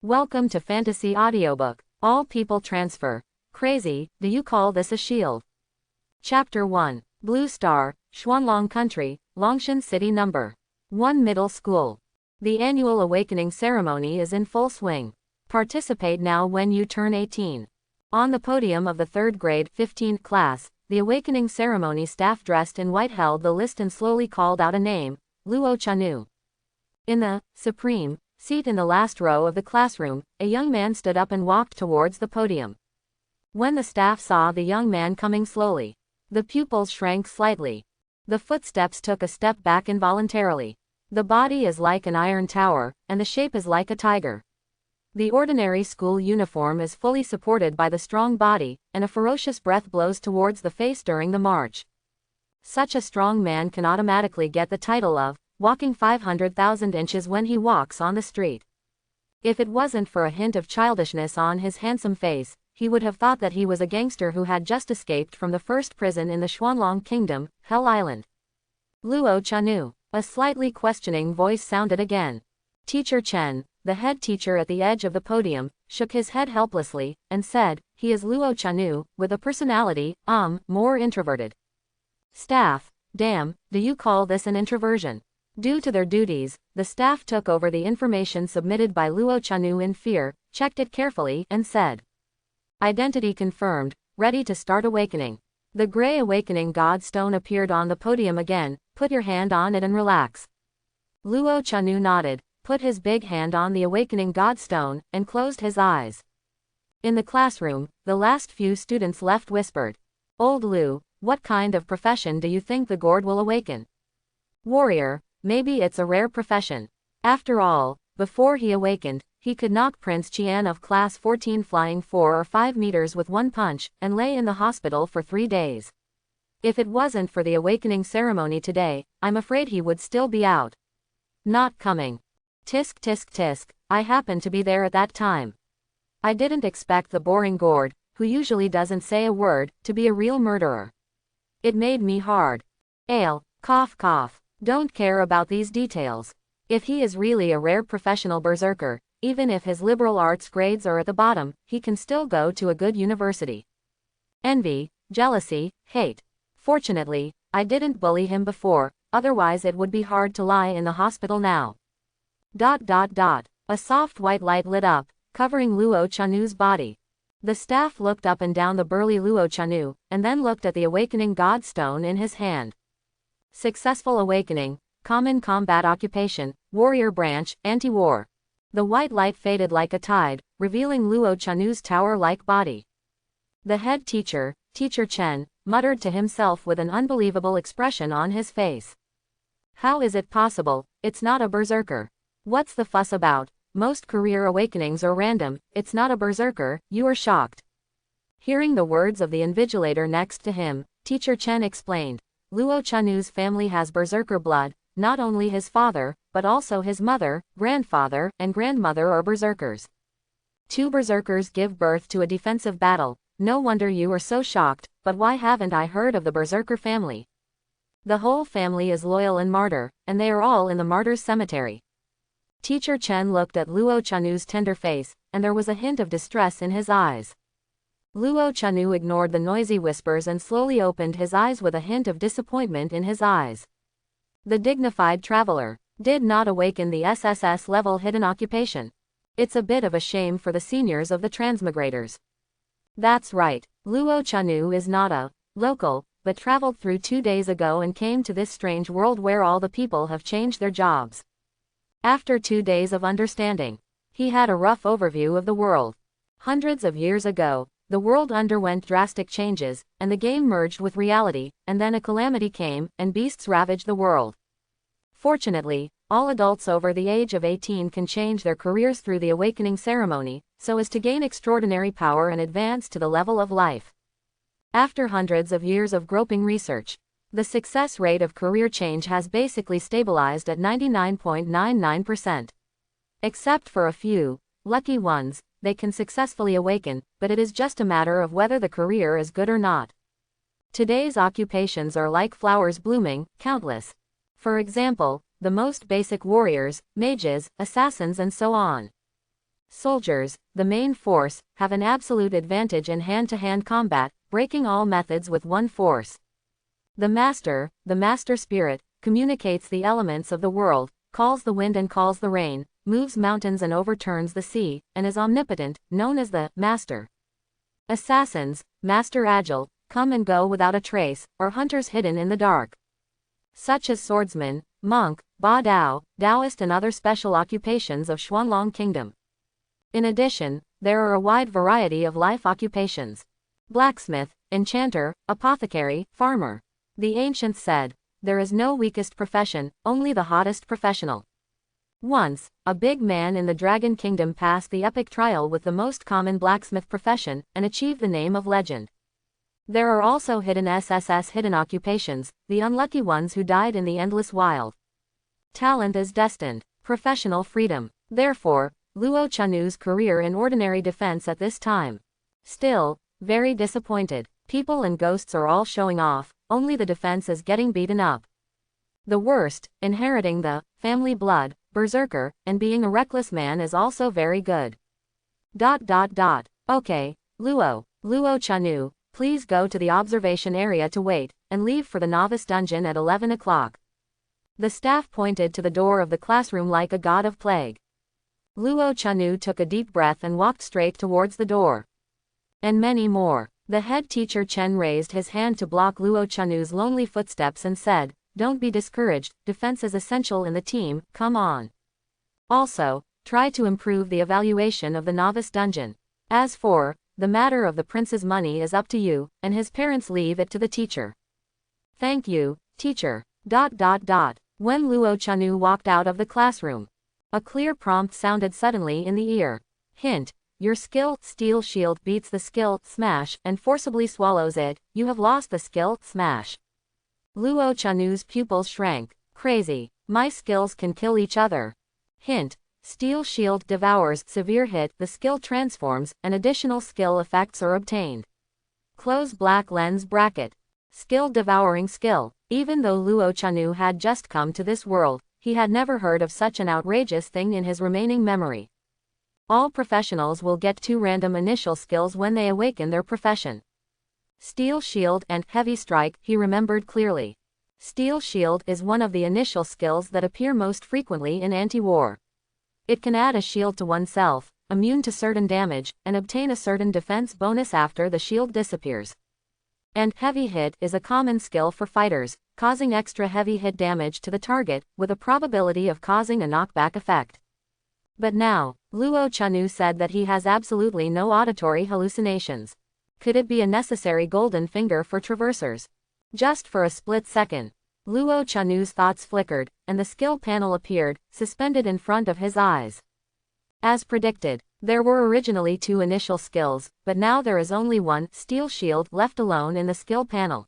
Welcome to Fantasy Audiobook. All people transfer. Crazy, do you call this a shield? Chapter 1. Blue Star, Xuanlong Country, Longshan City No. 1 Middle School. The annual awakening ceremony is in full swing. Participate now when you turn 18. On the podium of the 3rd grade 15th class, the awakening ceremony staff dressed in white held the list and slowly called out a name, Luo Chanu. In the supreme seat in the last row of the classroom, a young man stood up and walked towards the podium. When the staff saw the young man coming slowly, the pupils shrank slightly. The footsteps took a step back involuntarily. The body is like an iron tower, and the shape is like a tiger. The ordinary school uniform is fully supported by the strong body, and a ferocious breath blows towards the face during the march. Such a strong man can automatically get the title of walking 500,000 inches when he walks on the street. If it wasn't for a hint of childishness on his handsome face, he would have thought that he was a gangster who had just escaped from the first prison in the Xuanlong Kingdom, Hell Island. Luo Chanu. A slightly questioning voice sounded again. Teacher Chen, the head teacher at the edge of the podium, shook his head helplessly, and said, "He is Luo Chanu, with a personality, more introverted." Staff. Damn, do you call this an introversion? Due to their duties, the staff took over the information submitted by Luo Chanu in fear, checked it carefully, and said, "Identity confirmed, ready to start awakening." The gray awakening god stone appeared on the podium again. Put your hand on it and relax. Luo Chanu nodded, put his big hand on the awakening god stone, and closed his eyes. In the classroom, the last few students left whispered, "Old Lu, what kind of profession do you think the gourd will awaken?" "Warrior. Maybe it's a rare profession." After all, before he awakened, he could knock Prince Qian of Class 14 flying 4 or 5 meters with one punch, and lay in the hospital for 3 days. If it wasn't for the awakening ceremony today, I'm afraid he would still be out. Not coming. Tisk tisk tisk, I happened to be there at that time. I didn't expect the boring gourd, who usually doesn't say a word, to be a real murderer. It made me hard. Ale, cough cough. Don't care about these details. If he is really a rare professional berserker, even if his liberal arts grades are at the bottom, he can still go to a good university. Envy, jealousy, hate. Fortunately, I didn't bully him before, otherwise it would be hard to lie in the hospital now. ... A soft white light lit up, covering Luo Chanu's body. The staff looked up and down the burly Luo Chanu, and then looked at the awakening god stone in his hand. Successful awakening, common combat occupation, warrior branch, anti-war. The white light faded like a tide, revealing Luo Chanu's tower-like body. The head teacher, Teacher Chen, muttered to himself with an unbelievable expression on his face. How is it possible? It's not a berserker. What's the fuss about? Most career awakenings are random. It's not a berserker. You are shocked. Hearing the words of the invigilator next to him, Teacher Chen explained, Luo Chanu's family has berserker blood. Not only his father, but also his mother, grandfather, and grandmother are berserkers. 2 berserkers give birth to a defensive battle. No wonder you are so shocked, but why haven't I heard of the berserker family? The whole family is loyal and martyr, and they are all in the martyrs' cemetery. Teacher Chen looked at Luo Chanu's tender face, and there was a hint of distress in his eyes. Luo Chanu ignored the noisy whispers and slowly opened his eyes with a hint of disappointment in his eyes. The dignified traveler did not awaken the SSS level hidden occupation. It's a bit of a shame for the seniors of the transmigrators. That's right, Luo Chanu is not a local, but traveled through 2 days ago and came to this strange world where all the people have changed their jobs. After 2 days of understanding, he had a rough overview of the world. Hundreds of years ago, the world underwent drastic changes, and the game merged with reality, and then a calamity came, and beasts ravaged the world. Fortunately, all adults over the age of 18 can change their careers through the awakening ceremony, so as to gain extraordinary power and advance to the level of life. After hundreds of years of groping research, the success rate of career change has basically stabilized at 99.99%. Except for a few lucky ones, they can successfully awaken, but it is just a matter of whether the career is good or not. Today's occupations are like flowers blooming, countless. For example, the most basic warriors, mages, assassins and so on. Soldiers, the main force, have an absolute advantage in hand-to-hand combat, breaking all methods with one force. The master spirit, communicates the elements of the world, calls the wind and calls the rain, moves mountains and overturns the sea, and is omnipotent, known as the master. Assassins, master agile, come and go without a trace, or hunters hidden in the dark. Such as swordsman, monk, Ba Dao, Taoist and other special occupations of Xuanlong Kingdom. In addition, there are a wide variety of life occupations. Blacksmith, enchanter, apothecary, farmer. The ancients said, there is no weakest profession, only the hottest professional. Once, a big man in the Dragon Kingdom passed the epic trial with the most common blacksmith profession, and achieved the name of legend. There are also hidden occupations, the unlucky ones who died in the endless wild. Talent is destined. Professional freedom. Therefore, Luo Chanu's career in ordinary defense at this time. Still, very disappointed. People and ghosts are all showing off, only the defense is getting beaten up. The worst, inheriting the family blood, berserker, and being a reckless man is also very good. Okay, Luo Chanu, please go to the observation area to wait, and leave for the novice dungeon at 11 o'clock. The staff pointed to the door of the classroom like a god of plague. Luo Chanu took a deep breath and walked straight towards the door. And many more. The head teacher Chen raised his hand to block Luo Chanu's lonely footsteps and said, "Don't be discouraged, defense is essential in the team, come on. Also, try to improve the evaluation of the novice dungeon. As for the matter of the prince's money is up to you, and his parents leave it to the teacher." "Thank you, teacher." When Luo Chanu walked out of the classroom, a clear prompt sounded suddenly in the ear. Hint, your skill, steel shield beats the skill, smash, and forcibly swallows it, you have lost the skill, smash. Luo Chanu's pupils shrank. Crazy. My skills can kill each other. Hint, steel shield devours, severe hit, the skill transforms, and additional skill effects are obtained. Close black lens bracket. Skill devouring skill. Even though Luo Chanu had just come to this world, he had never heard of such an outrageous thing in his remaining memory. All professionals will get 2 random initial skills when they awaken their profession. Steel shield and heavy strike, he remembered clearly. Steel shield is one of the initial skills that appear most frequently in anti-war. It can add a shield to oneself, immune to certain damage, and obtain a certain defense bonus after the shield disappears. And heavy hit is a common skill for fighters, causing extra heavy hit damage to the target, with a probability of causing a knockback effect. But now, Luo Chanu said that he has absolutely no auditory hallucinations. Could it be a necessary golden finger for traversers? Just for a split second, Luo Chanu's thoughts flickered, and the skill panel appeared, suspended in front of his eyes. As predicted, there were originally 2 initial skills, but now there is only one, Steel Shield, left alone in the skill panel.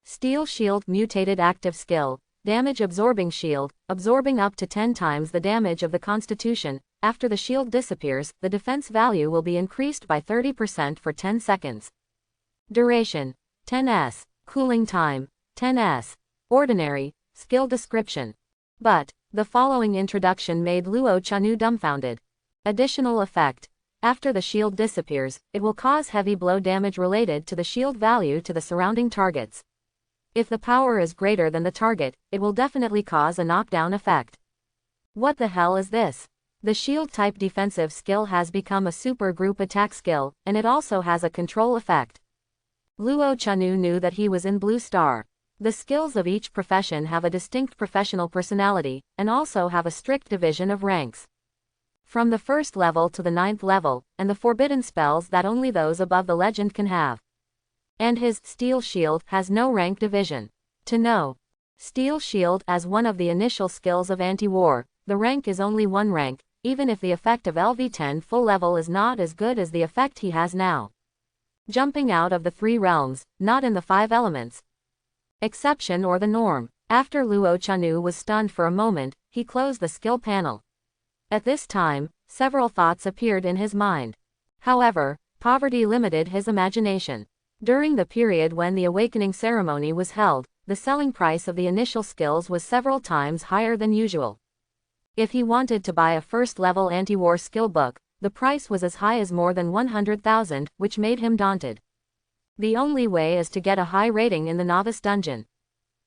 Steel Shield mutated active skill, damage absorbing shield, absorbing up to 10 times the damage of the constitution. After the shield disappears, the defense value will be increased by 30% for 10 seconds. Duration, 10s. Cooling time, 10s. Ordinary, skill description. But the following introduction made Luo Chanu dumbfounded. Additional effect. After the shield disappears, it will cause heavy blow damage related to the shield value to the surrounding targets. If the power is greater than the target, it will definitely cause a knockdown effect. What the hell is this? The shield-type defensive skill has become a super group attack skill, and it also has a control effect. Luo Chanu knew that he was in Blue Star. The skills of each profession have a distinct professional personality, and also have a strict division of ranks. From the 1st level to the 9th level, and the forbidden spells that only those above the legend can have. And his Steel Shield has no rank division. To know Steel Shield as one of the initial skills of anti-war, the rank is only 1 rank, even if the effect of LV10 full level is not as good as the effect he has now. Jumping out of the 3 realms, not in the 5 elements. Exception or the norm. After Luo Chanu was stunned for a moment, he closed the skill panel. At this time, several thoughts appeared in his mind. However, poverty limited his imagination. During the period when the awakening ceremony was held, the selling price of the initial skills was several times higher than usual. If he wanted to buy a 1st-level anti-war skill book, The price was as high as more than 100,000, which made him daunted. The only way is to get a high rating in the novice dungeon.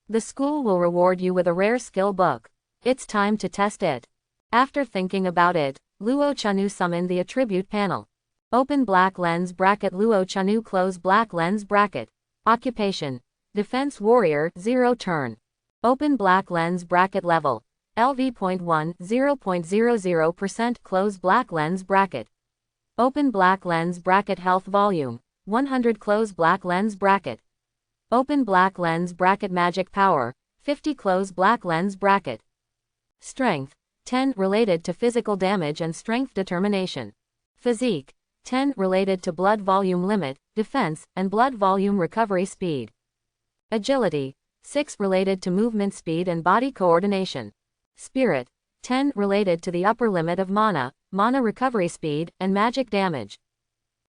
The school will reward you with a rare skill book. It's time to test it. After thinking about it, Luo Chanu summoned the attribute panel. Open black lens bracket Luo Chanu close black lens bracket. Occupation. Defense Warrior 0 turn. Open black lens bracket level. LV.1 0.00% close black lens bracket. Open black lens bracket health volume 100 close black lens bracket. Open black lens bracket magic power 50 close black lens bracket. Strength 10 related to physical damage and strength determination. Physique 10 related to blood volume limit, defense, and blood volume recovery speed. Agility 6 related to movement speed and body coordination. Spirit 10 related to the upper limit of mana recovery speed, and magic damage.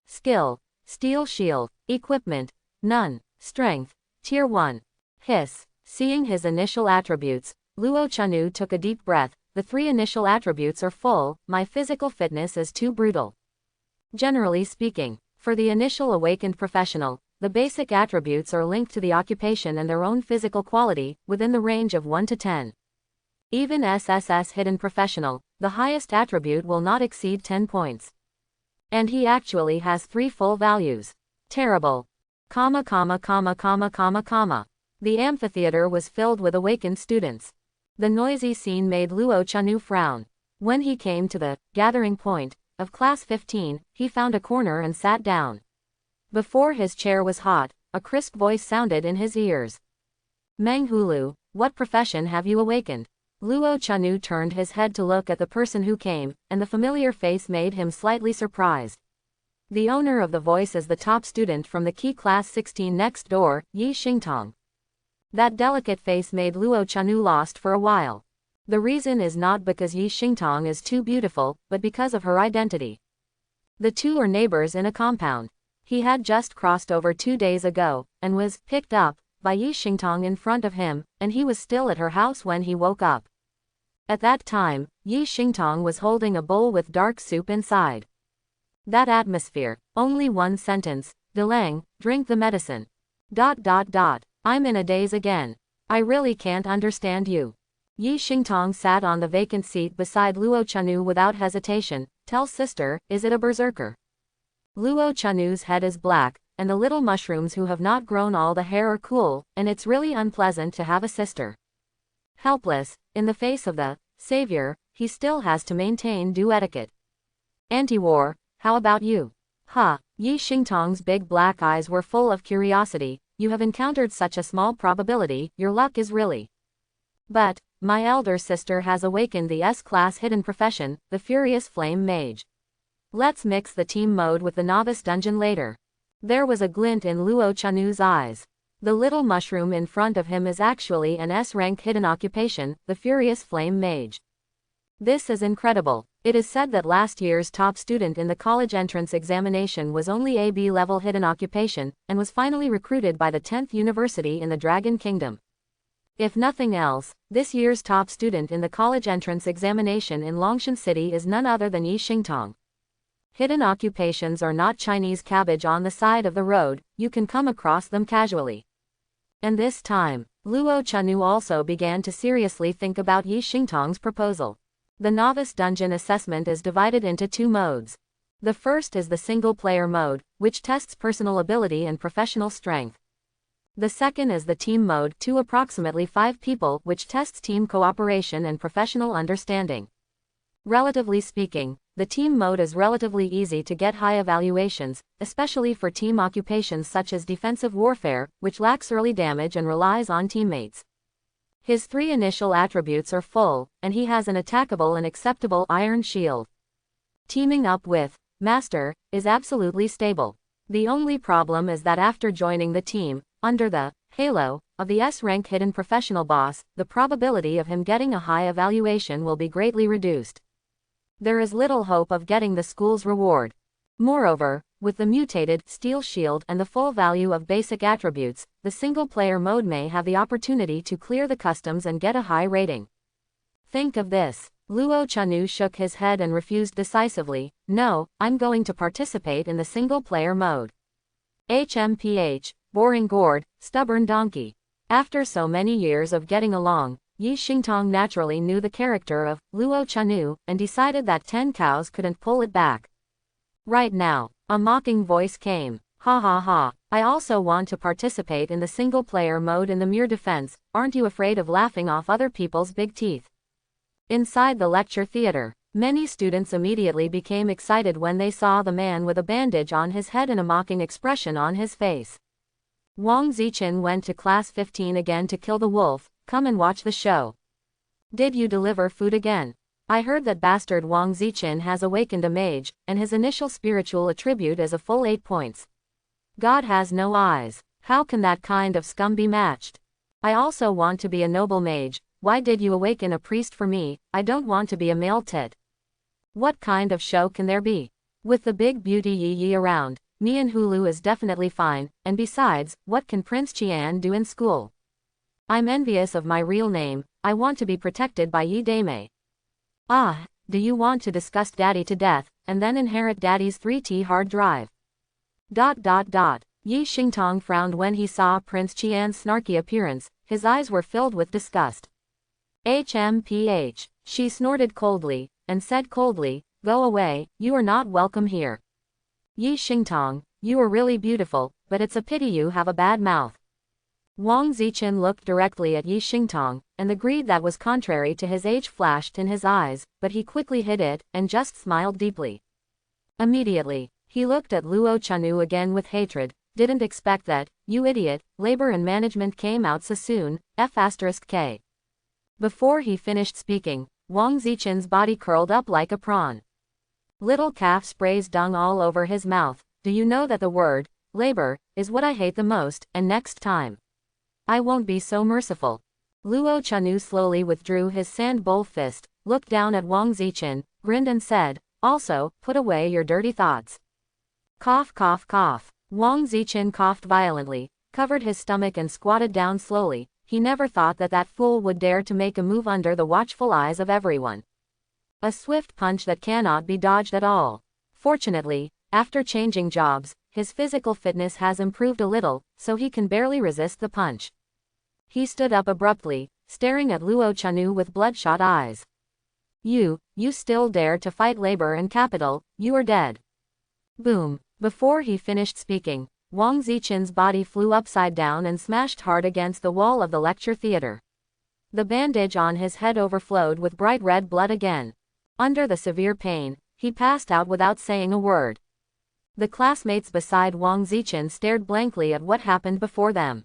Skill Steel Shield. Equipment none. Strength Tier 1. Hiss. Seeing his initial attributes, Luo Chanu took a deep breath. The 3 initial attributes are full. My physical fitness is too brutal. Generally speaking, for the initial awakened professional, the basic attributes are linked to the occupation and their own physical quality, within the range of 1 to 10. Even SSS hidden professional, the highest attribute will not exceed 10 points. And he actually has 3 full values. Terrible. The amphitheater was filled with awakened students. The noisy scene made Luo Chanu frown. When he came to the gathering point of class 15, he found a corner and sat down. Before his chair was hot, a crisp voice sounded in his ears. Meng Hulu, what profession have you awakened? Luo Chanu turned his head to look at the person who came, and the familiar face made him slightly surprised. The owner of the voice is the top student from the key class 16 next door, Yi Xingtong. That delicate face made Luo Chanu lost for a while. The reason is not because Yi Xingtong is too beautiful, but because of her identity. The two are neighbors in a compound. He had just crossed over 2 days ago, and was picked up by Yi Xingtong in front of him, and he was still at her house when he woke up. At that time, Yi Xingtong was holding a bowl with dark soup inside. That atmosphere, only one sentence, Delang, drink the medicine. I'm in a daze again. I really can't understand you. Yi Xingtong sat on the vacant seat beside Luo Chanu without hesitation. Tell sister, is it a berserker? Luo Chanu's head is black, and the little mushrooms who have not grown all the hair are cool, and it's really unpleasant to have a sister. Helpless, in the face of the savior, he still has to maintain due etiquette. Anti-war, how about you? Yi Xingtong's big black eyes were full of curiosity. You have encountered such a small probability, your luck is really. But, my elder sister has awakened the S-class hidden profession, the Furious Flame Mage. Let's mix the team mode with the novice dungeon later. There was a glint in Luo Chanu's eyes. The little mushroom in front of him is actually an S-rank hidden occupation, the Furious Flame Mage. This is incredible. It is said that last year's top student in the college entrance examination was only a B-level hidden occupation, and was finally recruited by the 10th university in the Dragon Kingdom. If nothing else, this year's top student in the college entrance examination in Longshan City is none other than Yi Xingtong. Hidden occupations are not Chinese cabbage on the side of the road, you can come across them casually. And this time, Luo Chanu also began to seriously think about Yi Xingtong's proposal. The novice dungeon assessment is divided into 2 modes. The first is the single-player mode, which tests personal ability and professional strength. The second is the team mode, to approximately 5 people, which tests team cooperation and professional understanding. Relatively speaking, the team mode is relatively easy to get high evaluations, especially for team occupations such as defensive warfare, which lacks early damage and relies on teammates. His 3 initial attributes are full, and he has an attackable and acceptable iron shield. Teaming up with Master is absolutely stable. The only problem is that after joining the team, under the halo of the S-rank hidden professional boss, the probability of him getting a high evaluation will be greatly reduced. There is little hope of getting the school's reward. Moreover, with the mutated steel shield and the full value of basic attributes, the single-player mode may have the opportunity to clear the customs and get a high rating. Think of this. Luo Chanu shook his head and refused decisively. No, I'm going to participate in the single-player mode. HMPH, boring gourd, stubborn donkey. After so many years of getting along, Yi Xingtong naturally knew the character of Luo Chanu and decided that 10 cows couldn't pull it back. Right now, a mocking voice came. Ha ha ha, I also want to participate in the single-player mode in the mere defense, aren't you afraid of laughing off other people's big teeth? Inside the lecture theater, many students immediately became excited when they saw the man with a bandage on his head and a mocking expression on his face. Wang Zichen went to class 15 again to kill the wolf. Come and watch the show. Did you deliver food again? I heard that bastard Wang Zichen has awakened a mage, and his initial spiritual attribute is a full 8 points. God has no eyes. How can that kind of scum be matched? I also want to be a noble mage. Why did you awaken a priest for me? I don't want to be a male tit. What kind of show can there be? With the big beauty Yi Yi around, Mian Hulu is definitely fine, and besides, what can Prince Qian do in school? I'm envious of my real name. I want to be protected by Yi Daimei. Ah, do you want to disgust daddy to death, and then inherit daddy's 3T hard drive? Yi Xingtong frowned when he saw Prince Qian's snarky appearance. His eyes were filled with disgust. HMPH, she snorted coldly, and said coldly, go away, you are not welcome here. Yi Xingtong, you are really beautiful, but it's a pity you have a bad mouth. Wang Zichen looked directly at Yi Xingtong, and the greed that was contrary to his age flashed in his eyes, but he quickly hid it, and just smiled deeply. Immediately, he looked at Luo Chanu again with hatred. Didn't expect that, you idiot. Labor and management came out so soon, F***K. Before he finished speaking, Wang Zichen's body curled up like a prawn. Little calf sprays dung all over his mouth. Do you know that the word, labor, is what I hate the most, and next time, I won't be so merciful. Luo Chanu slowly withdrew his sand bowl fist, looked down at Wang Zichen, grinned and said, also, put away your dirty thoughts. Cough cough cough. Wang Zichen coughed violently, covered his stomach and squatted down slowly. He never thought that that fool would dare to make a move under the watchful eyes of everyone. A swift punch that cannot be dodged at all. Fortunately, after changing jobs, his physical fitness has improved a little, so he can barely resist the punch. He stood up abruptly, staring at Luo Chanu with bloodshot eyes. You still dare to fight labor and capital, you are dead. Boom. Before he finished speaking, Wang Zichen's body flew upside down and smashed hard against the wall of the lecture theater. The bandage on his head overflowed with bright red blood again. Under the severe pain, he passed out without saying a word. The classmates beside Wang Zichen stared blankly at what happened before them.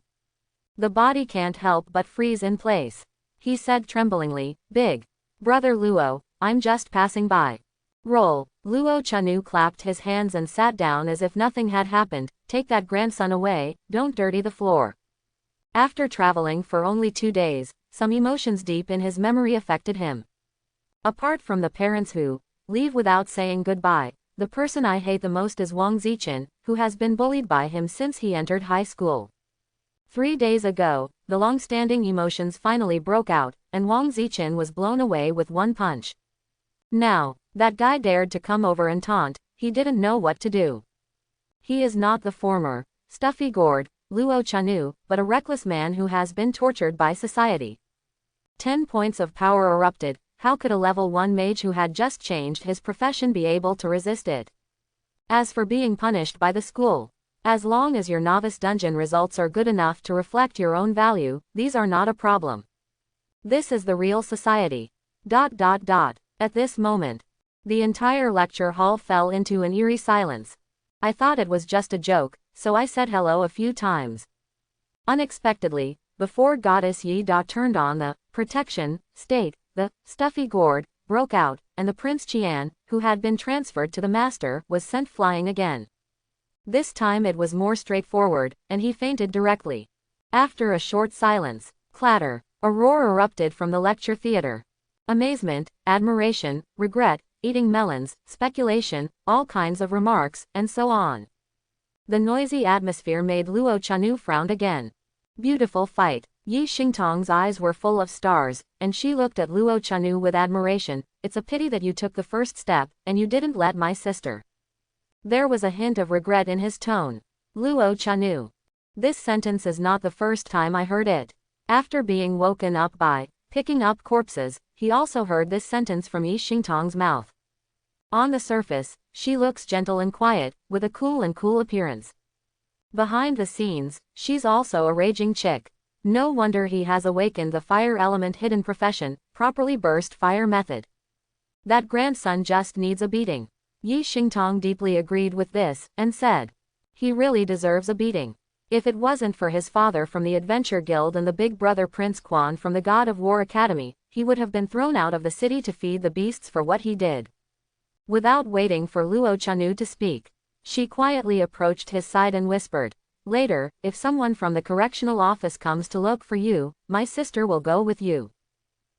The body can't help but freeze in place. He said tremblingly, Big Brother Luo, I'm just passing by. Roll. Luo Chanu clapped his hands and sat down as if nothing had happened. Take that grandson away, don't dirty the floor. After traveling for only 2 days, some emotions deep in his memory affected him. Apart from the parents who leave without saying goodbye, the person I hate the most is Wang Zichen, who has been bullied by him since he entered high school. 3 days ago, the long-standing emotions finally broke out, and Wang Zichen was blown away with one punch. Now, that guy dared to come over and taunt. He didn't know what to do. He is not the former, stuffy gourd, Luo Chanu, but a reckless man who has been tortured by society. 10 points of power erupted. How could a level 1 mage who had just changed his profession be able to resist it? As for being punished by the school, as long as your novice dungeon results are good enough to reflect your own value, these are not a problem. This is the real society. At this moment, the entire lecture hall fell into an eerie silence. I thought it was just a joke, so I said hello a few times. Unexpectedly, before Goddess Yi Da turned on the protection state, the stuffy gourd broke out, and the Prince Qian, who had been transferred to the master, was sent flying again. This time it was more straightforward, and he fainted directly. After a short silence, clatter, a roar erupted from the lecture theater. Amazement, admiration, regret, eating melons, speculation, all kinds of remarks, and so on. The noisy atmosphere made Luo Chanu frown again. Beautiful fight. Yi Xingtong's eyes were full of stars, and she looked at Luo Chanu with admiration. It's a pity that you took the first step, and you didn't let my sister. There was a hint of regret in his tone. Luo Chanu. This sentence is not the first time I heard it. After being woken up by picking up corpses, he also heard this sentence from Yi Xingtong's mouth. On the surface, she looks gentle and quiet, with a cool appearance. Behind the scenes, she's also a raging chick. No wonder he has awakened the fire element hidden profession, properly burst fire method. That grandson just needs a beating. Yi Xingtong deeply agreed with this, and said, he really deserves a beating. If it wasn't for his father from the Adventure Guild and the big brother Prince Quan from the God of War Academy, he would have been thrown out of the city to feed the beasts for what he did. Without waiting for Luo Chanu to speak, she quietly approached his side and whispered, later, if someone from the correctional office comes to look for you, my sister will go with you.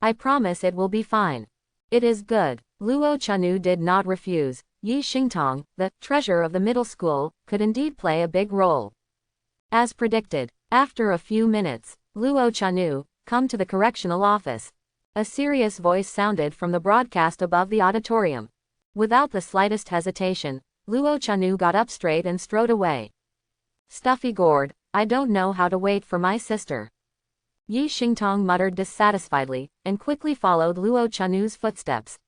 I promise it will be fine. It is good. Luo Chanu did not refuse. Yi Xingtong, the treasure of the middle school, could indeed play a big role. As predicted, after a few minutes, Luo Chanu, come to the correctional office. A serious voice sounded from the broadcast above the auditorium. Without the slightest hesitation, Luo Chanu got up straight and strode away. Stuffy gourd, I don't know how to wait for my sister. Yi Xingtong muttered dissatisfiedly, and quickly followed Luo Chanu's footsteps.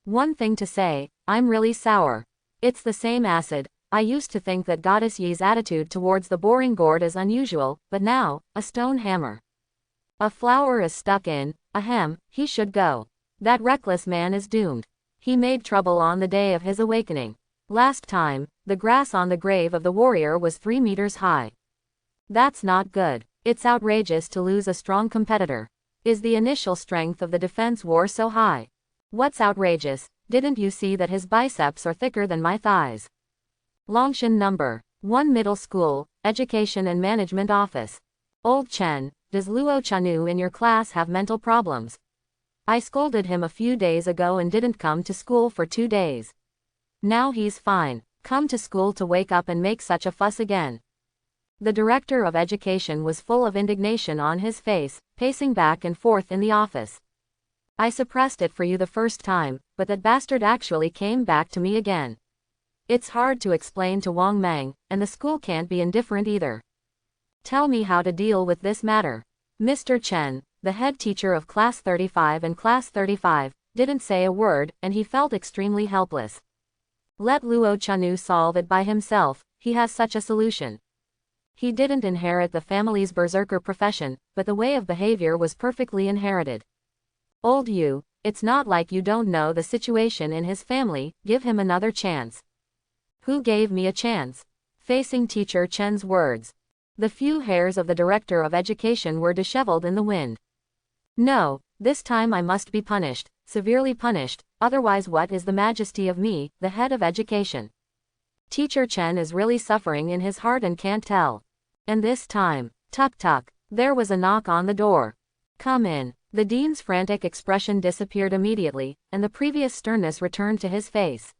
One thing to say, I'm really sour. It's the same acid. I used to think that Goddess Yi's attitude towards the boring gourd is unusual, but now, a stone hammer. A flower is stuck in, ahem, he should go. That reckless man is doomed. He made trouble on the day of his awakening. Last time, the grass on the grave of the warrior was 3 meters high. That's not good. It's outrageous to lose a strong competitor. Is the initial strength of the defense war so high? What's outrageous? Didn't you see that his biceps are thicker than my thighs? Longshan number 1 Middle School, Education and Management Office. Old Chen, does Luo Chanu in your class have mental problems? I scolded him a few days ago and didn't come to school for 2 days. Now he's fine. Come to school to wake up and make such a fuss again. The director of education was full of indignation on his face, pacing back and forth in the office. I suppressed it for you the first time, but that bastard actually came back to me again. It's hard to explain to Wang Meng, and the school can't be indifferent either. Tell me how to deal with this matter. Mr. Chen, the head teacher of Class 35 and Class 35, didn't say a word, and he felt extremely helpless. Let Luo Chanu solve it by himself, he has such a solution. He didn't inherit the family's berserker profession, but the way of behavior was perfectly inherited. Old you, it's not like you don't know the situation in his family, give him another chance. Who gave me a chance? Facing teacher Chen's words. The few hairs of the director of education were disheveled in the wind. No, this time I must be punished, severely punished, otherwise what is the majesty of me, the head of education? Teacher Chen is really suffering in his heart and can't tell. And this time, tuk-tuk, there was a knock on the door. Come in. The dean's frantic expression disappeared immediately, and the previous sternness returned to his face.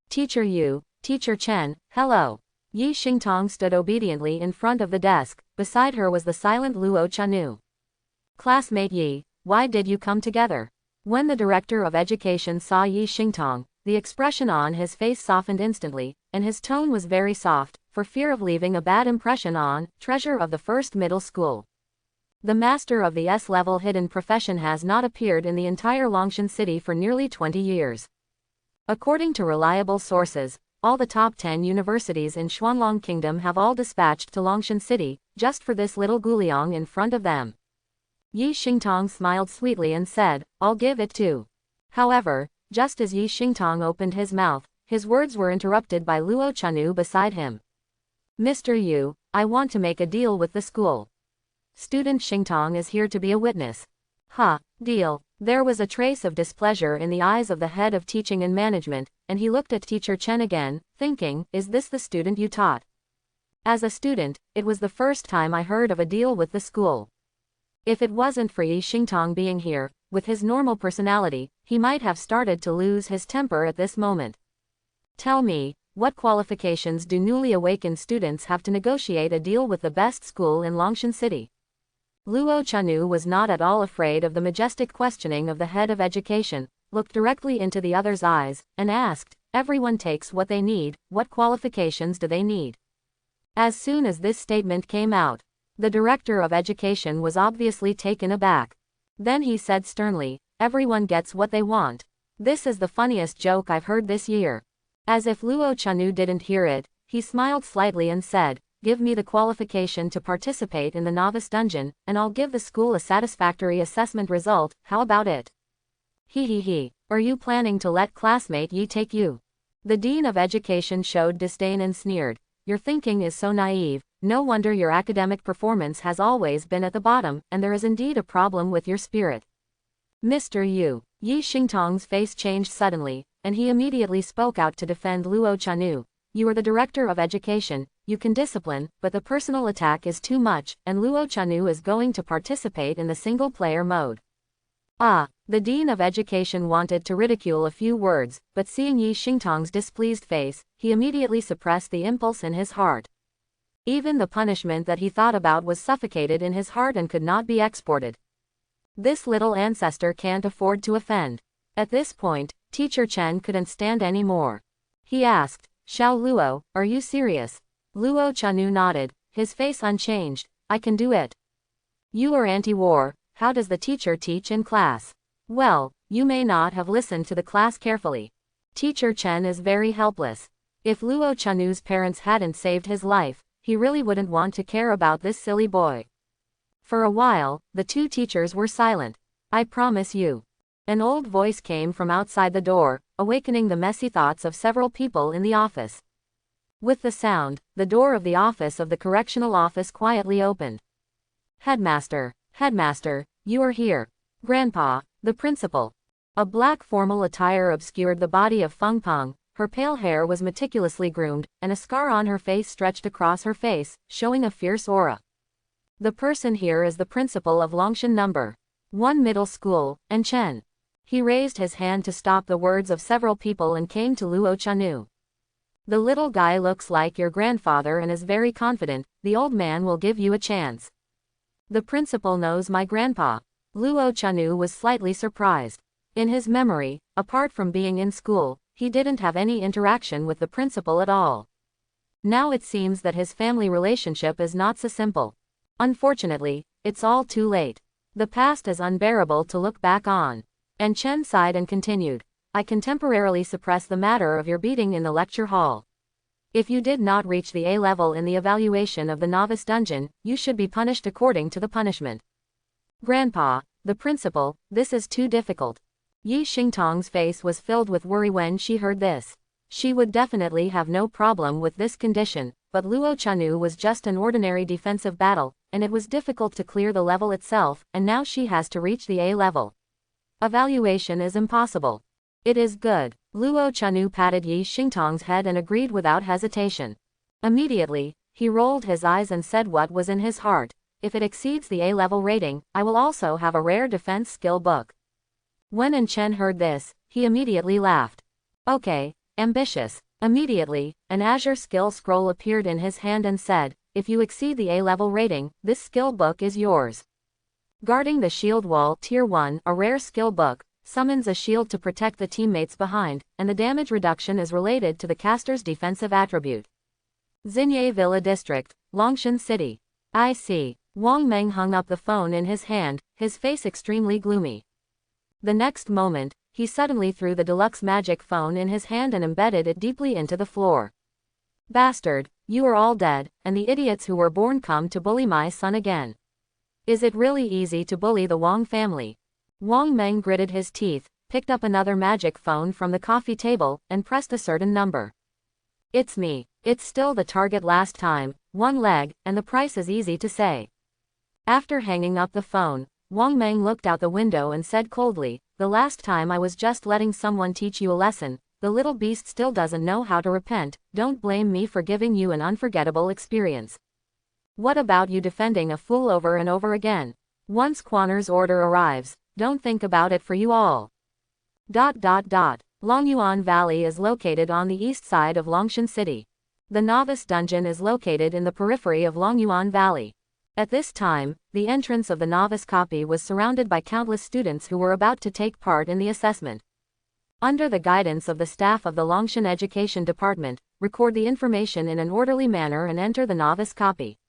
Teacher Yu, Teacher Chen, hello. Yi Xingtong stood obediently in front of the desk, beside her was the silent Luo Chanu. Classmate Yi, why did you come together? When the director of education saw Yi Xingtong, the expression on his face softened instantly, and his tone was very soft, for fear of leaving a bad impression on treasure of the first middle school. The master of the S-level hidden profession has not appeared in the entire Longshan city for nearly 20 years. According to reliable sources, all the top 10 universities in Xuanlong Kingdom have all dispatched to Longshan City, just for this little Guliang in front of them. Yi Xingtong smiled sweetly and said, I'll give it to. However, just as Yi Xingtong opened his mouth, his words were interrupted by Luo Chanu beside him. Mr. Yu, I want to make a deal with the school. Student Xingtong is here to be a witness. Deal. There was a trace of displeasure in the eyes of the head of teaching and management, and he looked at teacher Chen again, thinking, is this the student you taught? As a student, it was the first time I heard of a deal with the school. If it wasn't for Yi Xingtong being here, with his normal personality, he might have started to lose his temper at this moment. Tell me, what qualifications do newly awakened students have to negotiate a deal with the best school in Longshan City? Luo Chanu was not at all afraid of the majestic questioning of the head of education, looked directly into the other's eyes, and asked, "Everyone takes what they need, what qualifications do they need?" As soon as this statement came out, the director of education was obviously taken aback. Then he said sternly, "Everyone gets what they want. This is the funniest joke I've heard this year." As if Luo Chanu didn't hear it, he smiled slightly and said, "Give me the qualification to participate in the novice dungeon, and I'll give the school a satisfactory assessment result, how about it?" He. Are you planning to let classmate Yi take you? The dean of education showed disdain and sneered, "Your thinking is so naive, no wonder your academic performance has always been at the bottom, and there is indeed a problem with your spirit." Mr. Yu. Yi Xingtong's face changed suddenly, and he immediately spoke out to defend Luo Chanu. "You are the director of education, you can discipline, but the personal attack is too much, and Luo Chanu is going to participate in the single-player mode." The dean of education wanted to ridicule a few words, but seeing Yi Xingtong's displeased face, he immediately suppressed the impulse in his heart. Even the punishment that he thought about was suffocated in his heart and could not be exported. This little ancestor can't afford to offend. At this point, Teacher Chen couldn't stand any more. He asked, "Xiao Luo, are you serious?" Luo Chanu nodded, his face unchanged. "I can do it." "You are anti-war, how does the teacher teach in class?" "Well, you may not have listened to the class carefully. Teacher Chen is very helpless. If Luo Chanu's parents hadn't saved his life, he really wouldn't want to care about this silly boy." For a while, the two teachers were silent. "I promise you." An old voice came from outside the door, awakening the messy thoughts of several people in the office. With the sound, the door of the office of the correctional office quietly opened. Headmaster, you are here. Grandpa, the principal." A black formal attire obscured the body of Feng Peng, her pale hair was meticulously groomed, and a scar on her face stretched across her face, showing a fierce aura. "The person here is the principal of Longshan No. 1 Middle School, and Chen." He raised his hand to stop the words of several people and came to Luo Chanu. "The little guy looks like your grandfather and is very confident, the old man will give you a chance." "The principal knows my grandpa." Luo Chanu was slightly surprised. In his memory, apart from being in school, he didn't have any interaction with the principal at all. Now it seems that his family relationship is not so simple. Unfortunately, it's all too late. The past is unbearable to look back on. And Chen sighed and continued, "I can temporarily suppress the matter of your beating in the lecture hall. If you did not reach the A level in the evaluation of the novice dungeon, you should be punished according to the punishment." "Grandpa, the principal, this is too difficult." Yi Xingtong's face was filled with worry when she heard this. She would definitely have no problem with this condition, but Luo Chanu was just an ordinary defensive battle, and it was difficult to clear the level itself, and now she has to reach the A level. Evaluation is impossible. "It is good." Luo Chanu patted Yi Xingtong's head and agreed without hesitation. Immediately, he rolled his eyes and said what was in his heart, "If it exceeds the A-level rating, I will also have a rare defense skill book." When An Chen heard this, he immediately laughed. "Okay, ambitious." Immediately, an Azure skill scroll appeared in his hand and said, "If you exceed the A-level rating, this skill book is yours." Guarding the shield wall, Tier 1, a rare skill book, summons a shield to protect the teammates behind, and the damage reduction is related to the caster's defensive attribute. Xinye Villa District, Longshan City. "I see." Wang Meng hung up the phone in his hand, his face extremely gloomy. The next moment, he suddenly threw the deluxe magic phone in his hand and embedded it deeply into the floor. "Bastard, you are all dead, and the idiots who were born come to bully my son again. Is it really easy to bully the Wang family?" Wang Meng gritted his teeth, picked up another magic phone from the coffee table, and pressed a certain number. "It's me. It's still the target last time, one leg, and the price is easy to say." After hanging up the phone, Wang Meng looked out the window and said coldly, "The last time I was just letting someone teach you a lesson, the little beast still doesn't know how to repent, don't blame me for giving you an unforgettable experience. What about you defending a fool over and over again? Once Quaner's order arrives, don't think about it for you all." Longyuan Valley is located on the east side of Longshan City. The novice dungeon is located in the periphery of Longyuan Valley. At this time, the entrance of the novice copy was surrounded by countless students who were about to take part in the assessment. Under the guidance of the staff of the Longshan Education Department, record the information in an orderly manner and enter the novice copy.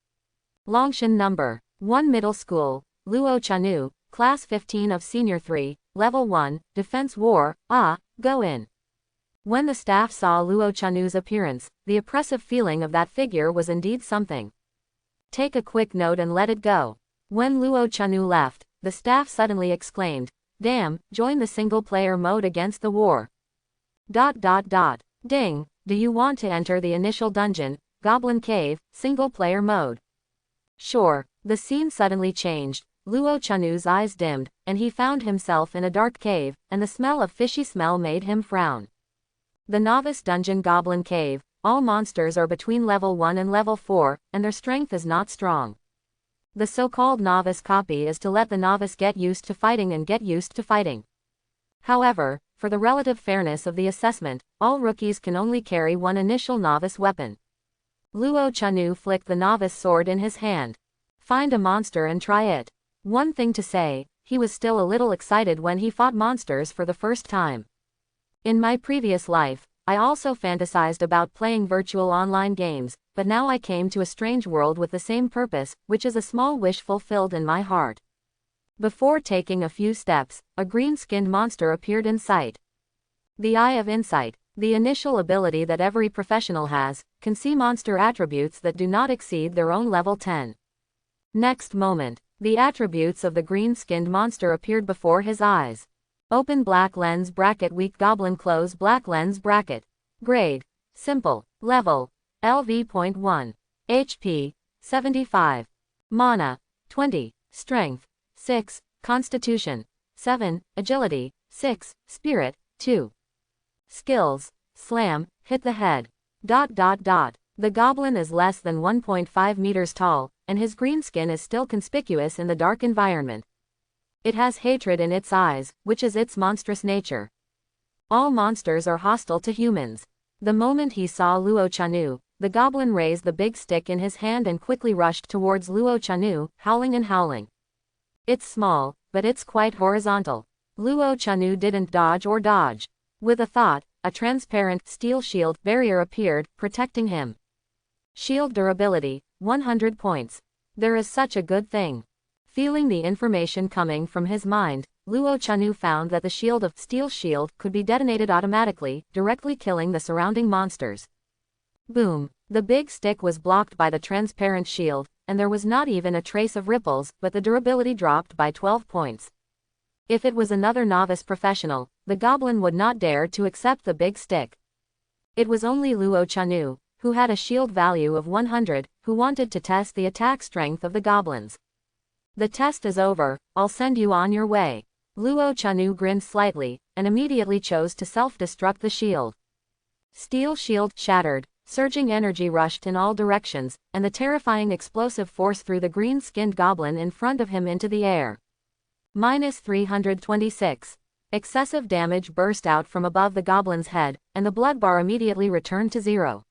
Longshan Number 1 Middle School, Luo Chanu, Class 15 of Senior 3, Level 1, Defense War, go in. When the staff saw Luo Chanu's appearance, the oppressive feeling of that figure was indeed something. Take a quick note and let it go. When Luo Chanu left, the staff suddenly exclaimed, "Damn, join the single-player mode against the war." Ding, do you want to enter the initial dungeon, Goblin Cave, single-player mode? Sure. The scene suddenly changed. Luo Chanu's eyes dimmed, and he found himself in a dark cave, and the smell of fishy smell made him frown. The Novice Dungeon Goblin Cave. All monsters are between level 1 and level 4, and their strength is not strong. The so-called novice copy is to let the novice get used to fighting and get used to fighting. However, for the relative fairness of the assessment, all rookies can only carry one initial novice weapon. Luo Chanu flicked the novice sword in his hand. Find a monster and try it. One thing to say, he was still a little excited when he fought monsters for the first time. In my previous life, I also fantasized about playing virtual online games, but now I came to a strange world with the same purpose, which is a small wish fulfilled in my heart. Before taking a few steps, a green-skinned monster appeared in sight. The Eye of Insight, the initial ability that every professional has, can see monster attributes that do not exceed their own level 10. Next moment, the attributes of the green-skinned monster appeared before his eyes. Open black lens bracket weak goblin close black lens bracket. Grade. Simple. Level. LV.1. HP. 75. Mana. 20. Strength. 6. Constitution. 7. Agility. 6. Spirit. 2. Skills. Slam. Hit the head. The goblin is less than 1.5 meters tall, and his green skin is still conspicuous in the dark environment. It has hatred in its eyes, which is its monstrous nature. All monsters are hostile to humans. The moment he saw Luo Chanu, the goblin raised the big stick in his hand and quickly rushed towards Luo Chanu, howling and howling. It's small, but it's quite horizontal. Luo Chanu didn't dodge or dodge. With a thought, a transparent steel shield barrier appeared, protecting him. Shield durability, 100 points. There is such a good thing. Feeling the information coming from his mind, Luo Chanu found that the steel shield could be detonated automatically, directly killing the surrounding monsters. Boom! The big stick was blocked by the transparent shield, and there was not even a trace of ripples, but the durability dropped by 12 points. If it was another novice professional, the goblin would not dare to accept the big stick. It was only Luo Chanu, who had a shield value of 100, who wanted to test the attack strength of the goblins. The test is over, I'll send you on your way. Luo Chanu grinned slightly, and immediately chose to self-destruct the shield. Steel shield shattered, surging energy rushed in all directions, and the terrifying explosive force threw the green-skinned goblin in front of him into the air. -326. Excessive damage burst out from above the goblin's head, and the blood bar immediately returned to 0.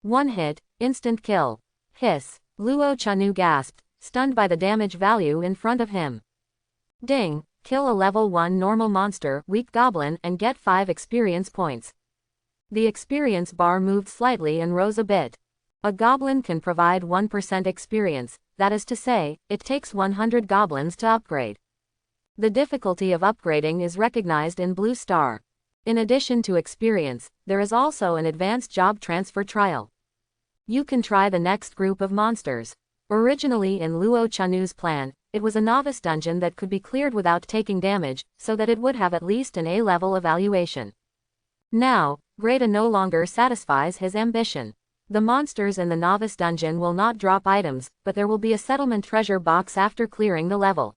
One hit, instant kill. Hiss. Luo Chanu gasped, stunned by the damage value in front of him. Ding, kill a level 1 normal monster, weak goblin, and get 5 experience points. The experience bar moved slightly and rose a bit. A goblin can provide 1% experience, that is to say, it takes 100 goblins to upgrade. The difficulty of upgrading is recognized in Blue Star. In addition to experience, there is also an advanced job transfer trial. You can try the next group of monsters. Originally in Luo Chanu's plan, it was a novice dungeon that could be cleared without taking damage, so that it would have at least an A-level evaluation. Now, grade A no longer satisfies his ambition. The monsters in the novice dungeon will not drop items, but there will be a settlement treasure box after clearing the level.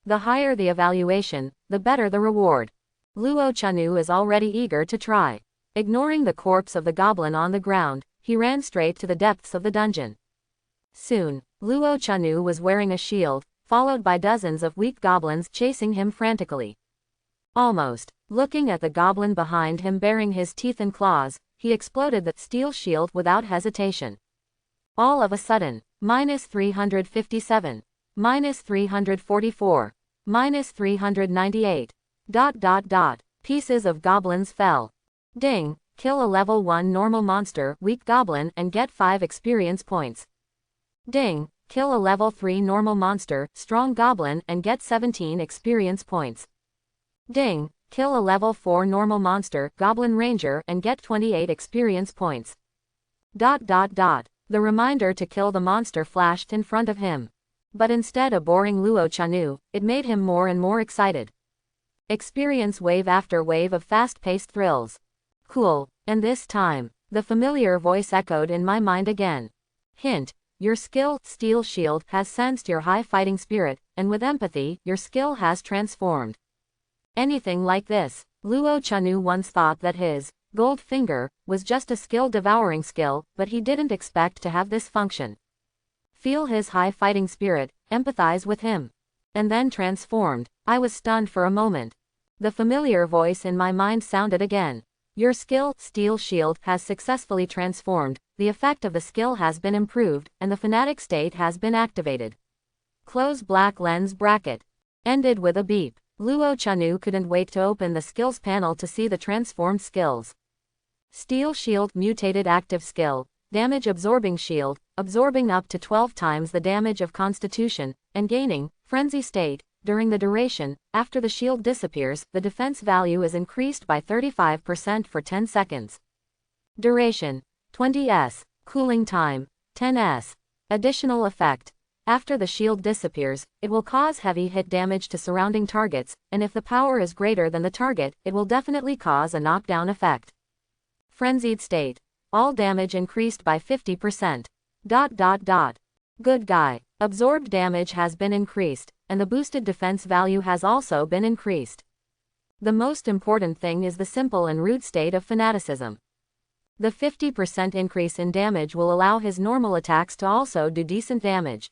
The higher the evaluation, the better the reward. Luo Chanu is already eager to try. Ignoring the corpse of the goblin on the ground, he ran straight to the depths of the dungeon. Soon, Luo Chanu was wearing a shield, followed by dozens of weak goblins chasing him frantically. Almost. Looking at the goblin behind him baring his teeth and claws, he exploded the steel shield without hesitation. All of a sudden, minus 357, minus 344, minus 398. Pieces of goblins fell. Ding, kill a level 1 normal monster, weak goblin, and get 5 experience points. Ding, kill a level 3 normal monster, strong goblin, and get 17 experience points. Ding, kill a level 4 normal monster, goblin ranger, and get 28 experience points. The reminder to kill the monster flashed in front of him. But instead of boring Luo Chanu, it made him more and more excited. Experience wave after wave of fast-paced thrills. Cool, and this time, the familiar voice echoed in my mind again. Hint, your skill, Steel Shield, has sensed your high fighting spirit, and with empathy, your skill has transformed. Anything like this. Luo Chanu once thought that his Gold Finger was just a skill-devouring skill, but he didn't expect to have this function. Feel his high fighting spirit, empathize with him. And then transformed. I was stunned for a moment. The familiar voice in my mind sounded again. Your skill, Steel Shield, has successfully transformed, the effect of the skill has been improved, and the fanatic state has been activated. Close black lens bracket. Ended with a beep. Luo Chanu couldn't wait to open the skills panel to see the transformed skills. Steel Shield, mutated active skill, damage absorbing shield, absorbing up to 12 times the damage of Constitution, and gaining frenzy state. During the duration, after the shield disappears, the defense value is increased by 35% for 10 seconds. Duration, 20s. Cooling time, 10s. Additional effect. After the shield disappears, it will cause heavy hit damage to surrounding targets, and if the power is greater than the target, it will definitely cause a knockdown effect. Frenzied state. All damage increased by 50%. Good guy. Absorbed damage has been increased, and the boosted defense value has also been increased. The most important thing is the simple and rude state of fanaticism. The 50% increase in damage will allow his normal attacks to also do decent damage.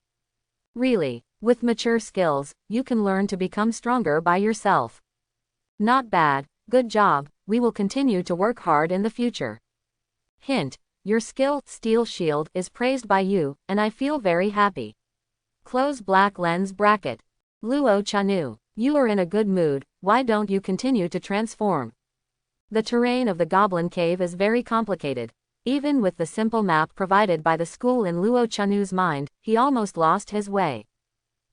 Really, with mature skills, you can learn to become stronger by yourself. Not bad, good job, we will continue to work hard in the future. Hint, your skill, Steel Shield, is praised by you, and I feel very happy. Close black lens bracket. Luo Chanu, you are in a good mood, why don't you continue to transform? The terrain of the Goblin Cave is very complicated. Even with the simple map provided by the school in Luo Chanu's mind, he almost lost his way.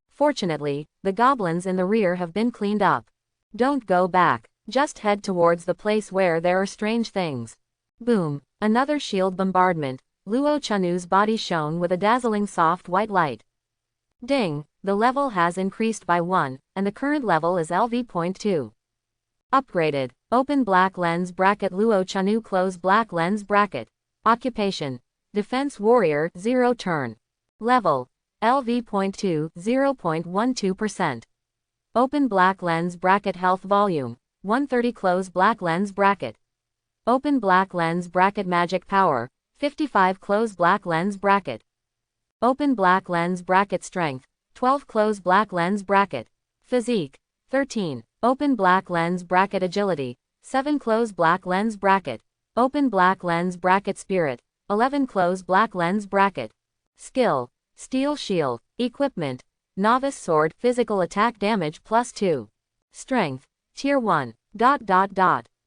Fortunately, the goblins in the rear have been cleaned up. Don't go back, just head towards the place where there are strange things. Boom, another shield bombardment. Luo Chanu's body shone with a dazzling soft white light. Ding, the level has increased by 1, and the current level is LV.2. Upgraded. Open black lens bracket. Luo Chanu, close black lens bracket. Occupation. Defense Warrior, 0 turn. Level. LV.2, 0.12%. Open black lens bracket. Health volume, 130. Close black lens bracket. Open black lens bracket. Magic power, 55. Close black lens bracket. Open black lens bracket. Strength, 12. Close black lens bracket. Physique, 13. Open black lens bracket. Agility, 7. Close black lens bracket. Open black lens bracket. Spirit, 11. Close black lens bracket. Skill, Steel Shield. Equipment, Novice Sword, physical attack damage +2. Strength, Tier 1.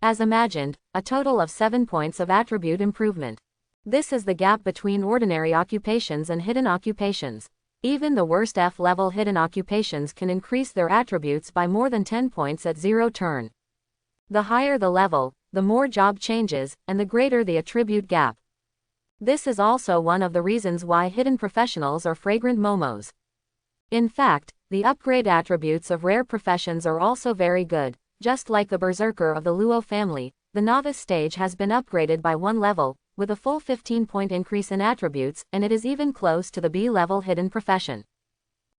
As imagined, a total of 7 points of attribute improvement. This is the gap between ordinary occupations and hidden occupations. Even the worst F-level hidden occupations can increase their attributes by more than 10 points at 0 turn. The higher the level, the more job changes, and the greater the attribute gap. This is also one of the reasons why hidden professionals are fragrant momos. In fact, the upgrade attributes of rare professions are also very good. Just like the Berserker of the Luo family, the novice stage has been upgraded by 1 level, with a full 15-point increase in attributes, and it is even close to the B-level hidden profession.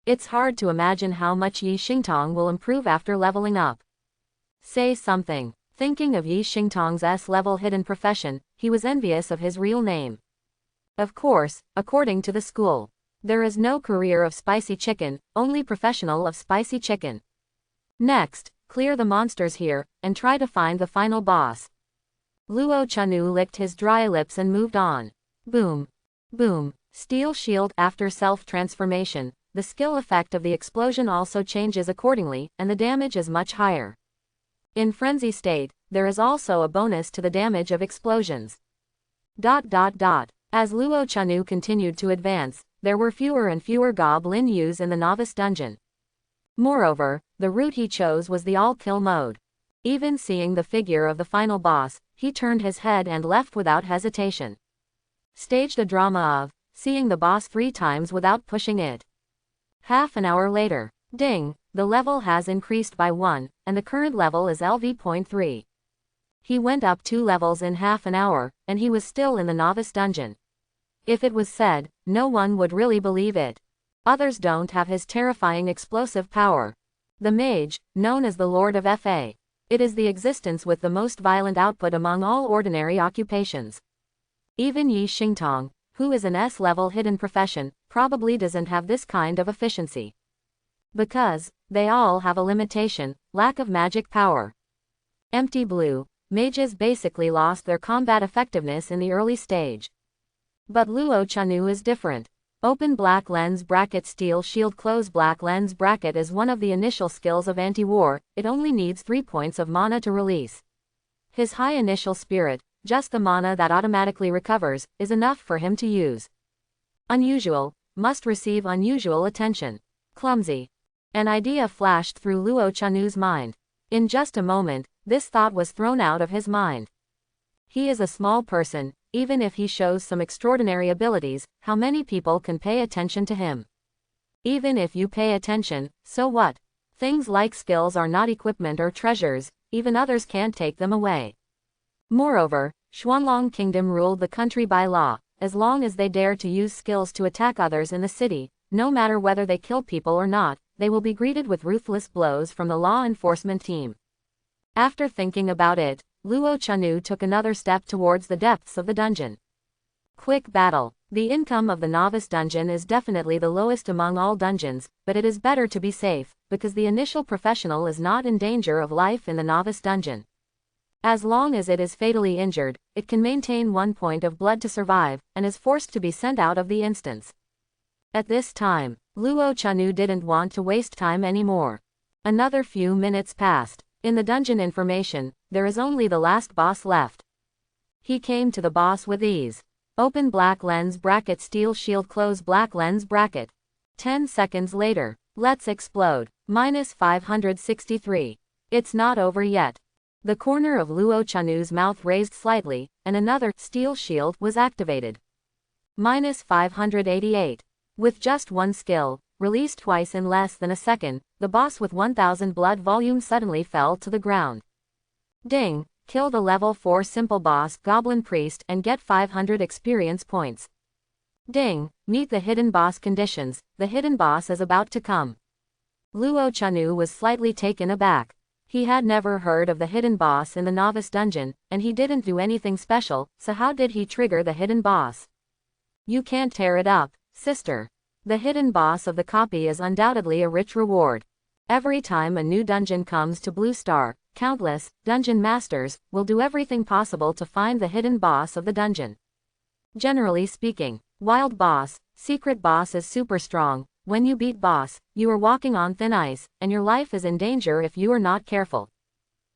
It's hard to imagine how much Yi Xingtong will improve after leveling up. Say something. Thinking of Yi Xingtong's S-level hidden profession, he was envious of his real name. Of course, according to the school, there is no career of spicy chicken, only professional of spicy chicken. Next, clear the monsters here, and try to find the final boss. Luo Chanu licked his dry lips and moved on. Boom. Boom. Steel shield. After self-transformation, the skill effect of the explosion also changes accordingly, and the damage is much higher. In frenzy state, there is also a bonus to the damage of explosions. As Luo Chanu continued to advance, there were fewer and fewer Goblin Yus in the novice dungeon. Moreover, the route he chose was the all-kill mode. Even seeing the figure of the final boss, he turned his head and left without hesitation. Staged a drama of seeing the boss 3 times without pushing it. Half an hour later, ding, the level has increased by 1, and the current level is LV.3. He went up 2 levels in half an hour, and he was still in the novice dungeon. If it was said, no one would really believe it. Others don't have his terrifying explosive power. The mage, known as the Lord of Fa. It is the existence with the most violent output among all ordinary occupations. Even Yi Xingtong, who is an S-level hidden profession, probably doesn't have this kind of efficiency. Because they all have a limitation, lack of magic power. Empty blue, mages basically lost their combat effectiveness in the early stage. But Luo Chanu is different. Open black lens bracket steel shield close black lens bracket is one of the initial skills of anti-war. It only needs 3 points of mana to release. His high initial spirit, just the mana that automatically recovers, is enough for him to use. Unusual, must receive unusual attention. Clumsy. An idea flashed through Luo Chanu's mind. In just a moment, this thought was thrown out of his mind. He is a small person, even if he shows some extraordinary abilities, how many people can pay attention to him? Even if you pay attention, so what? Things like skills are not equipment or treasures, even others can't take them away. Moreover, Xuanlong Kingdom ruled the country by law. As long as they dare to use skills to attack others in the city, no matter whether they kill people or not, they will be greeted with ruthless blows from the law enforcement team. After thinking about it, Luo Chanu took another step towards the depths of the dungeon. Quick battle. The income of the novice dungeon is definitely the lowest among all dungeons, but it is better to be safe, because the initial professional is not in danger of life in the novice dungeon. As long as it is fatally injured, it can maintain 1 point of blood to survive, and is forced to be sent out of the instance. At this time, Luo Chanu didn't want to waste time anymore. Another few minutes passed. In the dungeon information, there is only the last boss left. He came to the boss with ease. Open black lens bracket steel shield close black lens bracket. 10 seconds later, let's explode. -563. It's not over yet. The corner of Luo Chanu's mouth raised slightly, and another steel shield was activated. -588. With just one skill, released twice in less than a second, the boss with 1000 blood volume suddenly fell to the ground. Ding! Kill the level 4 simple boss Goblin Priest and get 500 experience points. Ding! Meet the hidden boss conditions. The hidden boss is about to come. Luo Chanu was slightly taken aback. He had never heard of the hidden boss in the novice dungeon, and he didn't do anything special, so how did he trigger the hidden boss? You can't tear it up, sister. The hidden boss of the copy is undoubtedly a rich reward. Every time a new dungeon comes to Blue Star, countless dungeon masters will do everything possible to find the hidden boss of the dungeon. Generally speaking, wild boss, secret boss is super strong. When you beat boss, you are walking on thin ice, and your life is in danger if you are not careful.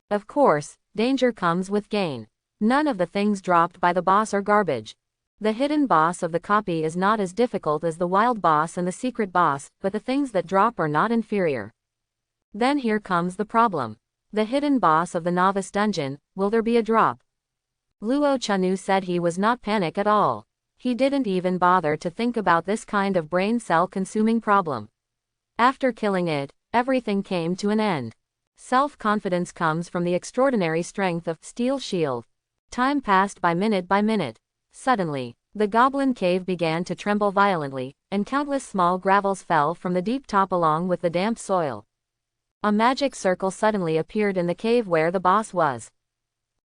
Of course, danger comes with gain. None of the things dropped by the boss are garbage. The hidden boss of the copy is not as difficult as the wild boss and the secret boss, but the things that drop are not inferior. Then here comes the problem. The hidden boss of the novice dungeon, will there be a drop? Luo Chanu said he was not panic at all. He didn't even bother to think about this kind of brain cell consuming problem. After killing it, everything came to an end. Self-confidence comes from the extraordinary strength of steel shield. Time passed by minute by minute. Suddenly, the goblin cave began to tremble violently, and countless small gravels fell from the deep top along with the damp soil. A magic circle suddenly appeared in the cave where the boss was.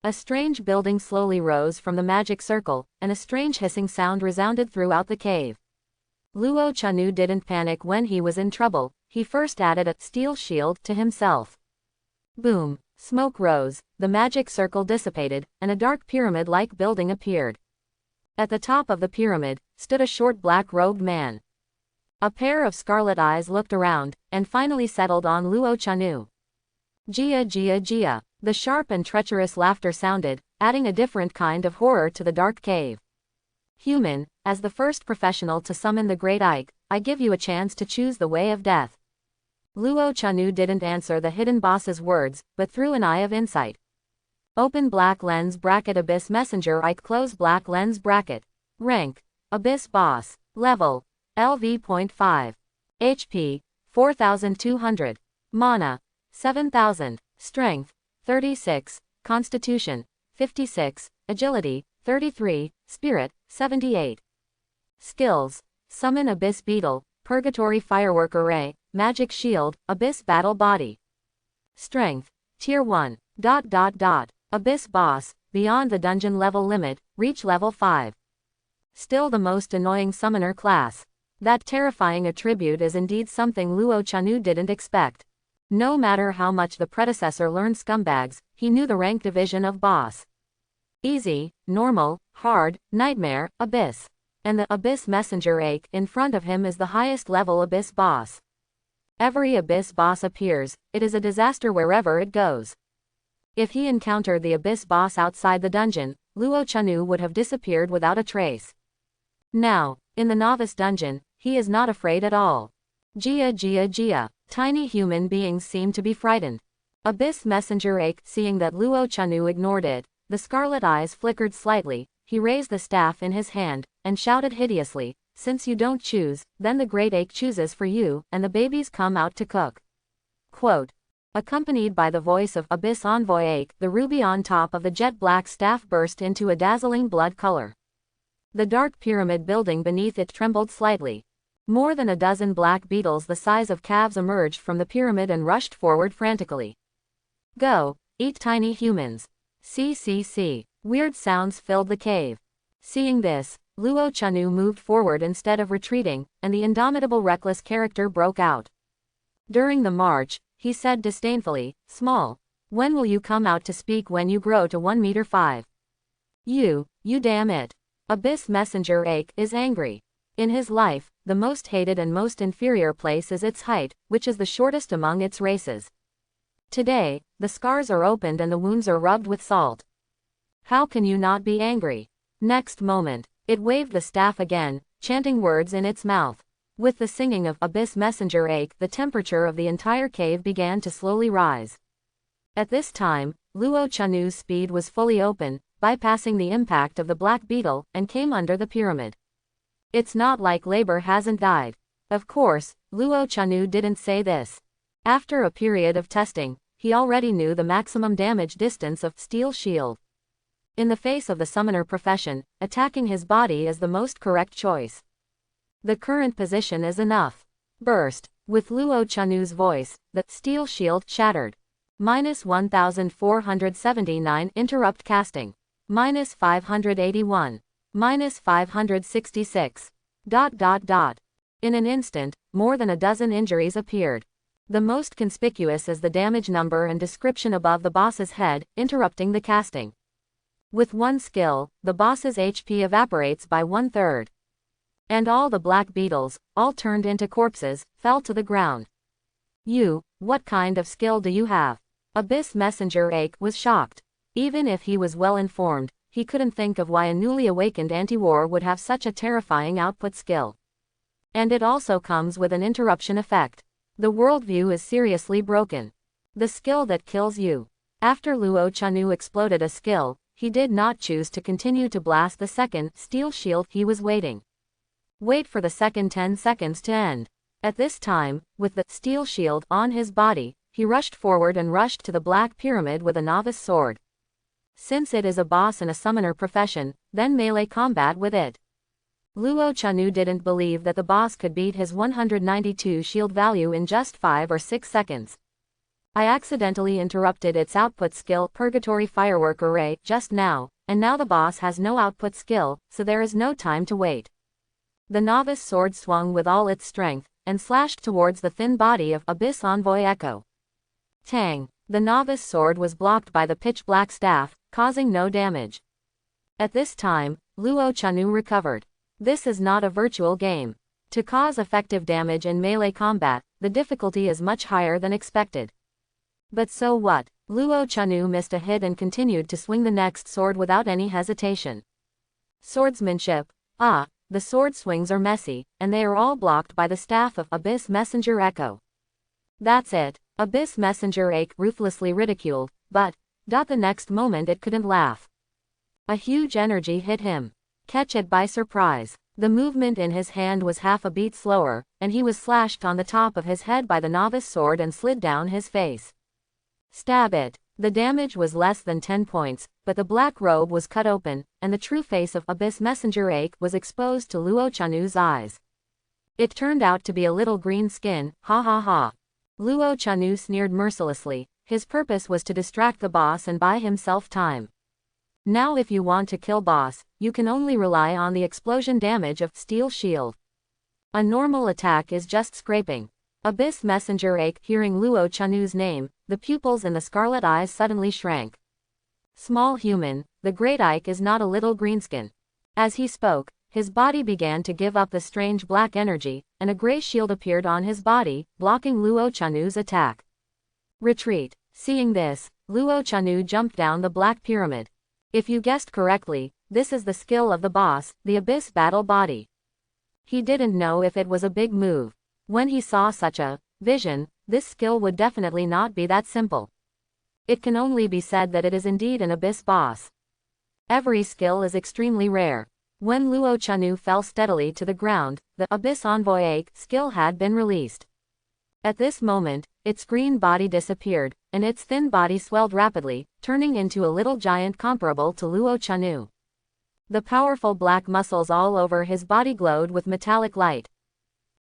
A strange building slowly rose from the magic circle, and a strange hissing sound resounded throughout the cave. Luo Chanu didn't panic when he was in trouble. He first added a steel shield to himself. Boom! Smoke rose, the magic circle dissipated, and a dark pyramid-like building appeared. At the top of the pyramid stood a short black-robed man. A pair of scarlet eyes looked around, and finally settled on Luo Chanu. Jia Jia Jia. The sharp and treacherous laughter sounded, adding a different kind of horror to the dark cave. Human, as the first professional to summon the Great Ike, I give you a chance to choose the way of death. Luo Chanu didn't answer the hidden boss's words, but threw an eye of insight. Open black lens bracket Abyss Messenger Ike close black lens bracket. Rank: Abyss Boss. Level: LV.5. HP: 4200. Mana: 7000. Strength: 36. Constitution: 56. Agility: 33. Spirit: 78. Skills: Summon Abyss Beetle, Purgatory Firework Array, Magic Shield, Abyss Battle Body. Strength: Tier 1. Abyss Boss, beyond the dungeon level limit, reach level 5. Still the most annoying summoner class. That terrifying attribute is indeed something Luo Chanu didn't expect. No matter how much the predecessor learned scumbags, he knew the rank division of boss. Easy, normal, hard, nightmare, abyss. And the Abyss Messenger Ike in front of him is the highest level Abyss Boss. Every Abyss Boss appears, it is a disaster wherever it goes. If he encountered the Abyss Boss outside the dungeon, Luo Chanu would have disappeared without a trace. Now, in the novice dungeon, he is not afraid at all. Jia Jia Jia. Tiny human beings seem to be frightened. Abyss Messenger Ike, seeing that Luo Chanu ignored it, the scarlet eyes flickered slightly, he raised the staff in his hand, and shouted hideously, "Since you don't choose, then the Great Ike chooses for you, and the babies come out to cook." Quote. Accompanied by the voice of Abyss Envoy Ike, the ruby on top of the jet black staff burst into a dazzling blood color. The dark pyramid building beneath it trembled slightly. More than a dozen black beetles the size of calves emerged from the pyramid and rushed forward frantically. Go, eat tiny humans. CCC. Weird sounds filled the cave. Seeing this, Luo Chanu moved forward instead of retreating, and the indomitable reckless character broke out. During the march, he said disdainfully, "Small. When will you come out to speak when you grow to 1 meter 5? You damn it." Abyss Messenger Ike is angry. In his life, the most hated and most inferior place is its height, which is the shortest among its races. Today, the scars are opened and the wounds are rubbed with salt. How can you not be angry? Next moment, it waved the staff again, chanting words in its mouth. With the singing of Abyss Messenger Ike, the temperature of the entire cave began to slowly rise. At this time, Luo Chanu's speed was fully open, bypassing the impact of the black beetle, and came under the pyramid. It's not like labor hasn't died. Of course, Luo Chanu didn't say this. After a period of testing, he already knew the maximum damage distance of Steel Shield. In the face of the summoner profession, attacking his body is the most correct choice. The current position is enough. Burst. With Luo Chanu's voice, the Steel Shield shattered. -1479 interrupt casting. -581. -566. ... In an instant, more than a dozen injuries appeared. The most conspicuous is the damage number and description above the boss's head, interrupting the casting. With one skill, the boss's HP evaporates by 1/3. And all the black beetles, all turned into corpses, fell to the ground. What kind of skill do you have? Abyss Messenger Ike was shocked. Even if he was well informed, he couldn't think of why a newly awakened anti-war would have such a terrifying output skill. And it also comes with an interruption effect. The worldview is seriously broken. The skill that kills you. After Luo Chanu exploded a skill, he did not choose to continue to blast the second Steel Shield. He was waiting. Wait for the second 10 seconds to end. At this time, with the Steel Shield on his body, he rushed forward and rushed to the Black Pyramid with a novice sword. Since it is a boss in a summoner profession, then melee combat with it. Luo Chanu didn't believe that the boss could beat his 192 shield value in just 5 or 6 seconds. I accidentally interrupted its output skill Purgatory Firework Array just now, and now the boss has no output skill, so there is no time to wait. The novice sword swung with all its strength, and slashed towards the thin body of Abyss Envoy Echo. Tang! The novice sword was blocked by the pitch-black staff, causing no damage. At this time, Luo Chanu recovered. This is not a virtual game. To cause effective damage in melee combat, the difficulty is much higher than expected. But so what? Luo Chanu missed a hit and continued to swing the next sword without any hesitation. Swordsmanship. Ah, the sword swings are messy, and they are all blocked by the staff of Abyss Messenger Echo. That's it. Abyss Messenger Ake ruthlessly ridiculed, but, the next moment it couldn't laugh. A huge energy hit him. Catch it by surprise. The movement in his hand was half a beat slower, and he was slashed on the top of his head by the novice sword and slid down his face. Stab it. The damage was less than 10 points, but the black robe was cut open, and the true face of Abyss Messenger Ake was exposed to Luo Chanu's eyes. It turned out to be a little green skin, ha ha ha. Luo Chanu sneered mercilessly. His purpose was to distract the boss and buy himself time. Now if you want to kill boss, you can only rely on the explosion damage of Steel Shield. A normal attack is just scraping. Abyss Messenger Ake, hearing Luo Chanu's name, the pupils in the scarlet eyes suddenly shrank. Small human, the great Ike is not a little greenskin. As he spoke, his body began to give up the strange black energy, and a gray shield appeared on his body, blocking Luo Chanu's attack. Retreat. Seeing this, Luo Chanu jumped down the black pyramid. If you guessed correctly, this is the skill of the boss, the Abyss Battle Body. He didn't know if it was a big move. When he saw such a vision, this skill would definitely not be that simple. It can only be said that it is indeed an Abyss boss. Every skill is extremely rare. When Luo Chanu fell steadily to the ground, the Abyss Envoy Ake skill had been released. At this moment, its green body disappeared, and its thin body swelled rapidly, turning into a little giant comparable to Luo Chanu. The powerful black muscles all over his body glowed with metallic light.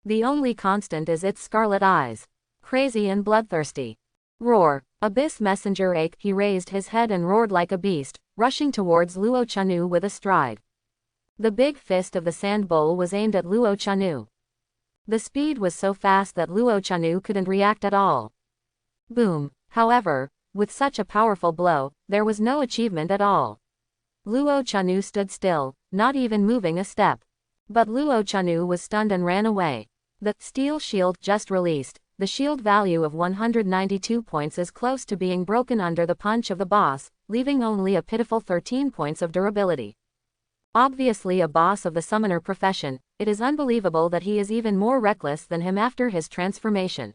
The only constant is its scarlet eyes. Crazy and bloodthirsty. Roar. Abyss Messenger Ake, he raised his head and roared like a beast, rushing towards Luo Chanu with a stride. The big fist of the sand bowl was aimed at Luo Chanu. The speed was so fast that Luo Chanu couldn't react at all. Boom. However, with such a powerful blow, there was no achievement at all. Luo Chanu stood still, not even moving a step. But Luo Chanu was stunned and ran away. The Steel Shield just released. The shield value of 192 points is close to being broken under the punch of the boss, leaving only a pitiful 13 points of durability. Obviously a boss of the summoner profession, it is unbelievable that he is even more reckless than him after his transformation.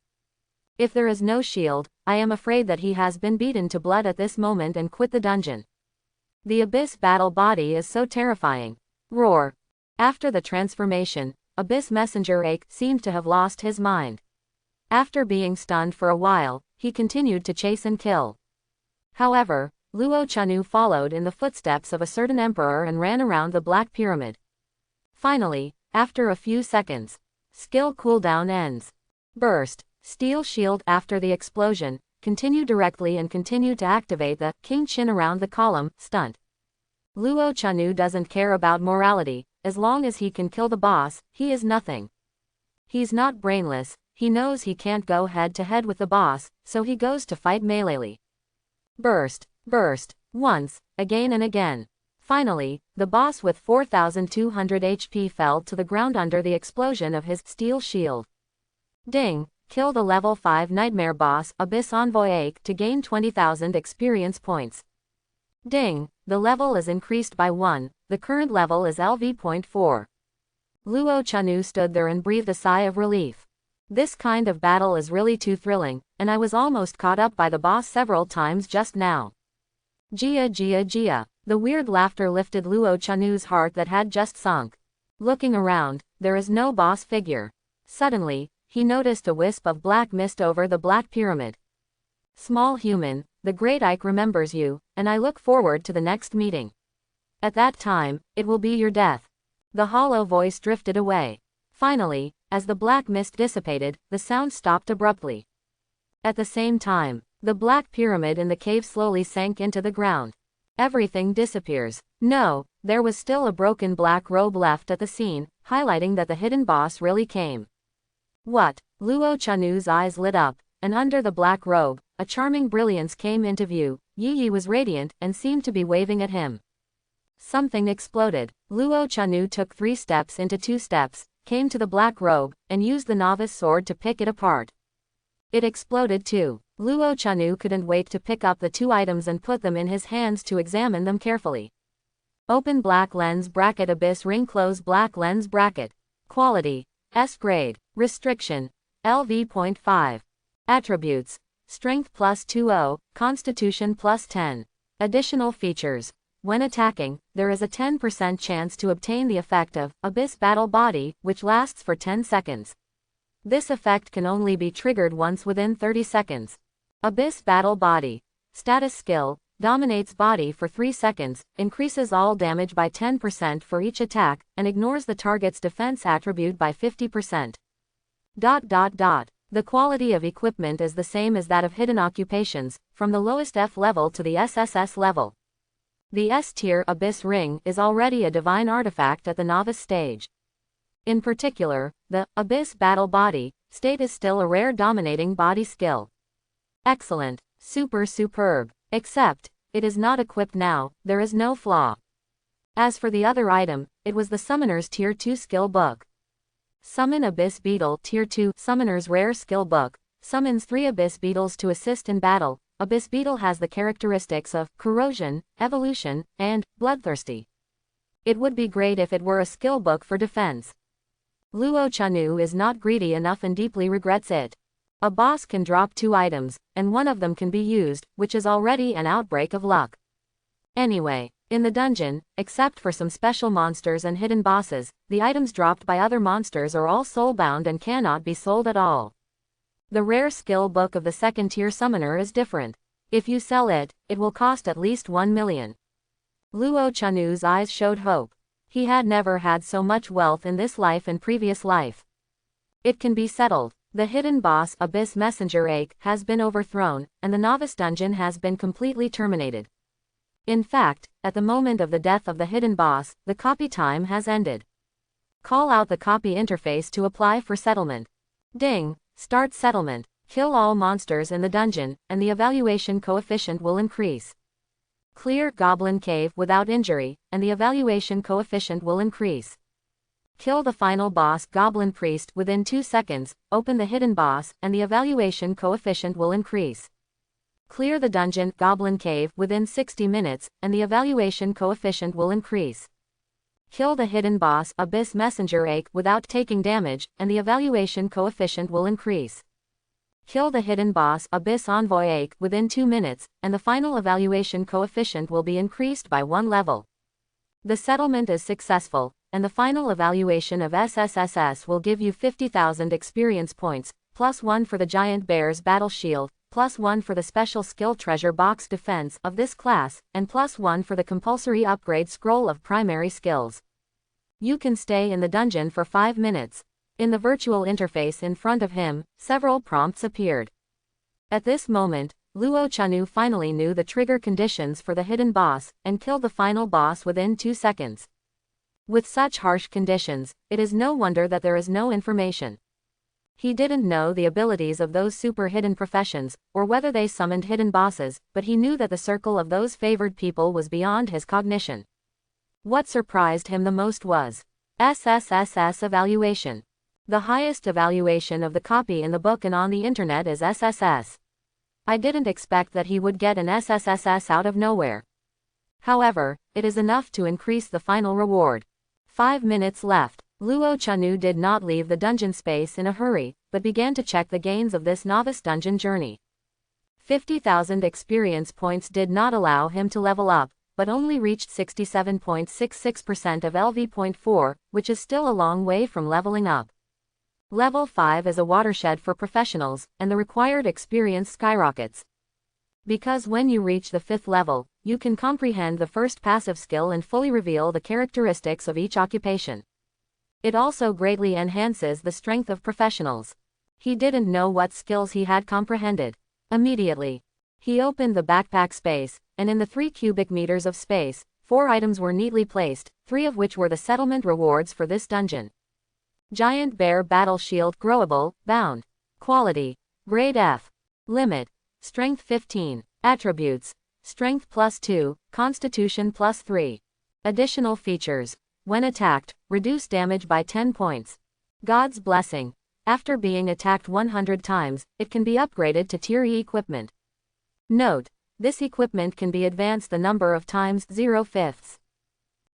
If there is no shield, I am afraid that he has been beaten to blood at this moment and quit the dungeon. The Abyss Battle Body is so terrifying. Roar. After the transformation, Abyss Messenger Ake seemed to have lost his mind. After being stunned for a while, he continued to chase and kill. However, Luo Chanu followed in the footsteps of a certain emperor and ran around the Black Pyramid. Finally, after a few seconds, skill cooldown ends. Burst. Steel Shield after the explosion, continue directly and continue to activate the King Chin around the column stunt. Luo Chanu doesn't care about morality, as long as he can kill the boss, he is nothing. He's not brainless, he knows he can't go head to head with the boss, so he goes to fight melee'ly. Burst. Burst. Once, again and again. Finally, the boss with 4,200 HP fell to the ground under the explosion of his Steel Shield. Ding. Kill the level 5 Nightmare boss, Abyss Envoy Ake, to gain 20,000 experience points. Ding. The level is increased by 1, the current level is LV.4. Luo Chanu stood there and breathed a sigh of relief. This kind of battle is really too thrilling, and I was almost caught up by the boss several times just now. Jia Jia Jia. The weird laughter lifted Luo Chanu's heart that had just sunk. Looking around, there is no boss figure. Suddenly, he noticed a wisp of black mist over the Black Pyramid. Small human, the Great Ike remembers you, and I look forward to the next meeting. At that time, it will be your death. The hollow voice drifted away. Finally, as the black mist dissipated, the sound stopped abruptly. At the same time, the Black Pyramid in the cave slowly sank into the ground. Everything disappears. No, there was still a broken black robe left at the scene, highlighting that the hidden boss really came. What? Luo Chanu's eyes lit up, and under the black robe, a charming brilliance came into view. Yi Yi was radiant and seemed to be waving at him. Something exploded. Luo Chanu took 3 steps into 2 steps, came to the black robe, and used the novice sword to pick it apart. It exploded too. Luo Chanu couldn't wait to pick up the 2 items and put them in his hands to examine them carefully. Open black lens bracket abyss ring close black lens bracket. Quality: S grade. Restriction: LV.5. Attributes: Strength +20, Constitution +10. Additional features: when attacking, there is a 10% chance to obtain the effect of Abyss Battle Body, which lasts for 10 seconds. This effect can only be triggered once within 30 seconds. Abyss Battle Body. Status skill: dominates body for 3 seconds, increases all damage by 10% for each attack, and ignores the target's defense attribute by 50%. The quality of equipment is the same as that of hidden occupations, from the lowest F level to the SSS level. The S-tier Abyss Ring is already a divine artifact at the novice stage. In particular, the Abyss Battle Body state is still a rare dominating body skill. Excellent, superb. Except, it is not equipped now, there is no flaw. As for the other item, it was the Summoner's Tier 2 skill book. Summon Abyss Beetle Tier 2 Summoner's Rare Skill Book. Summons 3 Abyss Beetles to assist in battle. Abyss Beetle has the characteristics of Corrosion, Evolution, and Bloodthirsty. It would be great if it were a skill book for defense. Luo Chanu is not greedy enough and deeply regrets it. A boss can drop 2 items, and one of them can be used, which is already an outbreak of luck. Anyway, in the dungeon, except for some special monsters and hidden bosses, the items dropped by other monsters are all soulbound and cannot be sold at all. The rare skill book of the 2nd tier summoner is different. If you sell it, it will cost at least 1 million. Luo Chanu's eyes showed hope. He had never had so much wealth in this life and previous life. It can be settled. The hidden boss Abyss Messenger Ache has been overthrown, and the novice dungeon has been completely terminated. In fact, at the moment of the death of the hidden boss, the copy time has ended. Call out the copy interface to apply for settlement. Ding! Start settlement. Kill all monsters in the dungeon, and the evaluation coefficient will increase. Clear Goblin Cave without injury, and the evaluation coefficient will increase. Kill the final boss Goblin Priest within 2 seconds, open the hidden boss, and the evaluation coefficient will increase. Clear the dungeon Goblin Cave within 60 minutes, and the evaluation coefficient will increase. Kill the hidden boss Abyss Messenger Ache without taking damage, and the evaluation coefficient will increase. Kill the hidden boss Abyss Envoy Ache within 2 minutes, and the final evaluation coefficient will be increased by 1 level. The settlement is successful, and the final evaluation of SSSS will give you 50,000 experience points, +1 for the Giant Bear's Battle Shield, +1 for the Special Skill Treasure Box Defense of this class, and +1 for the compulsory upgrade Scroll of Primary Skills. You can stay in the dungeon for 5 minutes. In the virtual interface in front of him, several prompts appeared. At this moment, Luo Chanu finally knew the trigger conditions for the hidden boss, and killed the final boss within 2 seconds. With such harsh conditions, it is no wonder that there is no information. He didn't know the abilities of those super hidden professions, or whether they summoned hidden bosses, but he knew that the circle of those favored people was beyond his cognition. What surprised him the most was SSSS evaluation. The highest evaluation of the copy in the book and on the internet is SSS. I didn't expect that he would get an SSSS out of nowhere. However, it is enough to increase the final reward. 5 minutes left. Luo Chanu did not leave the dungeon space in a hurry, but began to check the gains of this novice dungeon journey. 50,000 experience points did not allow him to level up, but only reached 67.66% of LV.4, which is still a long way from leveling up. Level 5 is a watershed for professionals, and the required experience skyrockets. Because when you reach the 5th level, you can comprehend the first passive skill and fully reveal the characteristics of each occupation. It also greatly enhances the strength of professionals. He didn't know what skills he had comprehended. Immediately, he opened the backpack space, and in the 3 cubic meters of space, 4 items were neatly placed, 3 of which were the settlement rewards for this dungeon. Giant Bear Battle Shield Growable, Bound. Quality: Grade F. Limit: Strength 15. Attributes: Strength +2, Constitution +3. Additional features. When attacked, reduce damage by 10 points. God's Blessing. After being attacked 100 times, it can be upgraded to Tier E equipment. Note: this equipment can be advanced the number of times 0/5.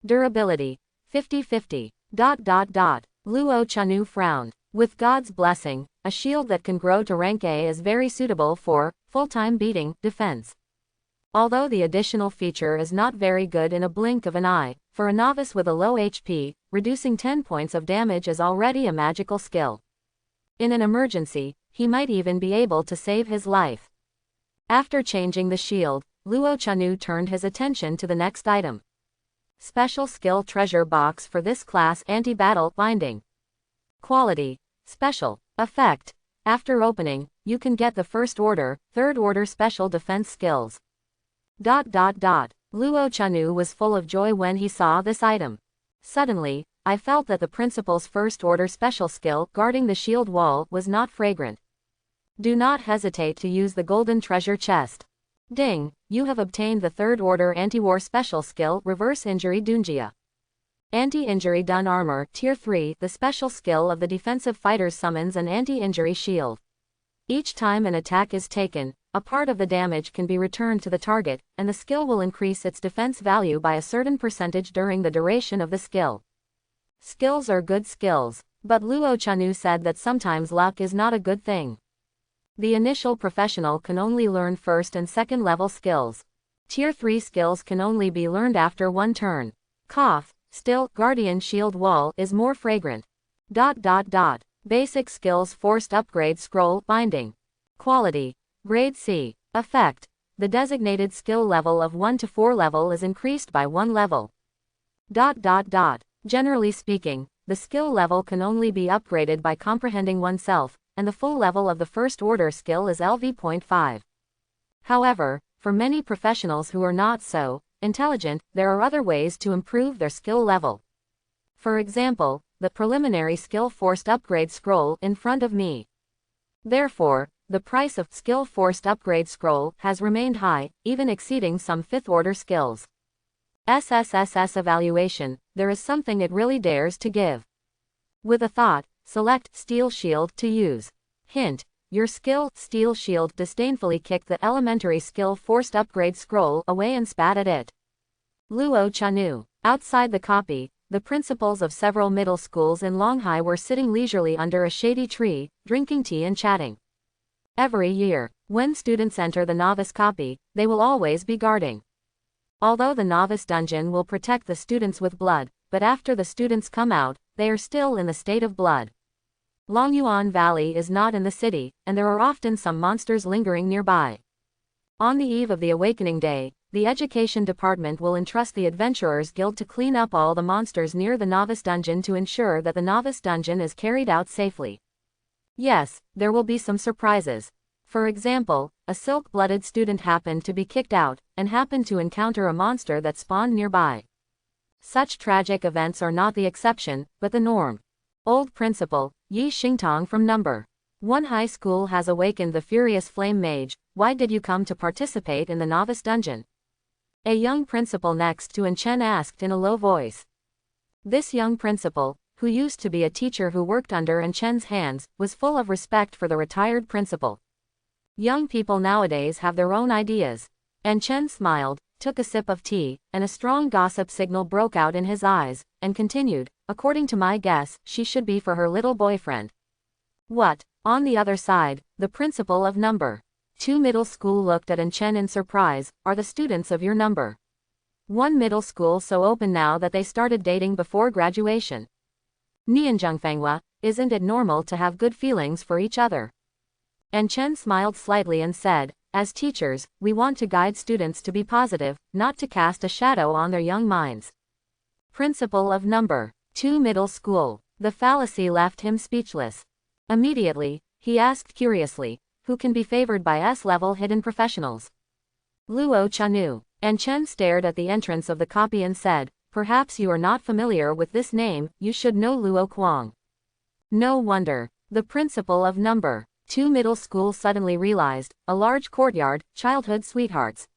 Durability. 50/50. Luo Chanu frowned. With God's Blessing, a shield that can grow to rank A is very suitable for full-time beating defense. Although the additional feature is not very good in a blink of an eye, for a novice with a low HP, reducing 10 points of damage is already a magical skill. In an emergency, he might even be able to save his life. After changing the shield, Luo Chanu turned his attention to the next item. Special skill treasure box for this class: anti-battle binding. Quality: special. Effect: after opening, you can get the first order, third order special defense skills. Luo Chanu was full of joy when he saw this item. Suddenly, I felt that the principal's first order special skill, guarding the shield wall, was not fragrant. Do not hesitate to use the golden treasure chest. Ding! You have obtained the third order anti-war special skill, reverse injury Dunjia. Anti-injury Dun Armor, Tier 3. The special skill of the defensive fighters summons an anti-injury shield. Each time an attack is taken, a part of the damage can be returned to the target, and the skill will increase its defense value by a certain percentage during the duration of the skill. Skills are good skills, but Luo Chanu said that sometimes luck is not a good thing. The initial professional can only learn first and second level skills. Tier 3 skills can only be learned after one turn. Cough. Still, Guardian Shield Wall is more fragrant. Basic skills: forced upgrade scroll binding. Quality: Grade C. Effect: the designated skill level of 1 to 4 level is increased by 1 level. Generally speaking, the skill level can only be upgraded by comprehending oneself, and the full level of the first order skill is LV.5. However, for many professionals who are not so intelligent, there are other ways to improve their skill level. For example, the preliminary skill forced upgrade scroll in front of me. Therefore, the price of skill forced upgrade scroll has remained high, even exceeding some 5th order skills. SSSS evaluation: there is something it really dares to give. With a thought, select Steel Shield to use. Hint: your skill, Steel Shield, disdainfully kicked the elementary skill forced upgrade scroll away and spat at it. Luo Chanu. Outside the copy, the principals of several middle schools in Longhai were sitting leisurely under a shady tree, drinking tea and chatting. Every year, when students enter the novice copy, they will always be guarding. Although the novice dungeon will protect the students with blood, but after the students come out, they are still in the state of blood. Longyuan Valley is not in the city, and there are often some monsters lingering nearby. On the eve of the Awakening Day, the Education Department will entrust the Adventurers Guild to clean up all the monsters near the novice dungeon to ensure that the novice dungeon is carried out safely. Yes, there will be some surprises. For example, a silk-blooded student happened to be kicked out, and happened to encounter a monster that spawned nearby. Such tragic events are not the exception, but the norm. Old Principal, Yi Xingtong from No. 1 High School has awakened the furious flame mage. Why did you come to participate in the novice dungeon? A young principal next to Chen asked in a low voice. This young principal, who used to be a teacher who worked under Chen's hands, was full of respect for the retired principal. Young people nowadays have their own ideas. Chen smiled, took a sip of tea, and a strong gossip signal broke out in his eyes, and continued, according to my guess, she should be for her little boyfriend. What? On the other side, the principal of No. 2 Middle School looked at Chen in surprise. Are the students of your No. 1 Middle School so open now that they started dating before graduation? Nianzhengfenghua, isn't it normal to have good feelings for each other? Chen smiled slightly and said, as teachers, we want to guide students to be positive, not to cast a shadow on their young minds. Principal of No. 2 Middle School. The fallacy left him speechless. Immediately, he asked curiously, who can be favored by S-level hidden professionals? Luo Chanu. Chen stared at the entrance of the copy and said, perhaps you are not familiar with this name, you should know Luo Kuang. No wonder. The principal of No. 2 Middle School suddenly realized, a large courtyard, childhood sweethearts.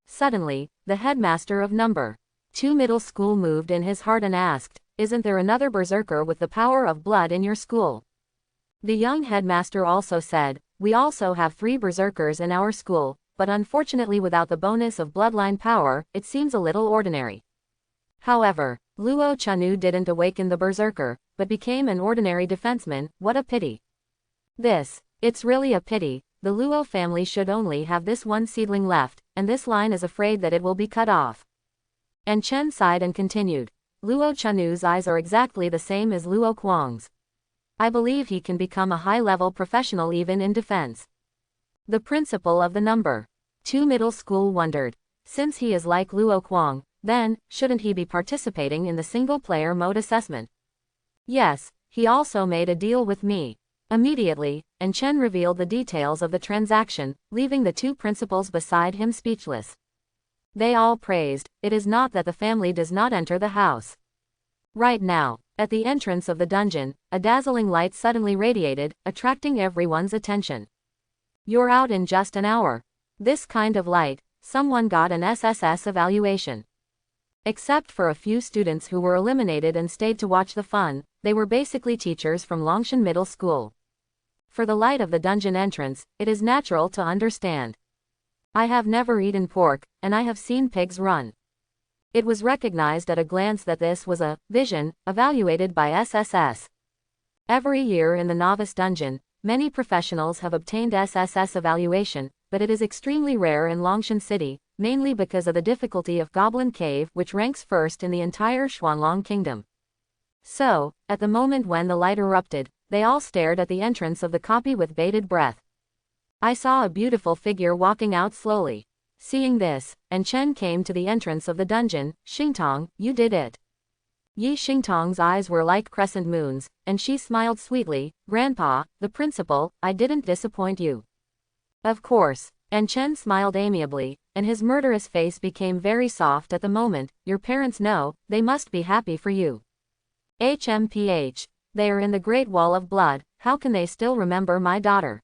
Suddenly, the headmaster of No. Two middle school moved in his heart and asked, "Isn't there another berserker with the power of blood in your school?" The young headmaster also said, "We also have 3 berserkers in our school, but unfortunately without the bonus of bloodline power, it seems a little ordinary." However, Luo Chanu didn't awaken the berserker, but became an ordinary defenseman. What a pity. It's really a pity. The Luo family should only have this one seedling left, and this line is afraid that it will be cut off. And Chen sighed and continued, "Luo Chanu's eyes are exactly the same as Luo Kuang's. I believe he can become a high-level professional even in defense." The principal of the number 2 middle school wondered, since he is like Luo Kuang, then, shouldn't he be participating in the single-player mode assessment? Yes, he also made a deal with me. Immediately, and Chen revealed the details of the transaction, leaving the 2 principals beside him speechless. They all praised. It is not that the family does not enter the house. Right now, at the entrance of the dungeon, a dazzling light suddenly radiated, attracting everyone's attention. "You're out in just an hour." This kind of light, someone got an SSS evaluation. Except for a few students who were eliminated and stayed to watch the fun, they were basically teachers from Longshan Middle School. For the light of the dungeon entrance, it is natural to understand. I have never eaten pork, and I have seen pigs run. It was recognized at a glance that this was a vision, evaluated by SSS. Every year in the novice dungeon, many professionals have obtained SSS evaluation, but it is extremely rare in Longshan City, mainly because of the difficulty of Goblin Cave, which ranks first in the entire Xuanlong Kingdom. So, at the moment when the light erupted, they all stared at the entrance of the copy with bated breath. I saw a beautiful figure walking out slowly. Seeing this, and Chen came to the entrance of the dungeon. "Xingtong, you did it." Yi Xingtong's eyes were like crescent moons, and she smiled sweetly. "Grandpa, the principal, I didn't disappoint you." "Of course." And Chen smiled amiably, and his murderous face became very soft at the moment. "Your parents know, they must be happy for you." HMPH. They are in the Great Wall of Blood, how can they still remember my daughter?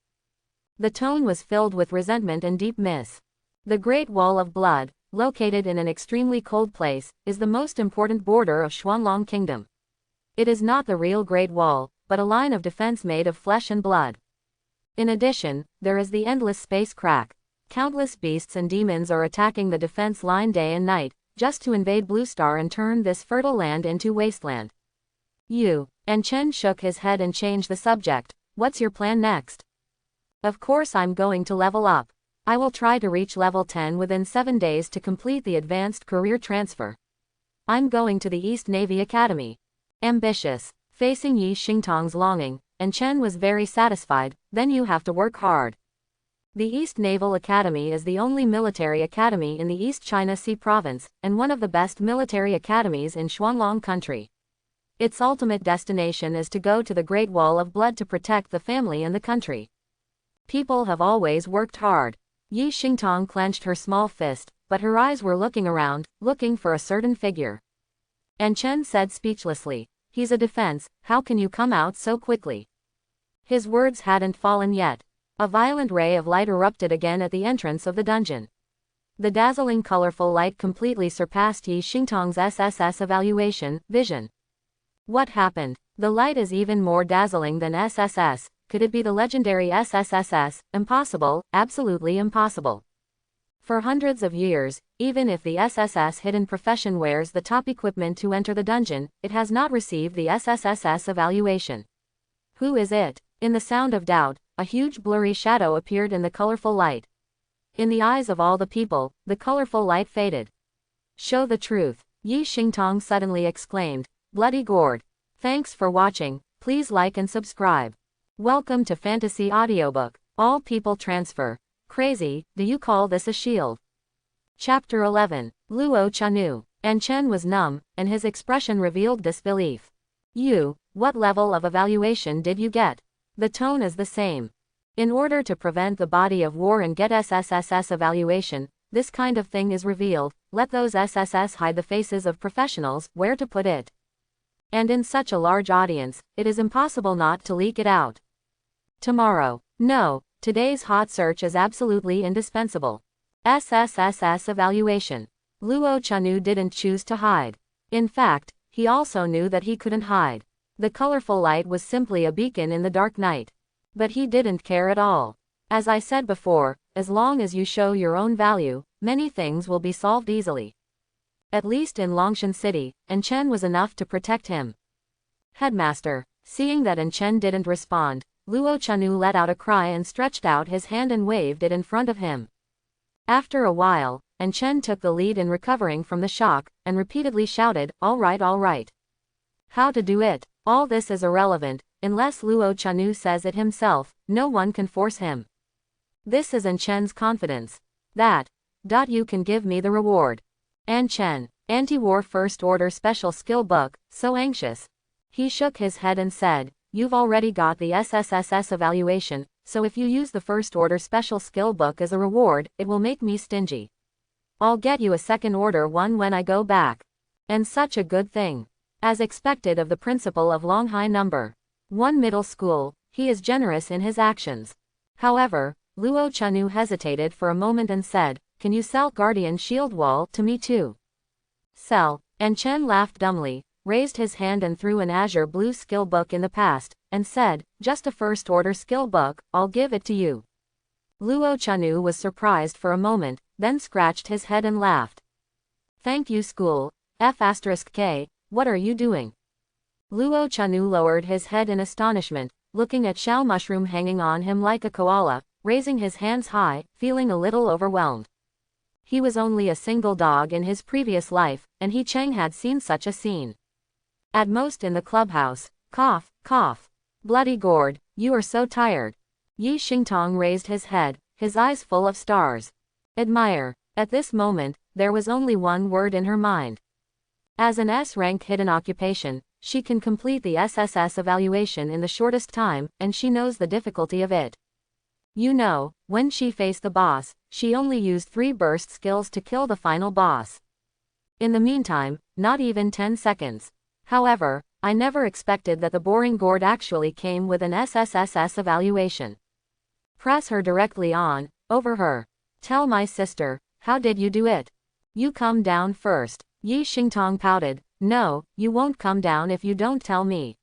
The tone was filled with resentment and deep miss. The Great Wall of Blood, located in an extremely cold place, is the most important border of Xuanlong Kingdom. It is not the real Great Wall, but a line of defense made of flesh and blood. In addition, there is the endless space crack. Countless beasts and demons are attacking the defense line day and night, just to invade Blue Star and turn this fertile land into wasteland. And Chen shook his head and changed the subject. "What's your plan next?" "Of course I'm going to level up. I will try to reach level 10 within 7 days to complete the advanced career transfer. I'm going to the East Navy Academy." Ambitious. Facing Yi Xingtong's longing, and Chen was very satisfied. "Then you have to work hard." The East Naval Academy is the only military academy in the East China Sea province, and one of the best military academies in Xuanlong country. Its ultimate destination is to go to the Great Wall of Blood to protect the family and the country. People have always worked hard. Yi Xingtong clenched her small fist, but her eyes were looking around, looking for a certain figure. And Chen said speechlessly, "He's a defense, how can you come out so quickly?" His words hadn't fallen yet. A violent ray of light erupted again at the entrance of the dungeon. The dazzling colorful light completely surpassed Yi Xingtong's SSS evaluation vision. What happened? The light is even more dazzling than SSS. Could it be the legendary SSSS? Impossible, absolutely impossible. For hundreds of years, even if the SSS hidden profession wears the top equipment to enter the dungeon, it has not received the SSSS evaluation. Who is it? In the sound of doubt, a huge blurry shadow appeared in the colorful light. In the eyes of all the people, the colorful light faded. "Show the truth," Yi Xingtong suddenly exclaimed. Bloody gourd. Thanks for watching, please like and subscribe. Welcome to Fantasy Audiobook. All people transfer. Crazy, do you call this a shield? Chapter 11. Luo Chanu. And Chen was numb, and his expression revealed disbelief. What level of evaluation did you get? The tone is the same. In order to prevent the body of war and get SSSS evaluation, this kind of thing is revealed. Let those SSS hide the faces of professionals, where to put it. And in such a large audience, it is impossible not to leak it out. Tomorrow. No, today's hot search is absolutely indispensable. SSSS evaluation. Luo Chanu didn't choose to hide. In fact, he also knew that he couldn't hide. The colorful light was simply a beacon in the dark night. But he didn't care at all. As I said before, as long as you show your own value, many things will be solved easily. At least in Longshan City, and Chen was enough to protect him. Headmaster. Seeing that Chen didn't respond, Luo Chanu let out a cry and stretched out his hand and waved it in front of him. After a while, Chen took the lead in recovering from the shock, and repeatedly shouted, all right, all right. How to do it? All this is irrelevant, unless Luo Chanu says it himself, no one can force him. This is Chen's confidence. That. You can give me the reward. Chen, Anti-War First Order Special Skill Book, so anxious. He shook his head and said, you've already got the SSSS evaluation, so if you use the First Order Special Skill Book as a reward, it will make me stingy. I'll get you a second order one when I go back. And such a good thing. As expected of the principal of Longhai No. 1 Middle School, he is generous in his actions. However, Luo Chanu hesitated for a moment and said, can you sell Guardian Shield Wall to me too? Sell. Chen laughed dumbly, raised his hand and threw an azure blue skill book in the past, and said, just a first order skill book, I'll give it to you. Luo Chanu was surprised for a moment, then scratched his head and laughed. Thank you school, F*K, what are you doing? Luo Chanu lowered his head in astonishment, looking at Shao Mushroom hanging on him like a koala, raising his hands high, feeling a little overwhelmed. He was only a single dog in his previous life, and He Cheng had seen such a scene. At most in the clubhouse, cough, cough. Bloody gourd, you are so tired. Yi Xingtong raised his head, his eyes full of stars. Admire. At this moment, there was only one word in her mind. As an S-rank hidden occupation, she can complete the SSS evaluation in the shortest time, and she knows the difficulty of it. You know, when she faced the boss, she only used 3 burst skills to kill the final boss. In the meantime, not even 10 seconds. However, I never expected that the boring gourd actually came with an SSSS evaluation. Press her directly on, over her. Tell my sister, how did you do it? You come down first. Yi Xingtong pouted, no, you won't come down if you don't tell me.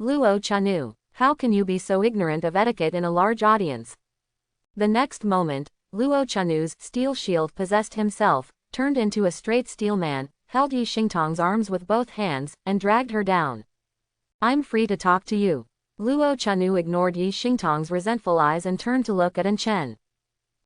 Luo Chanu, how can you be so ignorant of etiquette in a large audience? The next moment, Luo Chanu's steel shield possessed himself, turned into a straight steel man, held Yi Xingtong's arms with both hands, and dragged her down. I'm free to talk to you. Luo Chanu ignored Yi Xingtong's resentful eyes and turned to look at Chen.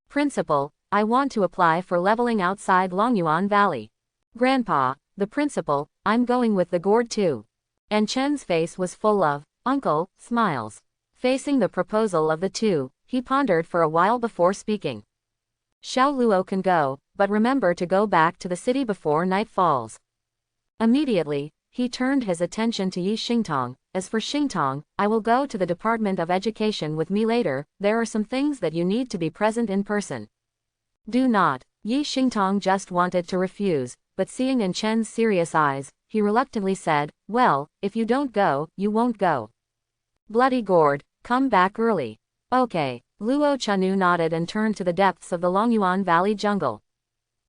Principal, I want to apply for leveling outside Longyuan Valley. Grandpa, the principal, I'm going with the gourd too. Chen's face was full of, uncle, smiles. Facing the proposal of the two, he pondered for a while before speaking. Xiao Luo can go, but remember to go back to the city before night falls. Immediately, he turned his attention to Yi Xingtong. As for Xingtong, I will go to the Department of Education with me later, there are some things that you need to be present in person. Do not. Yi Xingtong just wanted to refuse, but seeing Chen's serious eyes, he reluctantly said, well, if you don't go, you won't go. Bloody gourd, come back early. Okay. Luo Chanu nodded and turned to the depths of the Longyuan Valley jungle.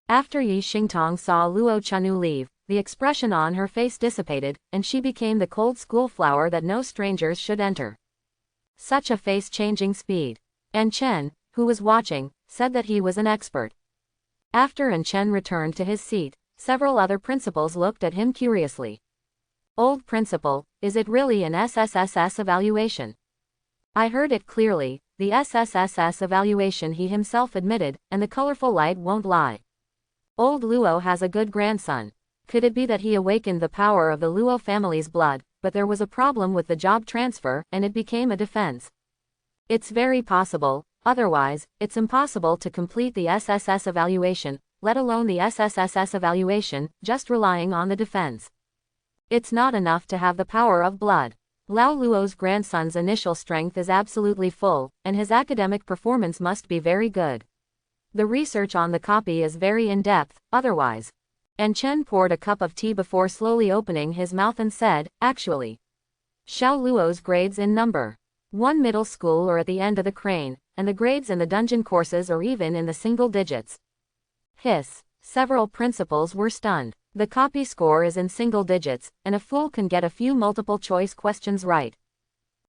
After Yi Xingtong saw Luo Chanu leave, the expression on her face dissipated, and she became the cold school flower that no strangers should enter. Such a face-changing speed. Chen, who was watching, said that he was an expert. After Chen returned to his seat, several other principals looked at him curiously. Old principal, is it really an SSSS evaluation? I heard it clearly, the SSSS evaluation, he himself admitted, and the colorful light won't lie. Old Luo has a good grandson. Could it be that he awakened the power of the Luo family's blood, but there was a problem with the job transfer, and it became a defense? It's very possible, otherwise, it's impossible to complete the SSS evaluation, let alone the SSSS evaluation, just relying on the defense. It's not enough to have the power of blood. Lao Luo's grandson's initial strength is absolutely full, and his academic performance must be very good. The research on the copy is very in-depth, otherwise. Chen poured a cup of tea before slowly opening his mouth and said, actually. Xiao Luo's grades in number 1 middle school are at the end of the crane, and the grades in the dungeon courses are even in the single digits. Hiss. Several principals were stunned. The copy score is in single digits, and a fool can get a few multiple choice questions right.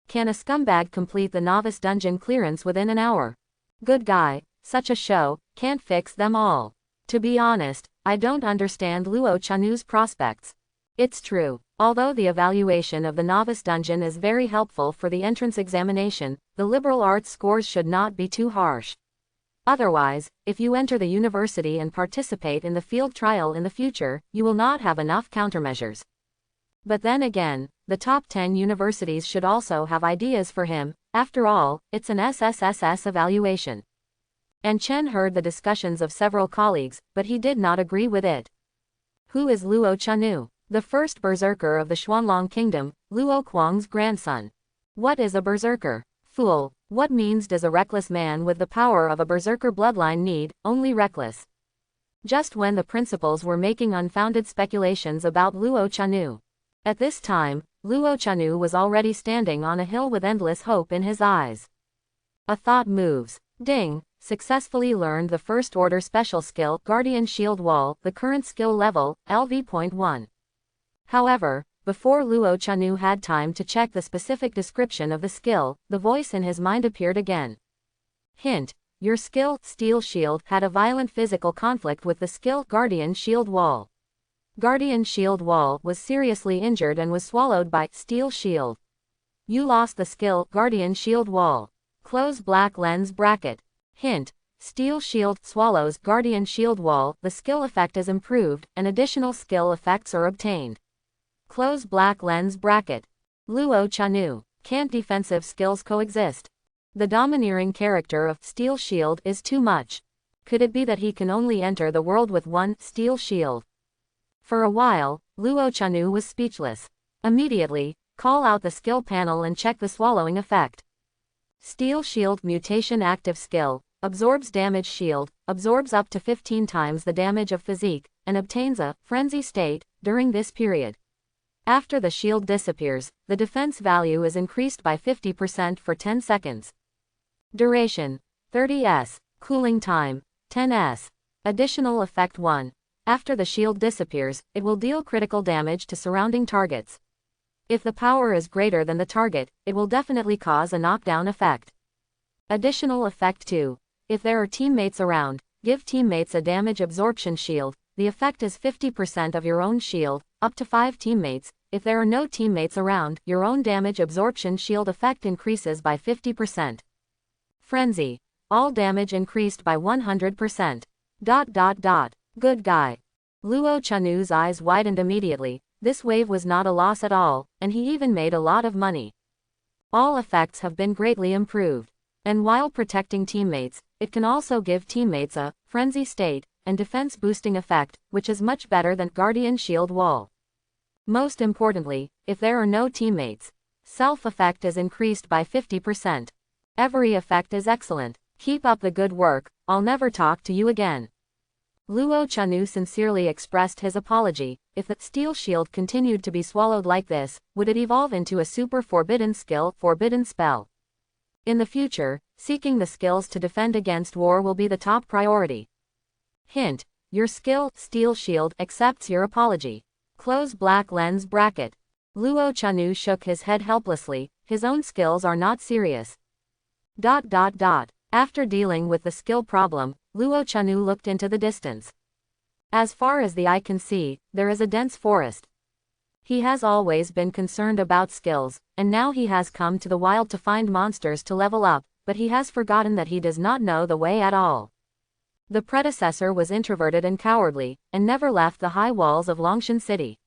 Can a scumbag complete the novice dungeon clearance within an hour? Good guy, such a show, can't fix them all. To be honest, I don't understand Luo Chanu's prospects. It's true. Although the evaluation of the novice dungeon is very helpful for the entrance examination, the liberal arts scores should not be too harsh. Otherwise, if you enter the university and participate in the field trial in the future, you will not have enough countermeasures. But then again, the top 10 universities should also have ideas for him. After all, it's an SSSS evaluation. And Chen heard the discussions of several colleagues, but he did not agree with it. Who is Luo Chanu? The first berserker of the Xuanlong Kingdom, Luo Kuang's grandson. What is a berserker? Fool, what means does a reckless man with the power of a berserker bloodline need? Only reckless. Just when the principals were making unfounded speculations about Luo Chanu. At this time, Luo Chanu was already standing on a hill with endless hope in his eyes. A thought moves. Ding, successfully learned the first order special skill, Guardian Shield Wall, the current skill level, LV.1. However, before Luo Chanu had time to check the specific description of the skill, the voice in his mind appeared again. Hint, your skill, Steel Shield, had a violent physical conflict with the skill, Guardian Shield Wall. Guardian Shield Wall was seriously injured and was swallowed by Steel Shield. You lost the skill, Guardian Shield Wall. Close black lens bracket. Hint, Steel Shield swallows Guardian Shield Wall, the skill effect is improved, and additional skill effects are obtained. Close black lens bracket. Luo Chanu. Can't defensive skills coexist? The domineering character of Steel Shield is too much. Could it be that he can only enter the world with one Steel Shield? For a while, Luo Chanu was speechless. Immediately, call out the skill panel and check the swallowing effect. Steel Shield Mutation Active Skill. Absorbs damage shield, absorbs up to 15 times the damage of physique, and obtains a frenzy state during this period. After the shield disappears, the defense value is increased by 50% for 10 seconds. Duration, 30s. Cooling time, 10s. Additional effect 1. After the shield disappears, it will deal critical damage to surrounding targets. If the power is greater than the target, it will definitely cause a knockdown effect. Additional effect 2. If there are teammates around, give teammates a damage absorption shield. The effect is 50% of your own shield, up to 5 teammates. If there are no teammates around, your own damage absorption shield effect increases by 50%. Frenzy. All damage increased by 100%. Good guy. Luo Chanu's eyes widened immediately. This wave was not a loss at all, and he even made a lot of money. All effects have been greatly improved. And while protecting teammates, it can also give teammates a frenzy state and defense boosting effect, which is much better than Guardian Shield Wall. Most importantly, if there are no teammates, self effect is increased by 50%. Every effect is excellent. Keep up the good work, I'll never talk to you again. Luo Chanu sincerely expressed his apology. If the Steel Shield continued to be swallowed like this, would it evolve into a super forbidden skill, forbidden spell? In the future, seeking the skills to defend against war will be the top priority. Hint, your skill, Steel Shield, accepts your apology. Close black lens bracket. Luo Chanu shook his head helplessly, his own skills are not serious. After dealing with the skill problem, Luo Chanu looked into the distance. As far as the eye can see, there is a dense forest. He has always been concerned about skills, and now he has come to the wild to find monsters to level up, but he has forgotten that he does not know the way at all. The predecessor was introverted and cowardly, and never left the high walls of Longshan City.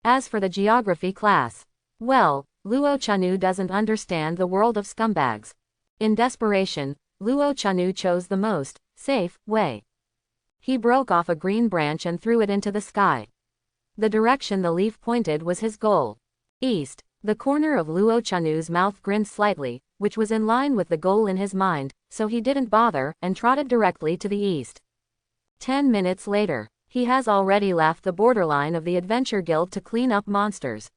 As for the geography class, well, Luo Chanu doesn't understand the world of scumbags. In desperation, Luo Chanu chose the most safe way. He broke off a green branch and threw it into the sky. The direction the leaf pointed was his goal. East. The corner of Luo Chanu's mouth grinned slightly, which was in line with the goal in his mind, so he didn't bother and trotted directly to the east. 10 minutes later, he has already left the borderline of the Adventure Guild to clean up monsters.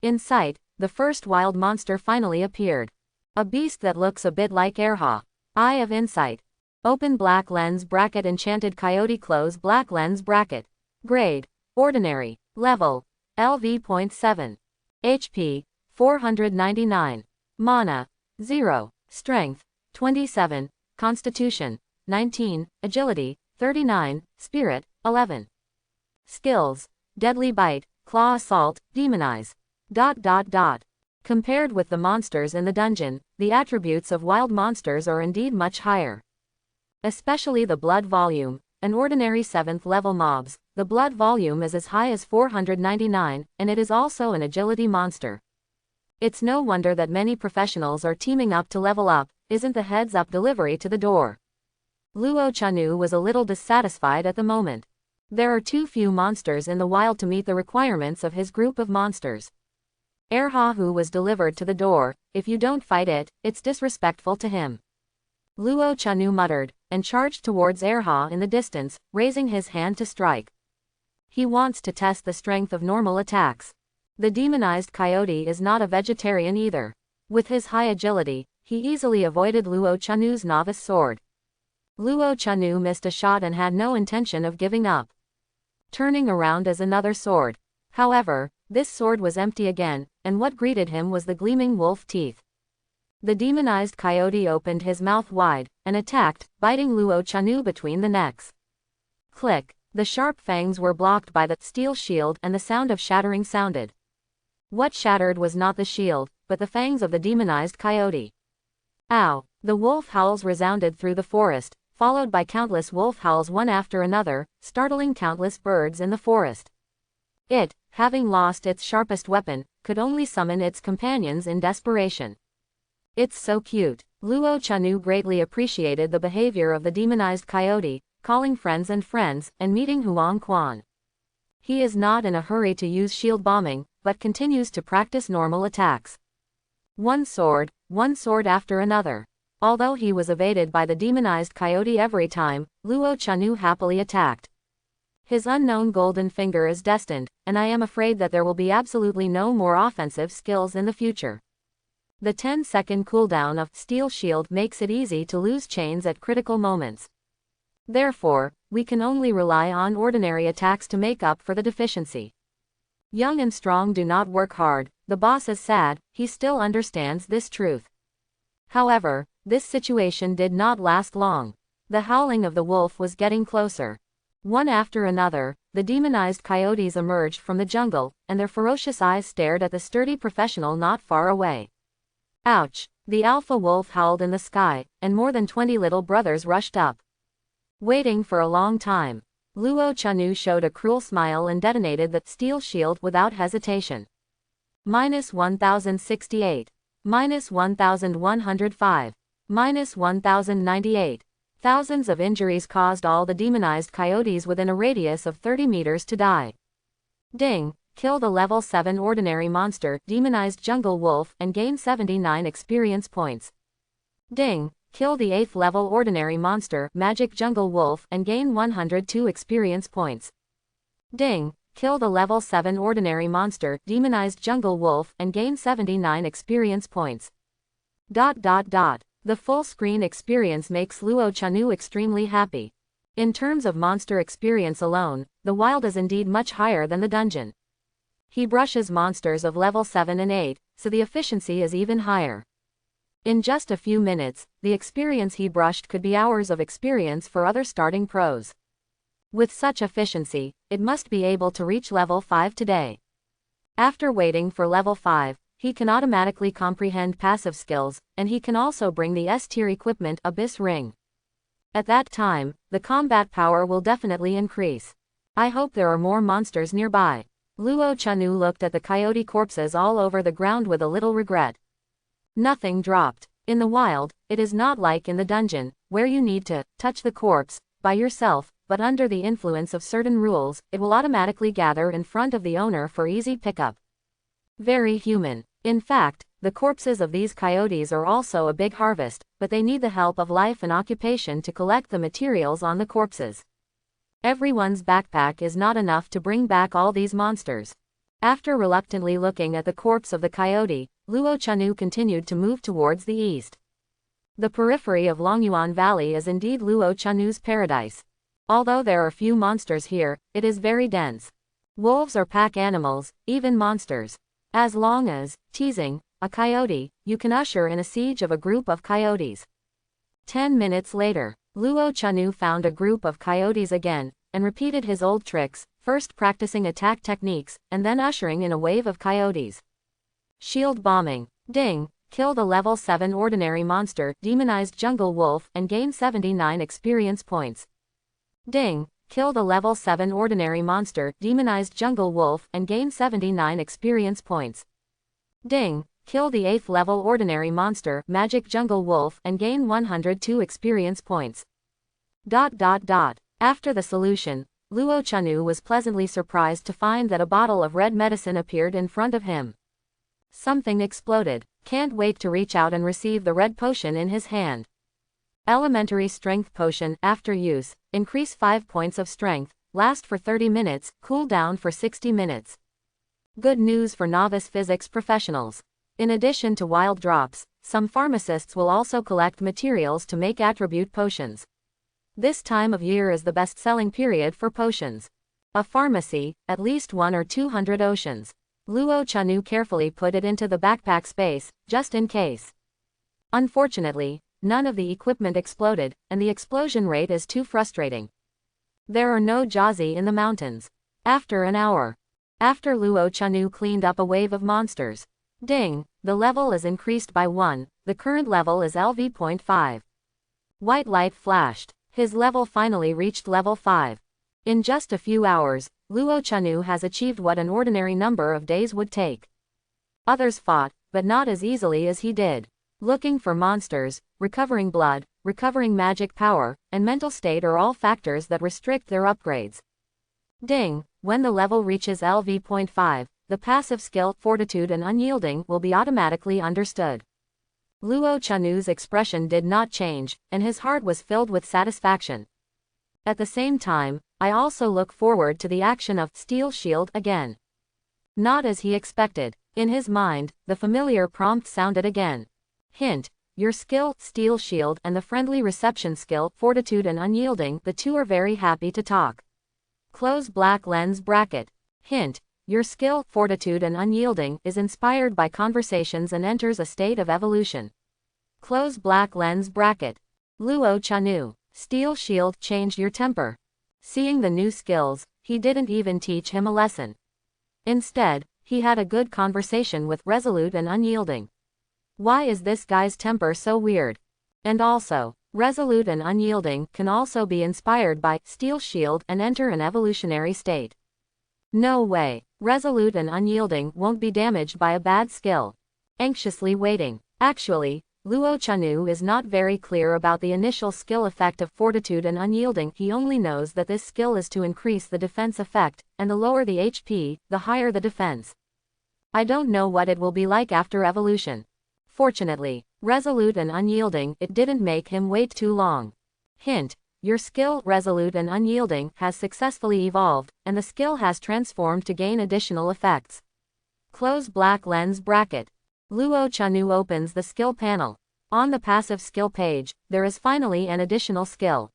In sight, the first wild monster finally appeared. A beast that looks a bit like Erha. Eye of Insight. Open black lens bracket. Enchanted coyote. Close black lens bracket. Grade: Ordinary. Level: LV.7. HP: 499. Mana: 0. Strength: 27. Constitution: 19. Agility: 39. Spirit: 11. Skills: Deadly Bite, Claw Assault, Demonize. Compared with the monsters in the dungeon, the attributes of wild monsters are indeed much higher. Especially the blood volume. An ordinary 7th level mobs, the blood volume is as high as 499, and it is also an agility monster. It's no wonder that many professionals are teaming up to level up. Isn't the heads up delivery to the door? Luo Chanu was a little dissatisfied at the moment. There are too few monsters in the wild to meet the requirements of his group of monsters. Erhahu was delivered to the door. If you don't fight it, it's disrespectful to him. Luo Chanu muttered, and charged towards Erha in the distance, raising his hand to strike. He wants to test the strength of normal attacks. The demonized coyote is not a vegetarian either. With his high agility, he easily avoided Luo Chanu's novice sword. Luo Chanu missed a shot and had no intention of giving up. Turning around as another sword. However, this sword was empty again, and what greeted him was the gleaming wolf teeth. The demonized coyote opened his mouth wide, and attacked, biting Luo Chanu between the necks. Click. The sharp fangs were blocked by the steel shield and the sound of shattering sounded. What shattered was not the shield, but the fangs of the demonized coyote. Ow! The wolf howls resounded through the forest, followed by countless wolf howls one after another, startling countless birds in the forest. It, having lost its sharpest weapon, could only summon its companions in desperation. It's so cute. Luo Chanu greatly appreciated the behavior of the demonized coyote, calling friends, and meeting Huang Quan. He is not in a hurry to use shield bombing, but continues to practice normal attacks. One sword after another. Although he was evaded by the demonized coyote every time, Luo Chanu happily attacked. His unknown golden finger is destined, and I am afraid that there will be absolutely no more offensive skills in the future. The 10-second cooldown of Steel Shield makes it easy to lose chains at critical moments. Therefore, we can only rely on ordinary attacks to make up for the deficiency. Young and strong do not work hard. The boss is sad, he still understands this truth. However, this situation did not last long. The howling of the wolf was getting closer. One after another, the demonized coyotes emerged from the jungle, and their ferocious eyes stared at the sturdy professional not far away. Ouch! The alpha wolf howled in the sky, and more than 20 little brothers rushed up. Waiting for a long time, Luo Chanu showed a cruel smile and detonated the steel shield without hesitation. -1068. -1105. -1098. Thousands of injuries caused all the demonized coyotes within a radius of 30 meters to die. Ding! Kill the level 7 ordinary monster, demonized jungle wolf, and gain 79 experience points. Ding! Kill the 8th level ordinary monster, magic jungle wolf, and gain 102 experience points. Ding! Kill the level 7 ordinary monster, demonized jungle wolf, and gain 79 experience points. The full screen experience makes Luo Chanu extremely happy. In terms of monster experience alone, the wild is indeed much higher than the dungeon. He brushes monsters of level 7 and 8, so the efficiency is even higher. In just a few minutes, the experience he brushed could be hours of experience for other starting pros. With such efficiency, it must be able to reach level 5 today. After waiting for level 5, he can automatically comprehend passive skills, and he can also bring the S-tier equipment Abyss Ring. At that time, the combat power will definitely increase. I hope there are more monsters nearby. Luo Chanu looked at the coyote corpses all over the ground with a little regret. Nothing dropped. In the wild, it is not like in the dungeon, where you need to touch the corpse by yourself, but under the influence of certain rules, it will automatically gather in front of the owner for easy pickup. Very human. In fact, the corpses of these coyotes are also a big harvest, but they need the help of life and occupation to collect the materials on the corpses. Everyone's backpack is not enough to bring back all these monsters. After reluctantly looking at the corpse of the coyote, Luo Chanu continued to move towards the east. The periphery of Longyuan Valley is indeed Luo Chanu's paradise. Although there are few monsters here, it is very dense. Wolves are pack animals, even monsters. As long as, teasing, a coyote, you can usher in a siege of a group of coyotes. 10 minutes later, Luo Chanu found a group of coyotes again, and repeated his old tricks, first practicing attack techniques, and then ushering in a wave of coyotes. Shield bombing. Ding. Killed a level 7 ordinary monster, demonized jungle wolf, and gained 79 experience points. Ding. Killed a level 7 ordinary monster, demonized jungle wolf, and gained 79 experience points. Ding. Kill the 8th level ordinary monster, magic jungle wolf, and gain 102 experience points. After the solution, Luo Chanu was pleasantly surprised to find that a bottle of red medicine appeared in front of him. Something exploded. Can't wait to reach out and receive the red potion in his hand. Elementary strength potion, after use, increase 5 points of strength, last for 30 minutes, cool down for 60 minutes. Good news for novice physics professionals. In addition to wild drops, some pharmacists will also collect materials to make attribute potions. This time of year is the best-selling period for potions. A pharmacy, at least 1 or 200 oceans. Luo Chanu carefully put it into the backpack space, just in case. Unfortunately, none of the equipment exploded, and the explosion rate is too frustrating. There are no Jazi in the mountains. After an hour. After Luo Chanu cleaned up a wave of monsters. Ding, the level is increased by 1, the current level is LV.5. White light flashed. His level finally reached level 5. In just a few hours, Luo Chanu has achieved what an ordinary number of days would take. Others fought, but not as easily as he did. Looking for monsters, recovering blood, recovering magic power, and mental state are all factors that restrict their upgrades. Ding, when the level reaches LV.5, the passive skill, Fortitude and Unyielding, will be automatically understood. Luo Chanu's expression did not change, and his heart was filled with satisfaction. At the same time, I also look forward to the action of Steel Shield again. Not as he expected. In his mind, the familiar prompt sounded again. Hint, your skill, Steel Shield, and the friendly reception skill, Fortitude and Unyielding, the two are very happy to talk. Close black lens bracket. Hint, your skill, Fortitude and Unyielding, is inspired by conversations and enters a state of evolution. Close black lens bracket. Luo Chanu. Steel Shield changed your temper. Seeing the new skills, he didn't even teach him a lesson. Instead, he had a good conversation with Resolute and Unyielding. Why is this guy's temper so weird? And also, Resolute and Unyielding can also be inspired by Steel Shield and enter an evolutionary state. No way. Resolute and Unyielding won't be damaged by a bad skill. Anxiously waiting. Actually, Luo Chanu is not very clear about the initial skill effect of Fortitude and Unyielding. He only knows that this skill is to increase the defense effect, and the lower the HP, the higher the defense. I don't know what it will be like after evolution. Fortunately, Resolute and Unyielding, it didn't make him wait too long. Hint, your skill, Resolute and Unyielding, has successfully evolved, and the skill has transformed to gain additional effects. Close black lens bracket. Luo Chanu opens the skill panel. On the passive skill page, there is finally an additional skill.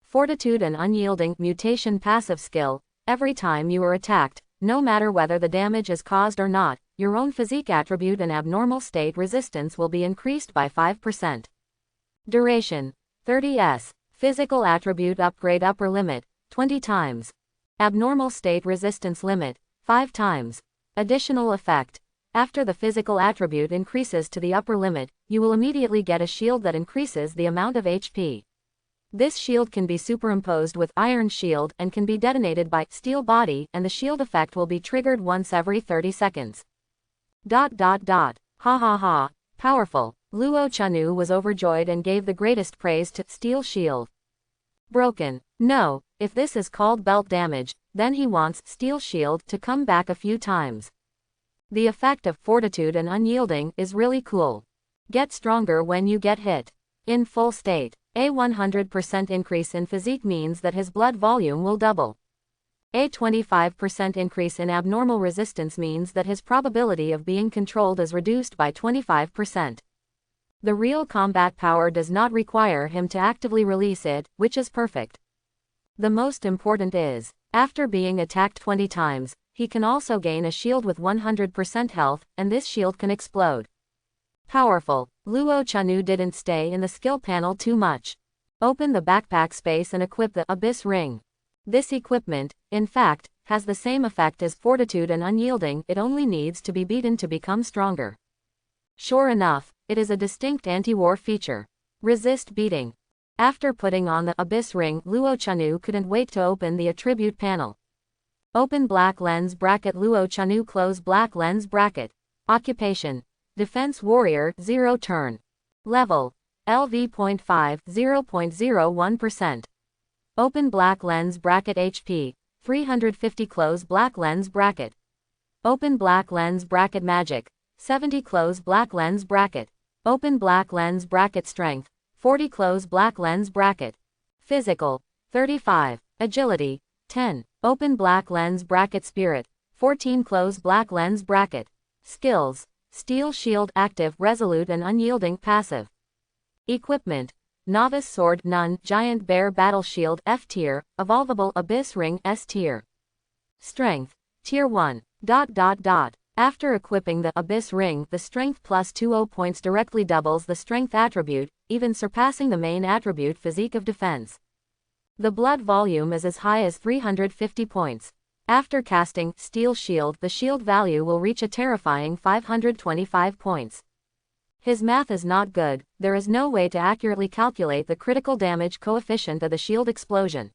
Fortitude and Unyielding mutation passive skill. Every time you are attacked, no matter whether the damage is caused or not, your own physique attribute and abnormal state resistance will be increased by 5%. Duration, 30s. Physical attribute upgrade upper limit, 20 times. Abnormal state resistance limit, 5 times. Additional effect. After the physical attribute increases to the upper limit, you will immediately get a shield that increases the amount of HP. This shield can be superimposed with Iron Shield and can be detonated by Steel Body, and the shield effect will be triggered once every 30 seconds. Ha ha ha. Powerful. Luo Chanu was overjoyed and gave the greatest praise to Steel Shield. Broken. No, if this is called belt damage, then he wants Steel Shield to come back a few times. The effect of Fortitude and Unyielding is really cool. Get stronger when you get hit. In full state, a 100% increase in physique means that his blood volume will double. A 25% increase in abnormal resistance means that his probability of being controlled is reduced by 25%. The real combat power does not require him to actively release it, which is perfect. The most important is, after being attacked 20 times, he can also gain a shield with 100% health, and this shield can explode. Powerful. Luo Chanu didn't stay in the skill panel too much. Open the backpack space and equip the Abyss Ring. This equipment, in fact, has the same effect as Fortitude and Unyielding, it only needs to be beaten to become stronger. Sure enough, it is a distinct anti-war feature. Resist beating. After putting on the Abyss Ring, Luo Chanu couldn't wait to open the attribute panel. Open black lens bracket. Luo Chanu close black lens bracket. Occupation: Defense Warrior, 0 turn. Level: LV.5, 0.01%. Open black lens bracket. HP: 350 close black lens bracket. Open black lens bracket. Magic: 70 close black lens bracket. Open black lens bracket. Strength: 40 close black lens bracket. Physical: 35. Agility: 10. Open black lens bracket. Spirit: 14 close black lens bracket. Skills: Steel Shield active, Resolute and Unyielding passive. Equipment: Novice Sword none, Giant Bear Battle Shield F tier, Evolvable Abyss Ring S tier. Strength: Tier 1. After equipping the Abyss Ring, the Strength plus 20 points directly doubles the Strength attribute, even surpassing the main attribute Physique of Defense. The blood volume is as high as 350 points. After casting Steel Shield, the shield value will reach a terrifying 525 points. His math is not good, there is no way to accurately calculate the critical damage coefficient of the shield explosion.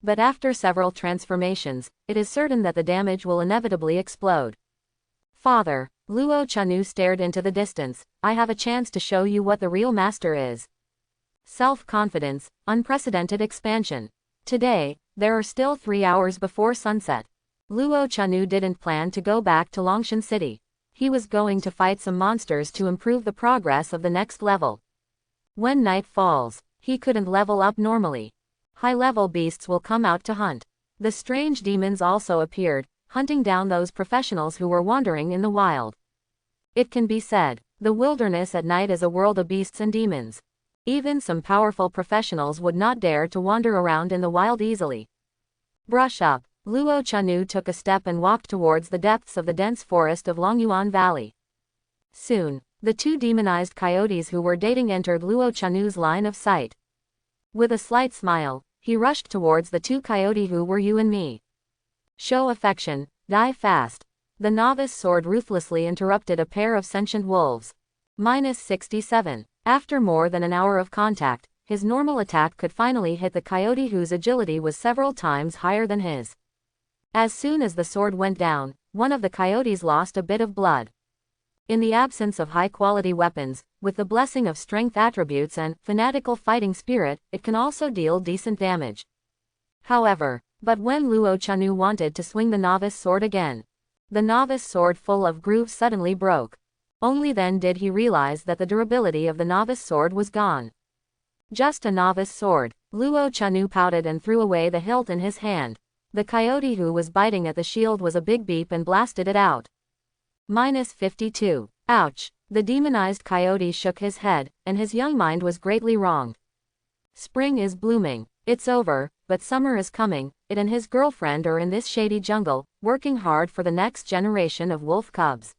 But after several transformations, it is certain that the damage will inevitably explode. Father, Luo Chanu stared into the distance. I have a chance to show you what the real master is. Self-confidence, unprecedented expansion. Today, there are still 3 hours before sunset. Luo Chanu didn't plan to go back to Longshan City. He was going to fight some monsters to improve the progress of the next level. When night falls, he couldn't level up normally. High-level beasts will come out to hunt. The strange demons also appeared, hunting down those professionals who were wandering in the wild. It can be said, the wilderness at night is a world of beasts and demons. Even some powerful professionals would not dare to wander around in the wild easily. Brush up. Luo Chanu took a step and walked towards the depths of the dense forest of Longyuan Valley. Soon, the 2 demonized coyotes who were dating entered Luo Chanu's line of sight. With a slight smile, he rushed towards the 2 coyote. Who were you and me? Show affection, die fast. The novice sword ruthlessly interrupted a pair of sentient wolves. -67. After more than an hour of contact, his normal attack could finally hit the coyote whose agility was several times higher than his. As soon as the sword went down, one of the coyotes lost a bit of blood. In the absence of high-quality weapons, with the blessing of strength attributes and fanatical fighting spirit, it can also deal decent damage. However, but when Luo Chanu wanted to swing the novice sword again, the novice sword full of grooves suddenly broke. Only then did he realize that the durability of the novice sword was gone. Just a novice sword. Luo Chanu pouted and threw away the hilt in his hand. The coyote who was biting at the shield was a big beep and blasted it out. -52. Ouch. The demonized coyote shook his head, and his young mind was greatly wronged. Spring is blooming. It's over, but summer is coming. It and his girlfriend are in this shady jungle, working hard for the next generation of wolf cubs.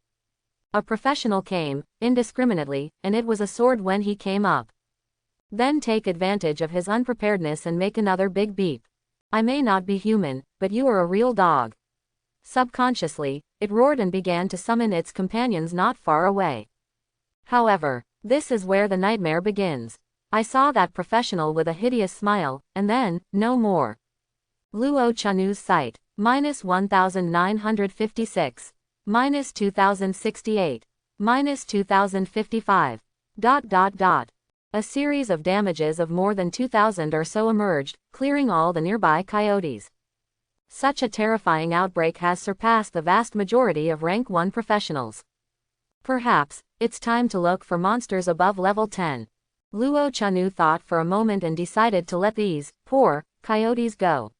A professional came, indiscriminately, and it was a sword when he came up. Then take advantage of his unpreparedness and make another big beep. I may not be human, but you are a real dog. Subconsciously, it roared and began to summon its companions not far away. However, this is where the nightmare begins. I saw that professional with a hideous smile, and then, no more. Luo Chanu's sight, -1956. -2068. -2055. ... A series of damages of more than 2,000 or so emerged, clearing all the nearby coyotes. Such a terrifying outbreak has surpassed the vast majority of rank 1 professionals. Perhaps, it's time to look for monsters above level 10. Luo Chanu thought for a moment and decided to let these poor coyotes go.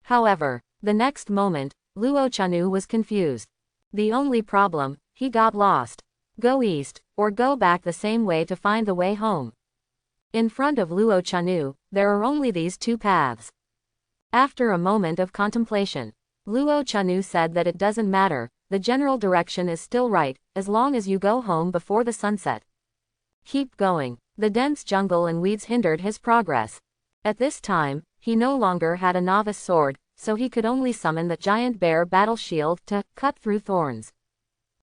However, the next moment, Luo Chanu was confused. The only problem, he got lost. Go east, or go back the same way to find the way home. In front of Luo Chanu, there are only these two paths. After a moment of contemplation, Luo Chanu said that it doesn't matter, the general direction is still right, as long as you go home before the sunset. Keep going. The dense jungle and weeds hindered his progress. At this time, he no longer had a novice sword, so he could only summon the giant bear battle shield to cut through thorns.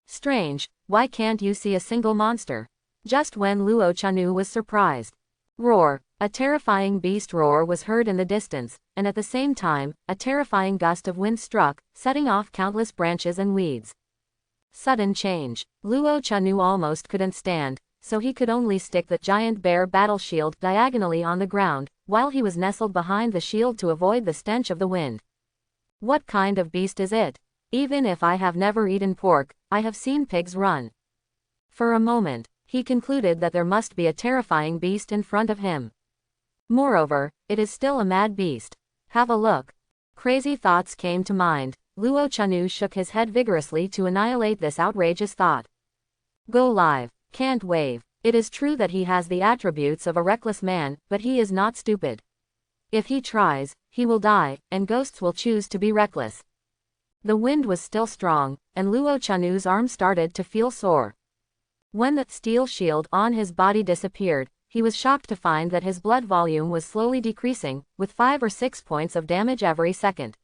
Strange, why can't you see a single monster? Just when Luo Chanu was surprised. Roar! A terrifying beast roar was heard in the distance, and at the same time, a terrifying gust of wind struck, setting off countless branches and weeds. Sudden change. Luo Chanu almost couldn't stand, so he could only stick the giant bear battle shield diagonally on the ground, while he was nestled behind the shield to avoid the stench of the wind. What kind of beast is it? Even if I have never eaten pork, I have seen pigs run. For a moment, he concluded that there must be a terrifying beast in front of him. Moreover, it is still a mad beast. Have a look. Crazy thoughts came to mind. Luo Chanu shook his head vigorously to annihilate this outrageous thought. Go live. Can't wave. It is true that he has the attributes of a reckless man, but he is not stupid. If he tries, he will die, and ghosts will choose to be reckless. The wind was still strong, and Luo Chanu's arm started to feel sore. When the steel shield on his body disappeared, he was shocked to find that his blood volume was slowly decreasing, with 5 or 6 points of damage every second.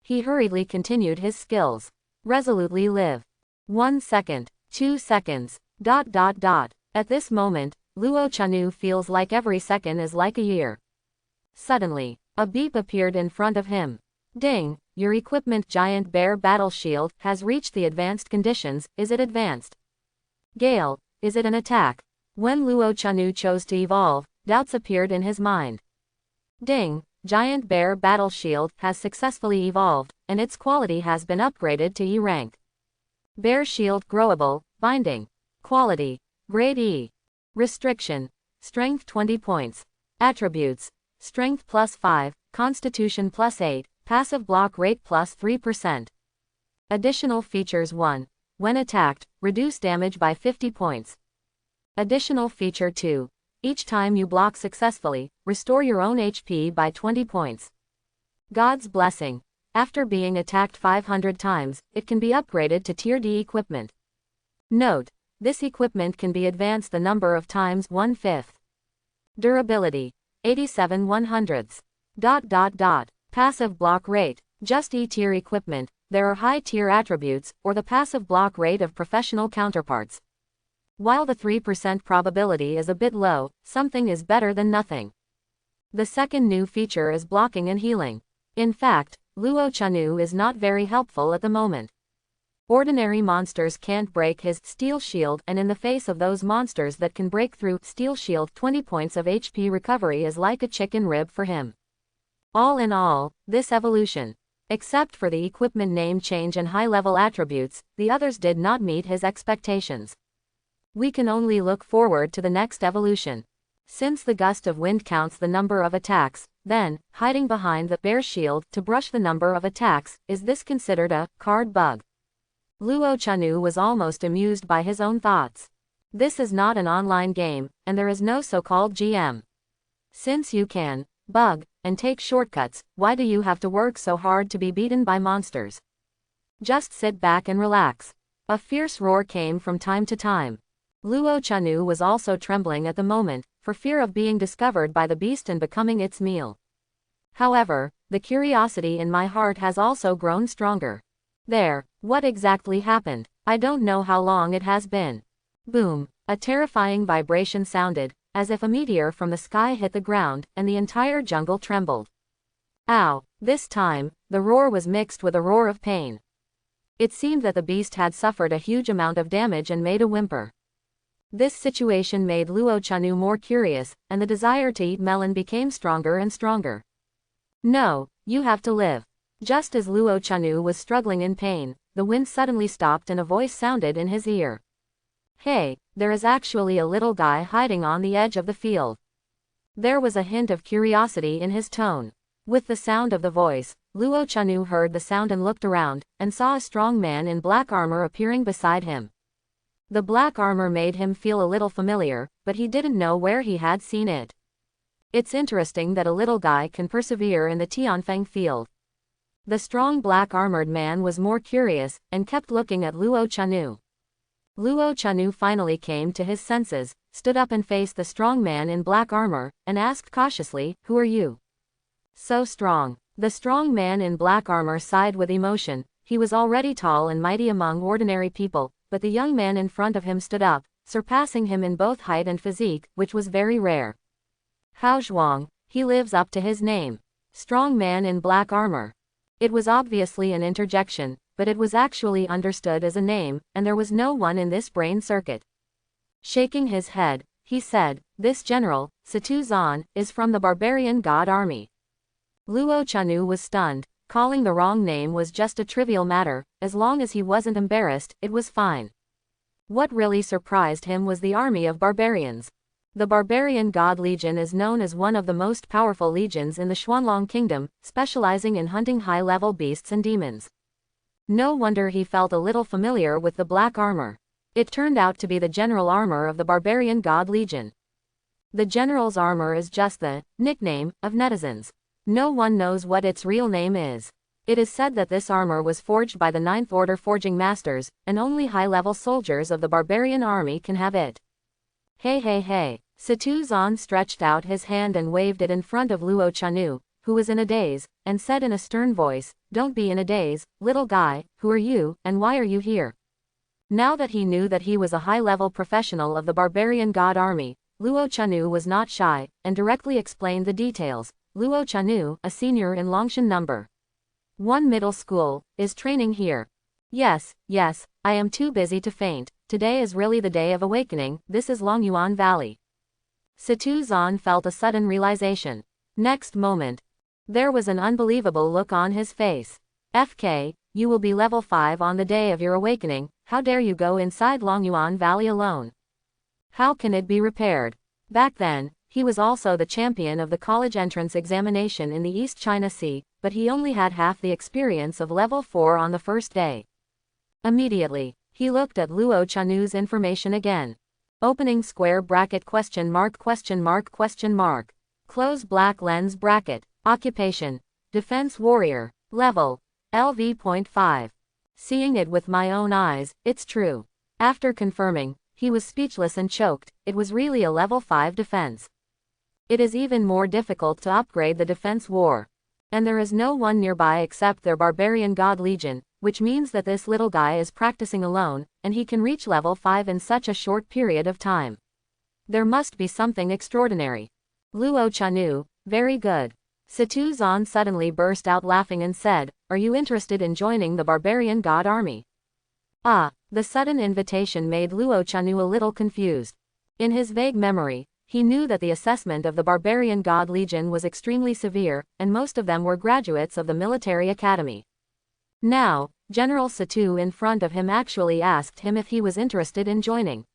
He hurriedly continued his skills. Resolutely live. 1 second, 2 seconds, ... At this moment, Luo Chanu feels like every second is like a year. Suddenly, a beep appeared in front of him. Ding! Your equipment giant bear battle shield has reached the advanced conditions. Is it advanced? Gale, is it an attack? When Luo Chanu chose to evolve, doubts appeared in his mind. Ding! Giant bear battle shield has successfully evolved, and its quality has been upgraded to E rank. Bear shield growable, binding. Quality, grade E. Restriction, strength 20 points. Attributes, strength +5, constitution +8, passive block rate +3%. Additional features 1. When attacked, reduce damage by 50 points. Additional feature 2. Each time you block successfully, restore your own HP by 20 points. God's blessing. After being attacked 500 times, it can be upgraded to Tier D equipment. Note: this equipment can be advanced the number of times 1/5. Durability, 87 100ths. Passive block rate, just E-tier equipment. There are high-tier attributes, or the passive block rate of professional counterparts. While the 3% probability is a bit low, something is better than nothing. The second new feature is blocking and healing. In fact, Luo Chanu is not very helpful at the moment. Ordinary monsters can't break his steel shield, and in the face of those monsters that can break through steel shield, 20 points of HP recovery is like a chicken rib for him. All in all, this evolution, except for the equipment name change and high-level attributes, the others did not meet his expectations. We can only look forward to the next evolution. Since the gust of wind counts the number of attacks, then, hiding behind the bear shield to brush the number of attacks, is this considered a card bug? Luo Chanu was almost amused by his own thoughts. This is not an online game, and there is no so-called GM. Since you can bug and take shortcuts, why do you have to work so hard to be beaten by monsters? Just sit back and relax. A fierce roar came from time to time. Luo Chanu was also trembling at the moment, for fear of being discovered by the beast and becoming its meal. However, the curiosity in my heart has also grown stronger. There, what exactly happened? I don't know how long it has been. Boom! A terrifying vibration sounded, as if a meteor from the sky hit the ground, and the entire jungle trembled. Ow! This time, the roar was mixed with a roar of pain. It seemed that the beast had suffered a huge amount of damage and made a whimper. This situation made Luo Chanu more curious, and the desire to eat melon became stronger and stronger. No, you have to live. Just as Luo Chanu was struggling in pain, the wind suddenly stopped and a voice sounded in his ear. Hey, there is actually a little guy hiding on the edge of the field. There was a hint of curiosity in his tone. With the sound of the voice, Luo Chanu heard the sound and looked around, and saw a strong man in black armor appearing beside him. The black armor made him feel a little familiar, but he didn't know where he had seen it. It's interesting that a little guy can persevere in the Tianfeng field. The strong black armored man was more curious, and kept looking at Luo Chanu. Luo Chanu finally came to his senses, stood up and faced the strong man in black armor, and asked cautiously, "Who are you?" "So strong." The strong man in black armor sighed with emotion. He was already tall and mighty among ordinary people, but the young man in front of him stood up, surpassing him in both height and physique, which was very rare. "Hao Zhuang, he lives up to his name. Strong man in black armor." It was obviously an interjection, but it was actually understood as a name, and there was no one in this brain circuit. Shaking his head, he said, "This general, Situ Zan, is from the barbarian god army." Luo Chanu was stunned. Calling the wrong name was just a trivial matter, as long as he wasn't embarrassed, it was fine. What really surprised him was the army of barbarians. The Barbarian God Legion is known as one of the most powerful legions in the Xuanlong Kingdom, specializing in hunting high-level beasts and demons. No wonder he felt a little familiar with the black armor. It turned out to be the general armor of the Barbarian God Legion. The general's armor is just the nickname of netizens. No one knows what its real name is. It is said that this armor was forged by the Ninth Order forging masters, and only high-level soldiers of the barbarian army can have it. "Hey hey hey." Situ Zan stretched out his hand and waved it in front of Luo Chanu, who was in a daze, and said in a stern voice, "Don't be in a daze, little guy, who are you, and why are you here?" Now that he knew that he was a high-level professional of the barbarian god army, Luo Chanu was not shy, and directly explained the details. Luo Chanu, a senior in Longshan No. 1 Middle School, is training here. Yes, I am too busy to faint. Today is really the day of awakening. This is Longyuan Valley. Situ Zan felt a sudden realization. Next moment, there was an unbelievable look on his face. "FK, you will be level 5 on the day of your awakening. How dare you go inside Longyuan Valley alone? How can it be repaired?" Back then, he was also the champion of the college entrance examination in the East China Sea, but he only had half the experience of level 4 on the first day. Immediately, he looked at Luo Chanu's information again. Opening square bracket ? Close black lens bracket. Occupation: Defense Warrior. Level: LV.5. Seeing it with my own eyes, it's true. After confirming, he was speechless and choked. It was really a level 5 defense. It is even more difficult to upgrade the defense war. And there is no one nearby except their barbarian god legion, which means that this little guy is practicing alone, and he can reach level 5 in such a short period of time. There must be something extraordinary. Luo Chanu, very good. Situ Zan suddenly burst out laughing and said, "Are you interested in joining the barbarian god army?" The sudden invitation made Luo Chanu a little confused. In his vague memory, he knew that the assessment of the barbarian god legion was extremely severe, and most of them were graduates of the military academy. Now, General Situ in front of him actually asked him if he was interested in joining.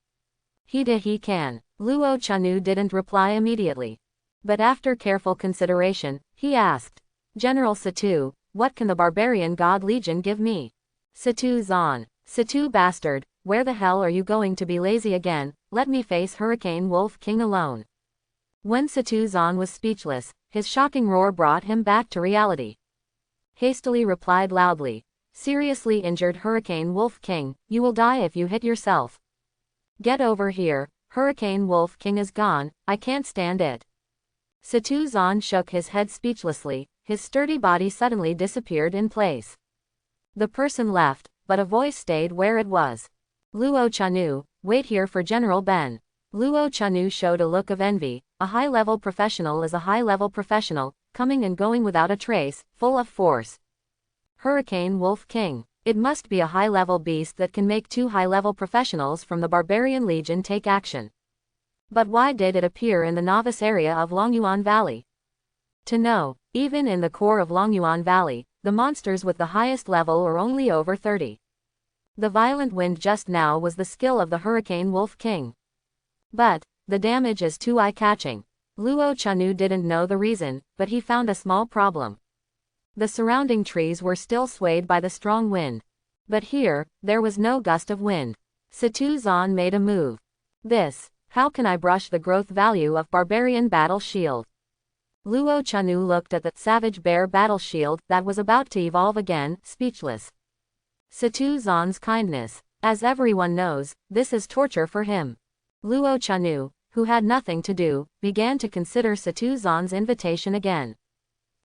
He can. Luo Chanu didn't reply immediately. But after careful consideration, he asked, "General Situ, what can the barbarian god legion give me?" Situ Zan. "Situ bastard, where the hell are you going to be lazy again? Let me face Hurricane Wolf King alone." When Situ Zan was speechless, his shocking roar brought him back to reality. Hastily replied loudly, "Seriously injured Hurricane Wolf King, you will die if you hit yourself. Get over here, Hurricane Wolf King is gone, I can't stand it." Situ Zan shook his head speechlessly, his sturdy body suddenly disappeared in place. The person left, but a voice stayed where it was. "Luo Chanu, wait here for General Ben." Luo Chanu showed a look of envy. A high-level professional is a high-level professional, coming and going without a trace, full of force. Hurricane Wolf King. It must be a high-level beast that can make 2 high-level professionals from the Barbarian Legion take action. But why did it appear in the novice area of Longyuan Valley? To know, even in the core of Longyuan Valley, the monsters with the highest level are only over 30. The violent wind just now was the skill of the Hurricane Wolf King. But the damage is too eye-catching. Luo Chanu didn't know the reason, but he found a small problem. The surrounding trees were still swayed by the strong wind. But here, there was no gust of wind. Situ Zan made a move. This, how can I brush the growth value of barbarian battle shield? Luo Chanu looked at the savage bear battle shield that was about to evolve again, speechless. Situ Zan's kindness. As everyone knows, this is torture for him. Luo Chanu, who had nothing to do, began to consider Situ Zan's invitation again.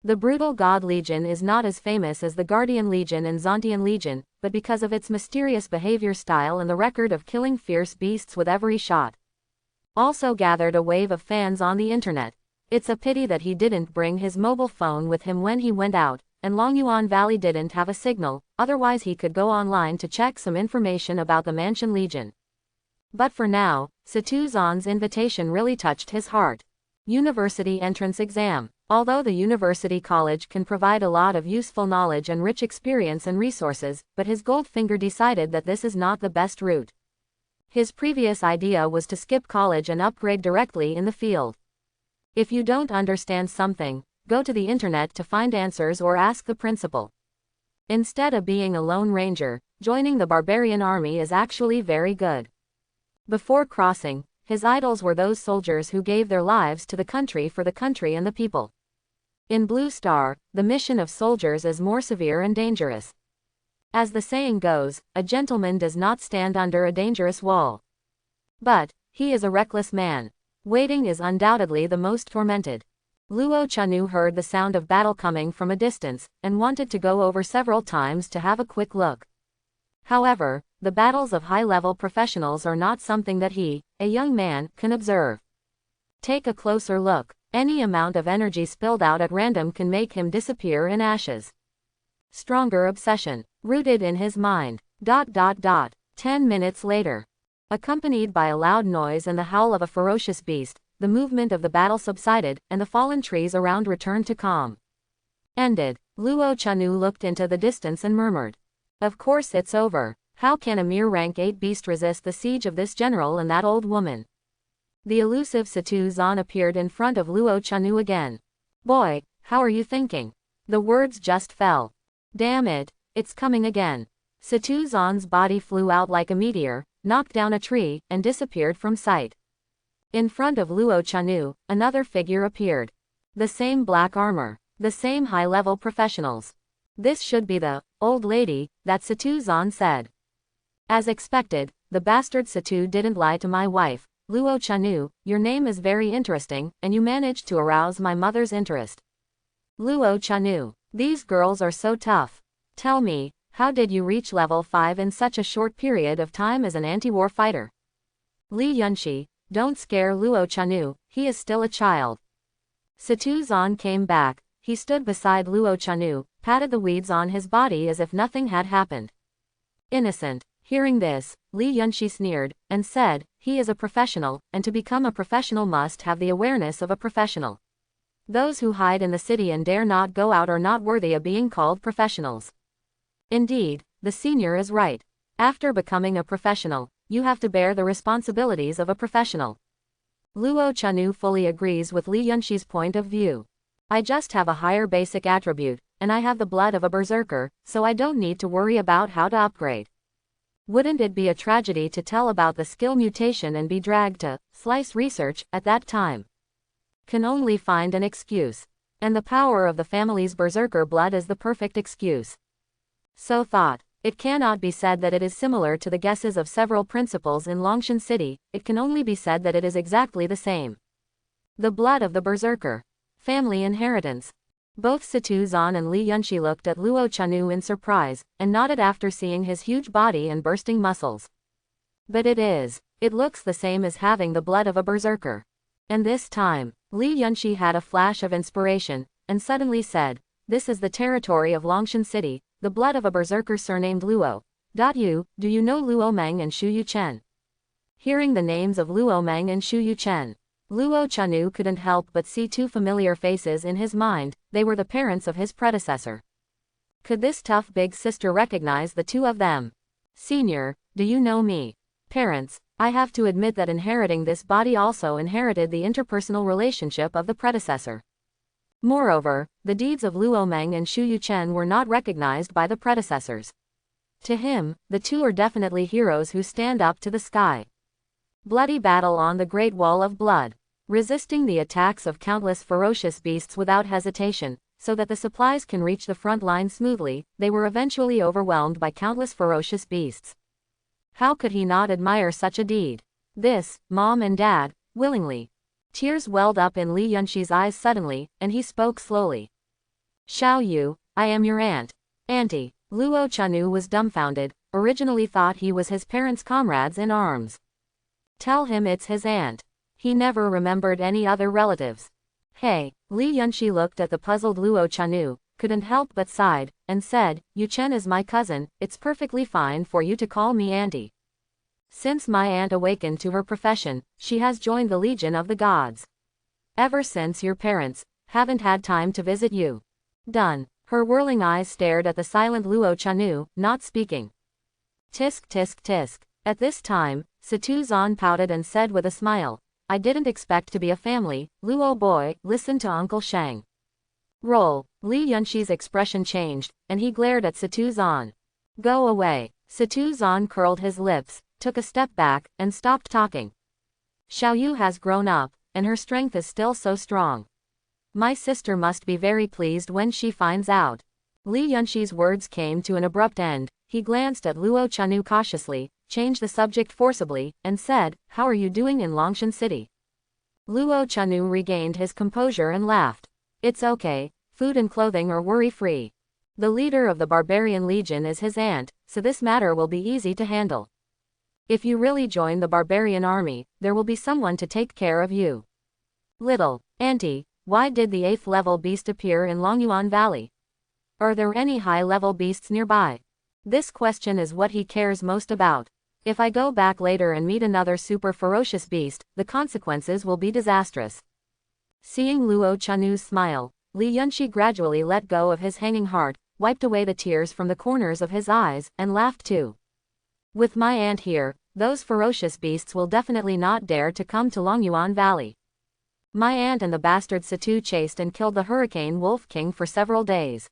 The brutal God Legion is not as famous as the Guardian Legion and Zontian Legion, but because of its mysterious behavior style and the record of killing fierce beasts with every shot. Also gathered a wave of fans on the internet. It's a pity that he didn't bring his mobile phone with him when he went out, and Longyuan Valley didn't have a signal, otherwise he could go online to check some information about the Mansion Legion. But for now, Situ Zan's invitation really touched his heart. University entrance exam. Although the university college can provide a lot of useful knowledge and rich experience and resources, but his Goldfinger decided that this is not the best route. His previous idea was to skip college and upgrade directly in the field. If you don't understand something, go to the internet to find answers or ask the principal. Instead of being a lone ranger, joining the barbarian army is actually very good. Before crossing, his idols were those soldiers who gave their lives to the country for the country and the people. In Blue Star, the mission of soldiers is more severe and dangerous. As the saying goes, a gentleman does not stand under a dangerous wall. But, he is a reckless man. Waiting is undoubtedly the most tormented. Luo Chanu heard the sound of battle coming from a distance, and wanted to go over several times to have a quick look. However, the battles of high-level professionals are not something that he, a young man, can observe. Take a closer look. Any amount of energy spilled out at random can make him disappear in ashes. Stronger obsession. Rooted in his mind. 10 minutes later. Accompanied by a loud noise and the howl of a ferocious beast, the movement of the battle subsided, and the fallen trees around returned to calm. Ended. Luo Chanu looked into the distance and murmured. Of course it's over. How can a mere rank 8 beast resist the siege of this general and that old woman? The elusive Situ Zan appeared in front of Luo Chanu again. Boy, how are you thinking? The words just fell. Damn it, it's coming again. Situ Zan's body flew out like a meteor, knocked down a tree, and disappeared from sight. In front of Luo Chanu, another figure appeared. The same black armor. The same high-level professionals. This should be the old lady that Situ Zan said. As expected, the bastard Situ didn't lie to my wife. Luo Chanu, your name is very interesting, and you managed to arouse my mother's interest. Luo Chanu, these girls are so tough. Tell me, how did you reach level 5 in such a short period of time as an anti-war fighter? Li Yunxi, don't scare Luo Chanu, he is still a child. Situ Zan came back. He stood beside Luo Chanu, patted the weeds on his body as if nothing had happened. Innocent. Hearing this, Li Yunxi sneered, and said, he is a professional, and to become a professional must have the awareness of a professional. Those who hide in the city and dare not go out are not worthy of being called professionals. Indeed, the senior is right. After becoming a professional, you have to bear the responsibilities of a professional. Luo Chanu fully agrees with Li Yunxi's point of view. I just have a higher basic attribute, and I have the blood of a berserker, so I don't need to worry about how to upgrade. Wouldn't it be a tragedy to tell about the skill mutation and be dragged to slice research at that time? Can only find an excuse. And the power of the family's berserker blood is the perfect excuse. So thought. It cannot be said that it is similar to the guesses of several principals in Longshan City, it can only be said that it is exactly the same. The blood of the berserker. Family inheritance. Both Situ Zan and Li Yunxi looked at Luo Chanu in surprise, and nodded after seeing his huge body and bursting muscles. But it looks the same as having the blood of a berserker. And this time, Li Yunxi had a flash of inspiration, and suddenly said, this is the territory of Longshan City, the blood of a berserker surnamed Luo. Do you know Luo Meng and Shu Yuchen? Hearing the names of Luo Meng and Shu Yuchen, Luo Chanu couldn't help but see two familiar faces in his mind. They were the parents of his predecessor. Could this tough big sister recognize the two of them? Senior, do you know me? Parents, I have to admit that inheriting this body also inherited the interpersonal relationship of the predecessor. Moreover, the deeds of Luo Meng and Shu Yuchen were not recognized by the predecessors. To him, the two are definitely heroes who stand up to the sky. Bloody battle on the Great Wall of Blood. Resisting the attacks of countless ferocious beasts without hesitation, so that the supplies can reach the front line smoothly, they were eventually overwhelmed by countless ferocious beasts. How could he not admire such a deed? This, Mom and Dad, willingly. Tears welled up in Li Yunshi's eyes suddenly, and he spoke slowly. Xiao Yu, I am your aunt. Auntie. Luo Chanu was dumbfounded, originally thought he was his parents' comrades in arms. Tell him it's his aunt. He never remembered any other relatives. Hey, Li Yunshi looked at the puzzled Luo Chanu, couldn't help but sighed, and said, Yu Chen is my cousin, it's perfectly fine for you to call me auntie. Since my aunt awakened to her profession, she has joined the Legion of the Gods. Ever since your parents haven't had time to visit you. Done. Her whirling eyes stared at the silent Luo Chanu, not speaking. Tisk tisk tisk. At this time, Situ Zan pouted and said with a smile, I didn't expect to be a family, Luo boy, listen to Uncle Shang. Roll. Li Yunshi's expression changed, and he glared at Situ Zan. Go away. Situ Zan curled his lips, took a step back, and stopped talking. Xiao Yu has grown up, and her strength is still so strong. My sister must be very pleased when she finds out. Li Yunshi's words came to an abrupt end. He glanced at Luo Chanu cautiously, changed the subject forcibly, and said, How are you doing in Longshan City? Luo Chanu regained his composure and laughed. It's okay, food and clothing are worry-free. The leader of the Barbarian Legion is his aunt, so this matter will be easy to handle. If you really join the Barbarian army, there will be someone to take care of you. Little Auntie, why did the 8th level beast appear in Longyuan Valley? Are there any high-level beasts nearby? This question is what he cares most about. If I go back later and meet another super ferocious beast, the consequences will be disastrous. Seeing Luo Chanu's smile, Li Yunshi gradually let go of his hanging heart, wiped away the tears from the corners of his eyes, and laughed too. With my aunt here, those ferocious beasts will definitely not dare to come to Longyuan Valley. My aunt and the bastard Situ chased and killed the Hurricane Wolf King for several days.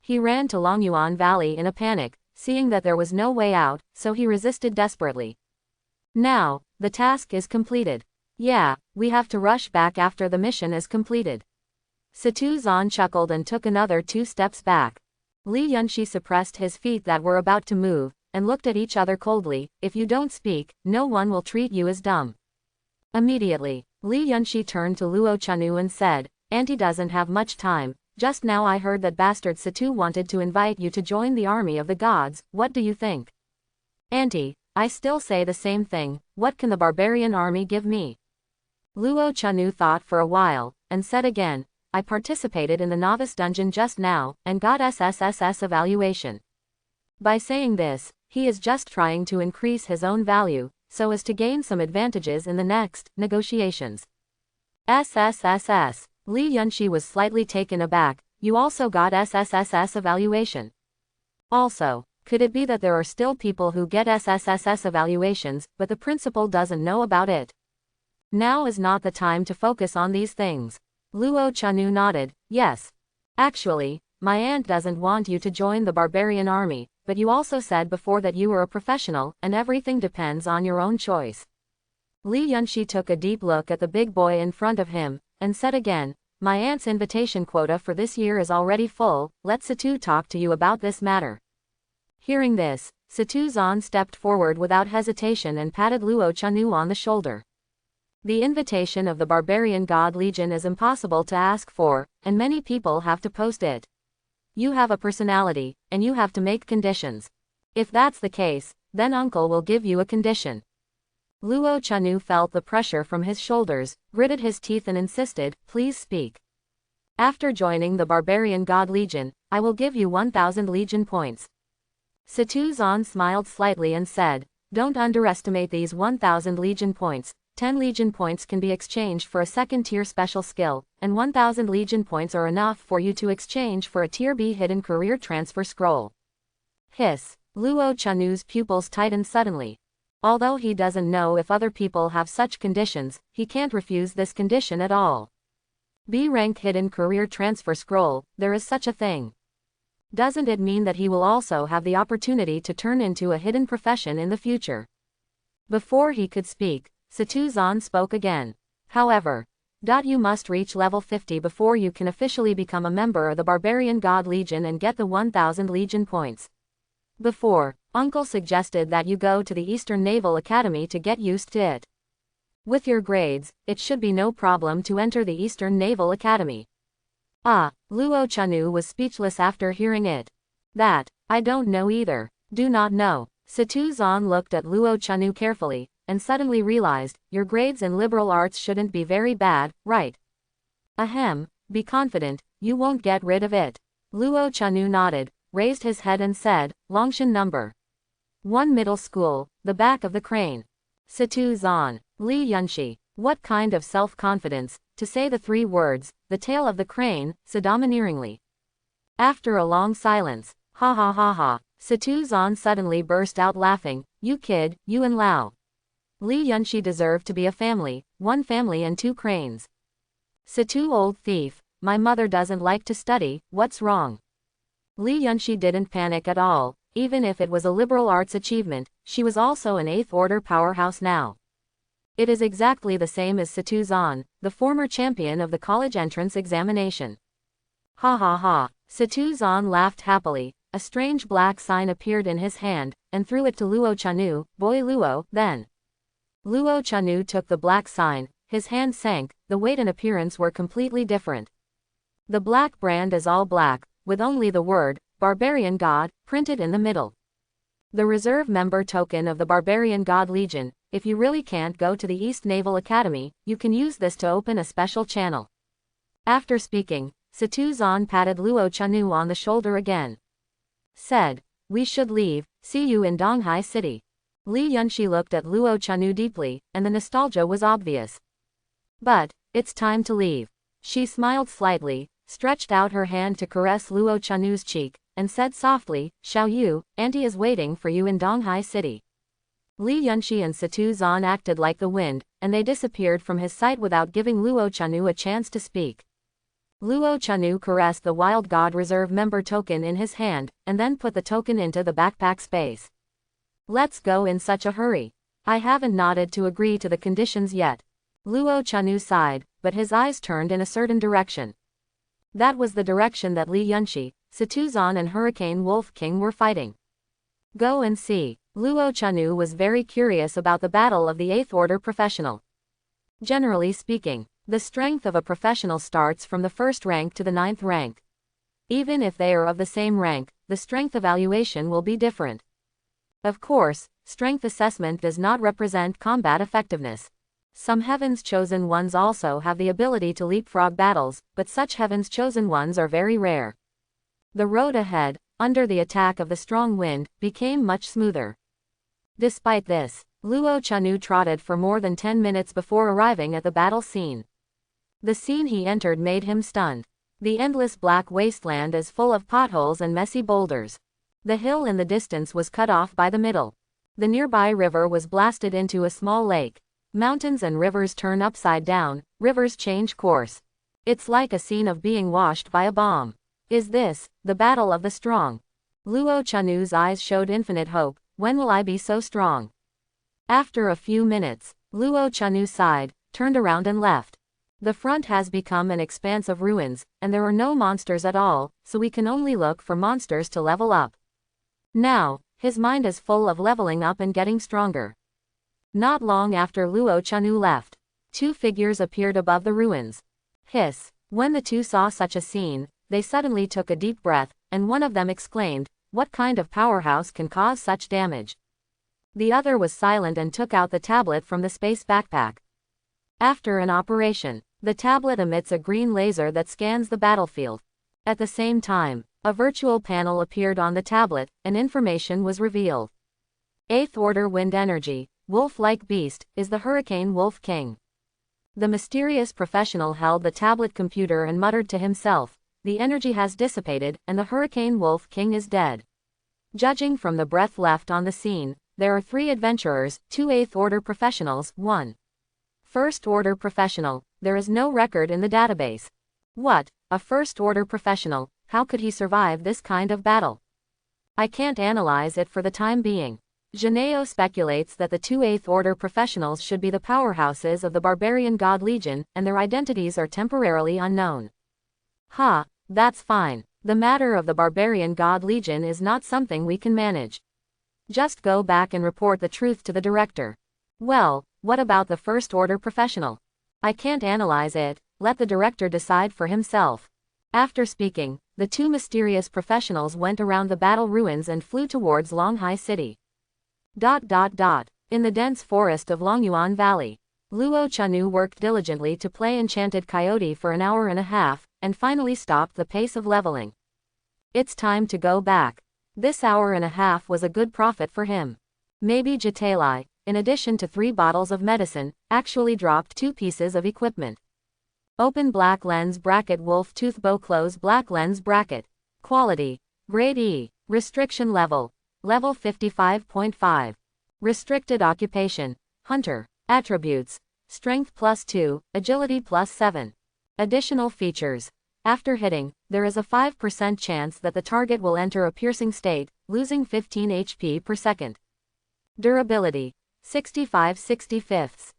He ran to Longyuan Valley in a panic, seeing that there was no way out, so he resisted desperately. Now, the task is completed. Yeah, we have to rush back after the mission is completed. Situ Zan chuckled and took another 2 steps back. Li Yunshi suppressed his feet that were about to move, and looked at each other coldly. If you don't speak, no one will treat you as dumb. Immediately, Li Yunshi turned to Luo Chanu and said, Auntie doesn't have much time. Just now I heard that bastard Situ wanted to invite you to join the army of the gods, what do you think? Auntie, I still say the same thing, what can the barbarian army give me? Luo Chanu thought for a while, and said again, I participated in the novice dungeon just now, and got SSSS evaluation. By saying this, he is just trying to increase his own value, so as to gain some advantages in the next negotiations. SSSS. Li Yunshi was slightly taken aback, you also got SSSS evaluation. Also, could it be that there are still people who get SSSS evaluations, but the principal doesn't know about it? Now is not the time to focus on these things. Luo Chanu nodded, yes. Actually, my aunt doesn't want you to join the barbarian army, but you also said before that you were a professional, and everything depends on your own choice. Li Yunshi took a deep look at the big boy in front of him, and said again, my aunt's invitation quota for this year is already full, let Situ talk to you about this matter. Hearing this, Situ Zan stepped forward without hesitation and patted Luo Chanu on the shoulder. The invitation of the Barbarian God Legion is impossible to ask for, and many people have to post it. You have a personality, and you have to make conditions. If that's the case, then Uncle will give you a condition. Luo Chanu felt the pressure from his shoulders, gritted his teeth and insisted, please speak. After joining the Barbarian God Legion, I will give you 1,000 Legion points. Situ Zan smiled slightly and said, don't underestimate these 1,000 Legion points. 10 Legion points can be exchanged for a second-tier special skill, and 1,000 Legion points are enough for you to exchange for a Tier B hidden career transfer scroll. Hiss. Luo Chanu's pupils tightened suddenly. Although he doesn't know if other people have such conditions, he can't refuse this condition at all. B rank hidden career transfer scroll, there is such a thing. Doesn't it mean that he will also have the opportunity to turn into a hidden profession in the future? Before he could speak, Satuzan spoke again. However, you must reach level 50 before you can officially become a member of the Barbarian God Legion and get the 1000 Legion points. Before, Uncle suggested that you go to the Eastern Naval Academy to get used to it. With your grades, it should be no problem to enter the Eastern Naval Academy. Luo Chanu was speechless after hearing it. That, I don't know either. Do not know. Satuzan looked at Luo Chanu carefully, and suddenly realized, your grades in liberal arts shouldn't be very bad, right? Ahem, be confident, you won't get rid of it. Luo Chanu nodded, raised his head and said, Longshan number 1 middle school, the back of the crane. Satuzan, Li Yunshi, what kind of self-confidence, to say the 3 words, the tail of the crane, so domineeringly. After a long silence, ha ha ha ha, Satuzan suddenly burst out laughing, you kid, you and Lao. Li Yunshi deserve to be a family, 1 family and 2 cranes. Satu old thief, my mother doesn't like to study, what's wrong? Li Yunshi didn't panic at all, even if it was a liberal arts achievement, she was also an 8th order powerhouse now. It is exactly the same as Satuzan, the former champion of the college entrance examination. Ha ha ha, Satuzan laughed happily, a strange black sign appeared in his hand, and threw it to Luo Chanu, boy Luo, then. Luo Chanu took the black sign, his hand sank, the weight and appearance were completely different. The black brand is all black, with only the word, Barbarian God, printed in the middle. The reserve member token of the Barbarian God Legion. If you really can't go to the East Naval Academy, you can use this to open a special channel. After speaking, Satuzan patted Luo Chanu on the shoulder again. Said, we should leave, see you in Donghai City. Li Yunshi looked at Luo Chanu deeply, and the nostalgia was obvious. But, it's time to leave. She smiled slightly, stretched out her hand to caress Luo Chanu's cheek, and said softly, Xiao Yu, Auntie is waiting for you in Donghai City. Li Yunshi and Satuzan acted like the wind, and they disappeared from his sight without giving Luo Chanu a chance to speak. Luo Chanu caressed the Wild God Reserve member token in his hand, and then put the token into the backpack space. Let's go in such a hurry. I haven't nodded to agree to the conditions yet. Luo Chanu sighed, but his eyes turned in a certain direction. That was the direction that Li Yunshi, Satuzan and Hurricane Wolf King were fighting. Go and see. Luo Chanu was very curious about the battle of the 8th order professional. Generally speaking, the strength of a professional starts from the 1st rank to the 9th rank. Even if they are of the same rank, the strength evaluation will be different. Of course, strength assessment does not represent combat effectiveness. Some Heaven's Chosen Ones also have the ability to leapfrog battles, but such Heaven's Chosen Ones are very rare. The road ahead, under the attack of the strong wind, became much smoother. Despite this, Luo Chanu trotted for more than 10 minutes before arriving at the battle scene. The scene he entered made him stunned. The endless black wasteland is full of potholes and messy boulders. The hill in the distance was cut off by the middle. The nearby river was blasted into a small lake. Mountains and rivers turn upside down, rivers change course. It's like a scene of being washed by a bomb. Is this, the battle of the strong? Luo Chanu's eyes showed infinite hope. When will I be so strong? After a few minutes, Luo Chanu sighed, turned around and left. The front has become an expanse of ruins, and there are no monsters at all, so we can only look for monsters to level up. Now, his mind is full of leveling up and getting stronger. Not long after Luo Chanu left, 2 figures appeared above the ruins. Hiss. When the 2 saw such a scene, they suddenly took a deep breath, and one of them exclaimed, what kind of powerhouse can cause such damage? The other was silent and took out the tablet from the space backpack. After an operation, the tablet emits a green laser that scans the battlefield. At the same time, a virtual panel appeared on the tablet, and information was revealed. 8th order wind energy, wolf-like beast, is the Hurricane Wolf King. The mysterious professional held the tablet computer and muttered to himself, the energy has dissipated, and the Hurricane Wolf King is dead. Judging from the breath left on the scene, there are 3 adventurers, 2 8th order professionals, 1 1st order professional. There is no record in the database. What? a first-order professional, how could he survive this kind of battle? I can't analyze it for the time being. Geneo speculates that the two eighth-order professionals should be the powerhouses of the barbarian god legion, and their identities are temporarily unknown. That's fine. The matter of the barbarian god legion is not something we can manage. Just go back and report the truth to the director. Well, what about the first-order professional? I can't analyze it, let the director decide for himself. After speaking, the two mysterious professionals went around the battle ruins and flew towards Longhai City. In the dense forest of Longyuan Valley, Luo Chanu worked diligently to play Enchanted Coyote for an hour and a half, and finally stopped the pace of leveling. It's time to go back. This hour and a half was a good profit for him. Maybe Jitalai, in addition to 3 bottles of medicine, actually dropped 2 pieces of equipment. Open black lens bracket wolf tooth bow close black lens bracket. Quality, Grade E. Restriction level, Level 55.5. Restricted occupation, Hunter. Attributes, Strength +2, Agility +7. Additional features. After hitting, there is a 5% chance that the target will enter a piercing state, losing 15 HP per second. Durability, 65/65.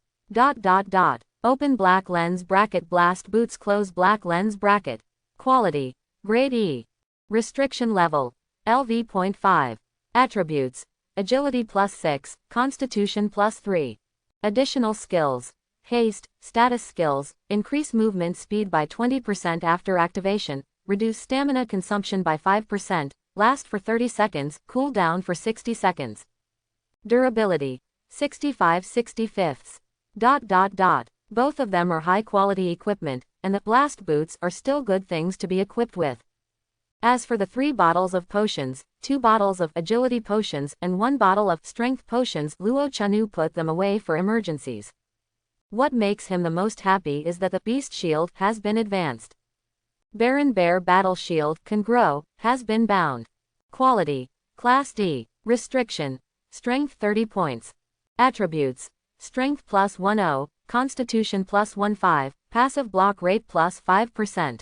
Open black lens bracket blast boots close black lens bracket. Quality, Grade E. Restriction level, LV.5. Attributes, Agility +6, Constitution +3. Additional skills. Haste, status skills, increase movement speed by 20% after activation, reduce stamina consumption by 5%, last for 30 seconds, cool down for 60 seconds. Durability, 65/65. Both of them are high-quality equipment, and the blast boots are still good things to be equipped with. As for the 3 bottles of potions, 2 bottles of agility potions and 1 bottle of strength potions, Luo Chanu put them away for emergencies. What makes him the most happy is that the beast shield has been advanced. Baron Bear battle shield can grow, has been bound. Quality, Class D. Restriction, Strength 30 points. Attributes, Strength +10, Constitution +15, Passive block rate +5%.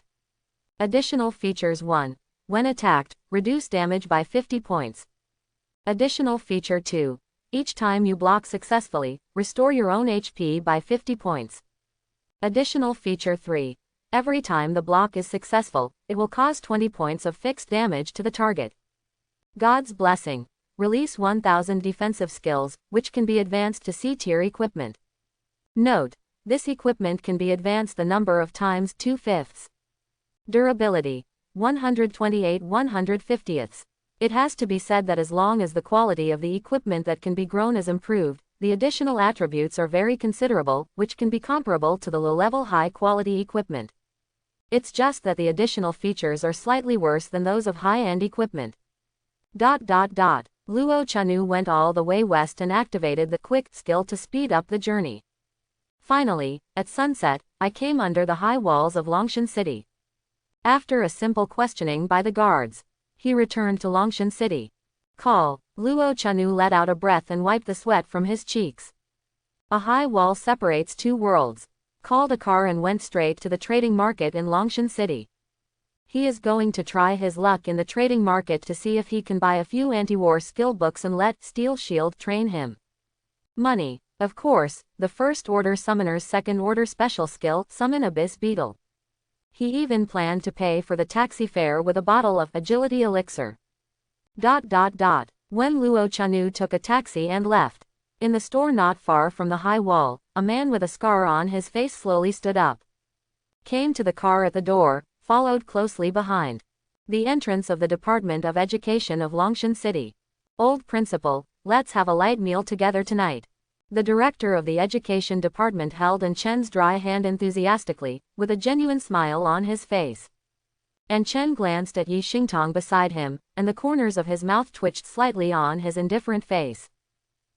Additional features 1. When attacked, reduce damage by 50 points. Additional feature 2. Each time you block successfully, restore your own HP by 50 points. Additional feature 3. Every time the block is successful, it will cause 20 points of fixed damage to the target. God's Blessing. Release 1000 defensive skills, which can be advanced to C-tier equipment. Note, this equipment can be advanced the number of times 2/5. Durability, 128 1/50. It has to be said that as long as the quality of the equipment that can be grown is improved, the additional attributes are very considerable, which can be comparable to the low-level high-quality equipment. It's just that the additional features are slightly worse than those of high-end equipment. Luo Chanu went all the way west and activated the quick skill to speed up the journey. Finally, at sunset, I came under the high walls of Longshan City. After a simple questioning by the guards, he returned to Longshan City. Call. Luo Chanu let out a breath and wiped the sweat from his cheeks. A high wall separates 2 worlds. Called a car and went straight to the trading market in Longshan City. He is going to try his luck in the trading market to see if he can buy a few anti-war skill books and let Steel Shield train him. Money. Of course, the first-order summoner's second-order special skill, Summon Abyss Beetle. He even planned to pay for the taxi fare with a bottle of agility elixir. When Luo Chanu took a taxi and left. In the store not far from the high wall, a man with a scar on his face slowly stood up. Came to the car at the door, followed closely behind. The entrance of the Department of Education of Longshan City. Old principal, let's have a light meal together tonight. The director of the education department held An Chen's dry hand enthusiastically, with a genuine smile on his face. An Chen glanced at Yi Xingtong beside him, and the corners of his mouth twitched slightly on his indifferent face.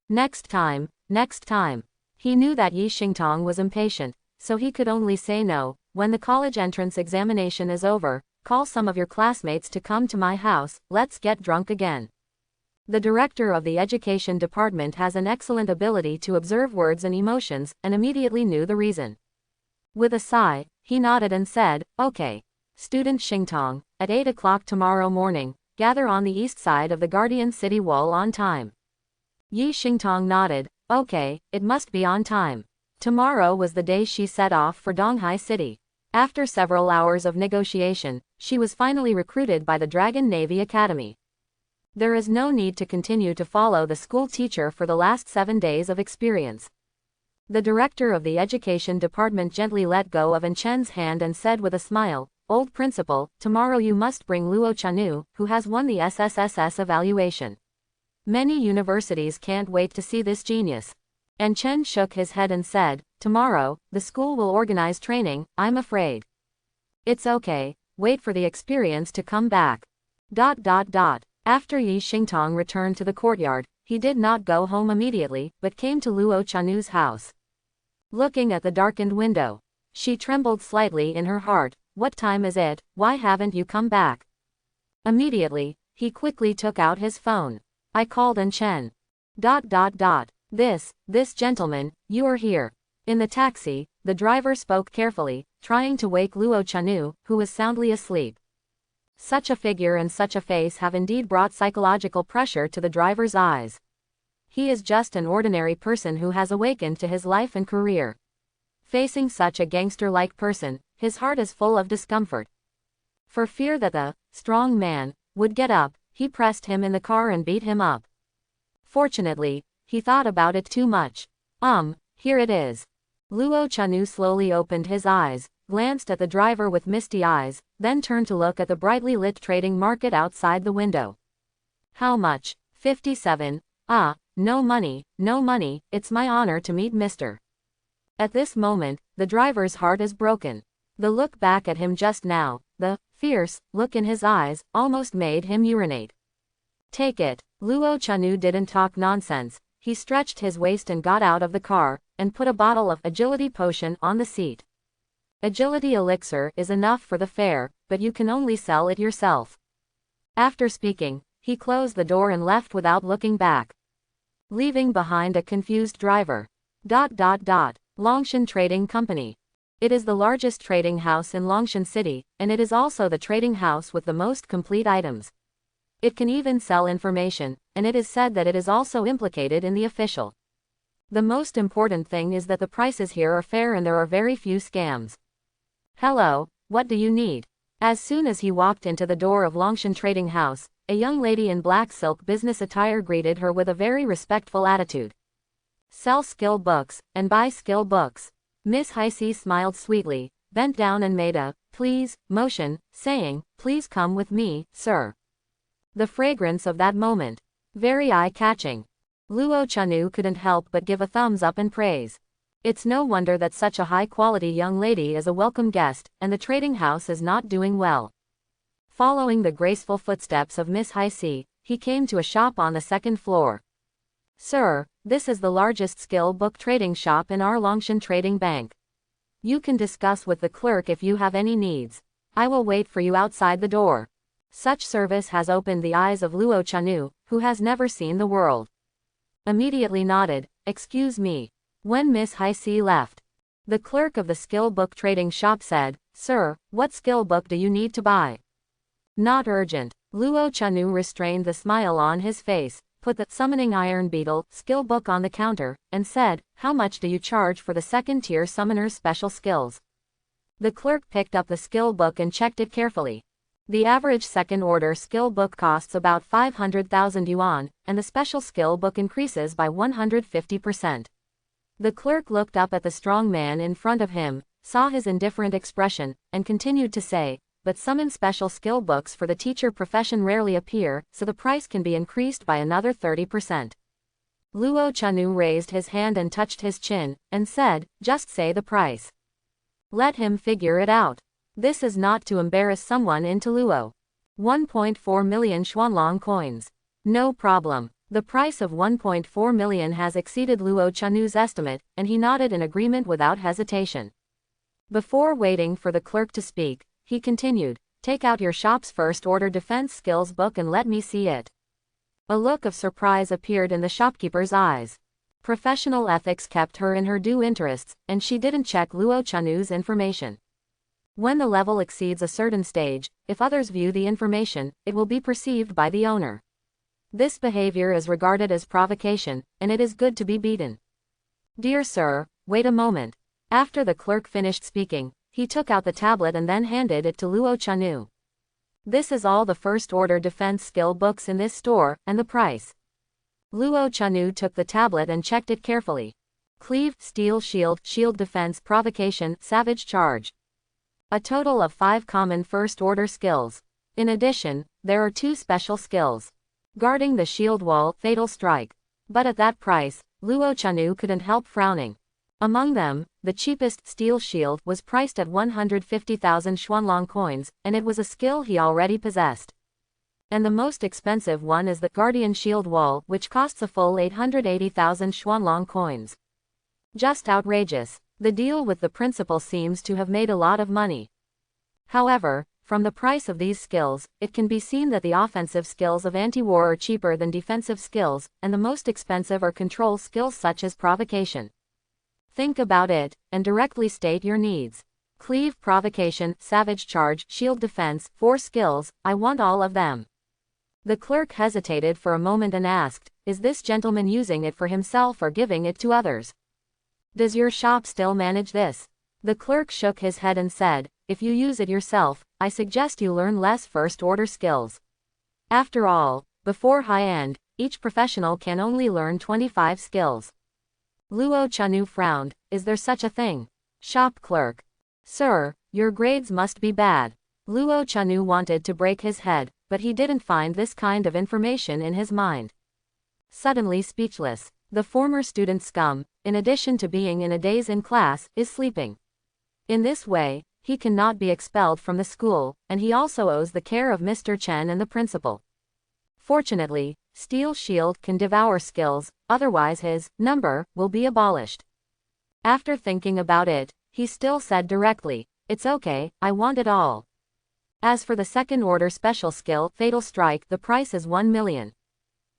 Next time, next time. He knew that Yi Xingtong was impatient, so he could only say no. When the college entrance examination is over, call some of your classmates to come to my house, let's get drunk again. The director of the education department has an excellent ability to observe words and emotions, and immediately knew the reason. With a sigh, he nodded and said, okay. Student Xingtong, at 8 o'clock tomorrow morning, gather on the east side of the Guardian City Wall on time. Yi Xingtong nodded. Okay, it must be on time. Tomorrow was the day she set off for Donghai City. After several hours of negotiation, she was finally recruited by the Dragon Navy Academy. There is no need to continue to follow the school teacher for the last 7 days of experience. The director of the education department gently let go of An Chen's hand and said with a smile, "Old principal, tomorrow you must bring Luo Chanu, who has won the SSSS evaluation. Many universities can't wait to see this genius." An Chen shook his head and said, "Tomorrow, the school will organize training, I'm afraid." "It's okay, wait for the experience to come back." After Yi Xingtong returned to the courtyard, he did not go home immediately, but came to Luo Chanu's house. Looking at the darkened window, she trembled slightly in her heart. "What time is it? Why haven't you come back?" Immediately, he quickly took out his phone. "I called An Chen. This gentleman, you are here." In the taxi, the driver spoke carefully, trying to wake Luo Chanu, who was soundly asleep. Such a figure and such a face have indeed brought psychological pressure to the driver's eyes. He is just an ordinary person who has awakened to his life and career. Facing such a gangster-like person, his heart is full of discomfort. For fear that the strong man would get up, he pressed him in the car and beat him up. Fortunately, he thought about it too much. Here it is." Luo Chanu slowly opened his eyes, glanced at the driver with misty eyes, then turned to look at the brightly lit trading market outside the window. "How much?" 57. No money, it's my honor to meet Mr. At this moment, the driver's heart is broken. The look back at him just now, the fierce look in his eyes, almost made him urinate. "Take it." Luo Chanu didn't talk nonsense. He stretched his waist and got out of the car, and put a bottle of agility potion on the seat. Agility elixir is enough for the fair, but you can only sell it yourself. After speaking, he closed the door and left without looking back, leaving behind a confused driver. Longshan Trading Company. It is the largest trading house in Longshan City, and it is also the trading house with the most complete items. It can even sell information, and it is said that it is also implicated in the official. The most important thing is that the prices here are fair and there are very few scams. "Hello, what do you need?" As soon as he walked into the door of Longshan Trading House, a young lady in black silk business attire greeted her with a very respectful attitude. "Sell skill books, and buy skill books." Miss Heisi smiled sweetly, bent down and made a "please" motion, saying, "Please come with me, sir." The fragrance of that moment, very eye-catching. Luo Chanu couldn't help but give a thumbs up and praise. It's no wonder that such a high-quality young lady is a welcome guest, and the trading house is not doing well. Following the graceful footsteps of Miss Heisi, he came to a shop on the second floor. "Sir, this is the largest skill book trading shop in our Longshan Trading Bank. You can discuss with the clerk if you have any needs. I will wait for you outside the door." Such service has opened the eyes of Luo Chanu, who has never seen the world. Immediately nodded, "Excuse me." When Miss Heisi left, the clerk of the skill book trading shop said, "Sir, what skill book do you need to buy?" "Not urgent." Luo Chanu restrained the smile on his face, put the Summoning Iron Beetle skill book on the counter, and said, "How much do you charge for the second-tier summoner's special skills?" The clerk picked up the skill book and checked it carefully. The average second-order skill book costs about 500,000 yuan, and the special skill book increases by 150%. The clerk looked up at the strong man in front of him, saw his indifferent expression, and continued to say, "But summon special skill books for the teacher profession rarely appear, so the price can be increased by another 30%. Luo Chanu raised his hand and touched his chin, and said, "Just say the price. Let him figure it out. This is not to embarrass someone into Luo." 1.4 million Xuanlong coins. No problem. The price of 1.4 million has exceeded Luo Chanu's estimate, and he nodded in agreement without hesitation. Before waiting for the clerk to speak, he continued, "Take out your shop's first order defense skills book and let me see it." A look of surprise appeared in the shopkeeper's eyes. Professional ethics kept her in her due interests, and she didn't check Luo Chanu's information. When the level exceeds a certain stage, if others view the information, it will be perceived by the owner. This behavior is regarded as provocation, and it is good to be beaten. Dear sir, wait a moment. After the clerk finished speaking, he took out the tablet and then handed it to Luo Chanu. This is all the first order defense skill books in this store, and the price. Luo Chanu took the tablet and checked it carefully. Cleave, Steel Shield, Shield Defense, Provocation, Savage Charge. A total of 5 common first order skills. In addition, there are 2 special skills. Guarding the shield wall, Fatal Strike. But at that price, Luo Chanu couldn't help frowning. Among them, the cheapest Steel Shield was priced at 150,000 Xuanlong coins, and it was a skill he already possessed. And the most expensive one is the Guardian Shield Wall, which costs a full 880,000 Xuanlong coins. Just outrageous. The deal with the principal seems to have made a lot of money. However, from the price of these skills, it can be seen that the offensive skills of anti-war are cheaper than defensive skills, and the most expensive are control skills such as provocation. Think about it, and directly state your needs. Cleave, Provocation, Savage Charge, Shield Defense, 4 skills, I want all of them. The clerk hesitated for a moment and asked, is this gentleman using it for himself or giving it to others? Does your shop still manage this? The clerk shook his head and said, if you use it yourself, I suggest you learn less first-order skills. After all, before high-end, each professional can only learn 25 skills. Luo Chanu frowned, is there such a thing? Shop clerk. Sir, your grades must be bad. Luo Chanu wanted to break his head, but he didn't find this kind of information in his mind. Suddenly speechless, the former student scum, in addition to being in a daze in class, is sleeping. In this way, he cannot be expelled from the school, and he also owes the care of Mr. Chen and the principal. Fortunately, Steel Shield can devour skills, otherwise his number will be abolished. After thinking about it, he still said directly, it's okay, I want it all. As for the second order special skill, Fatal Strike, the price is 1 million.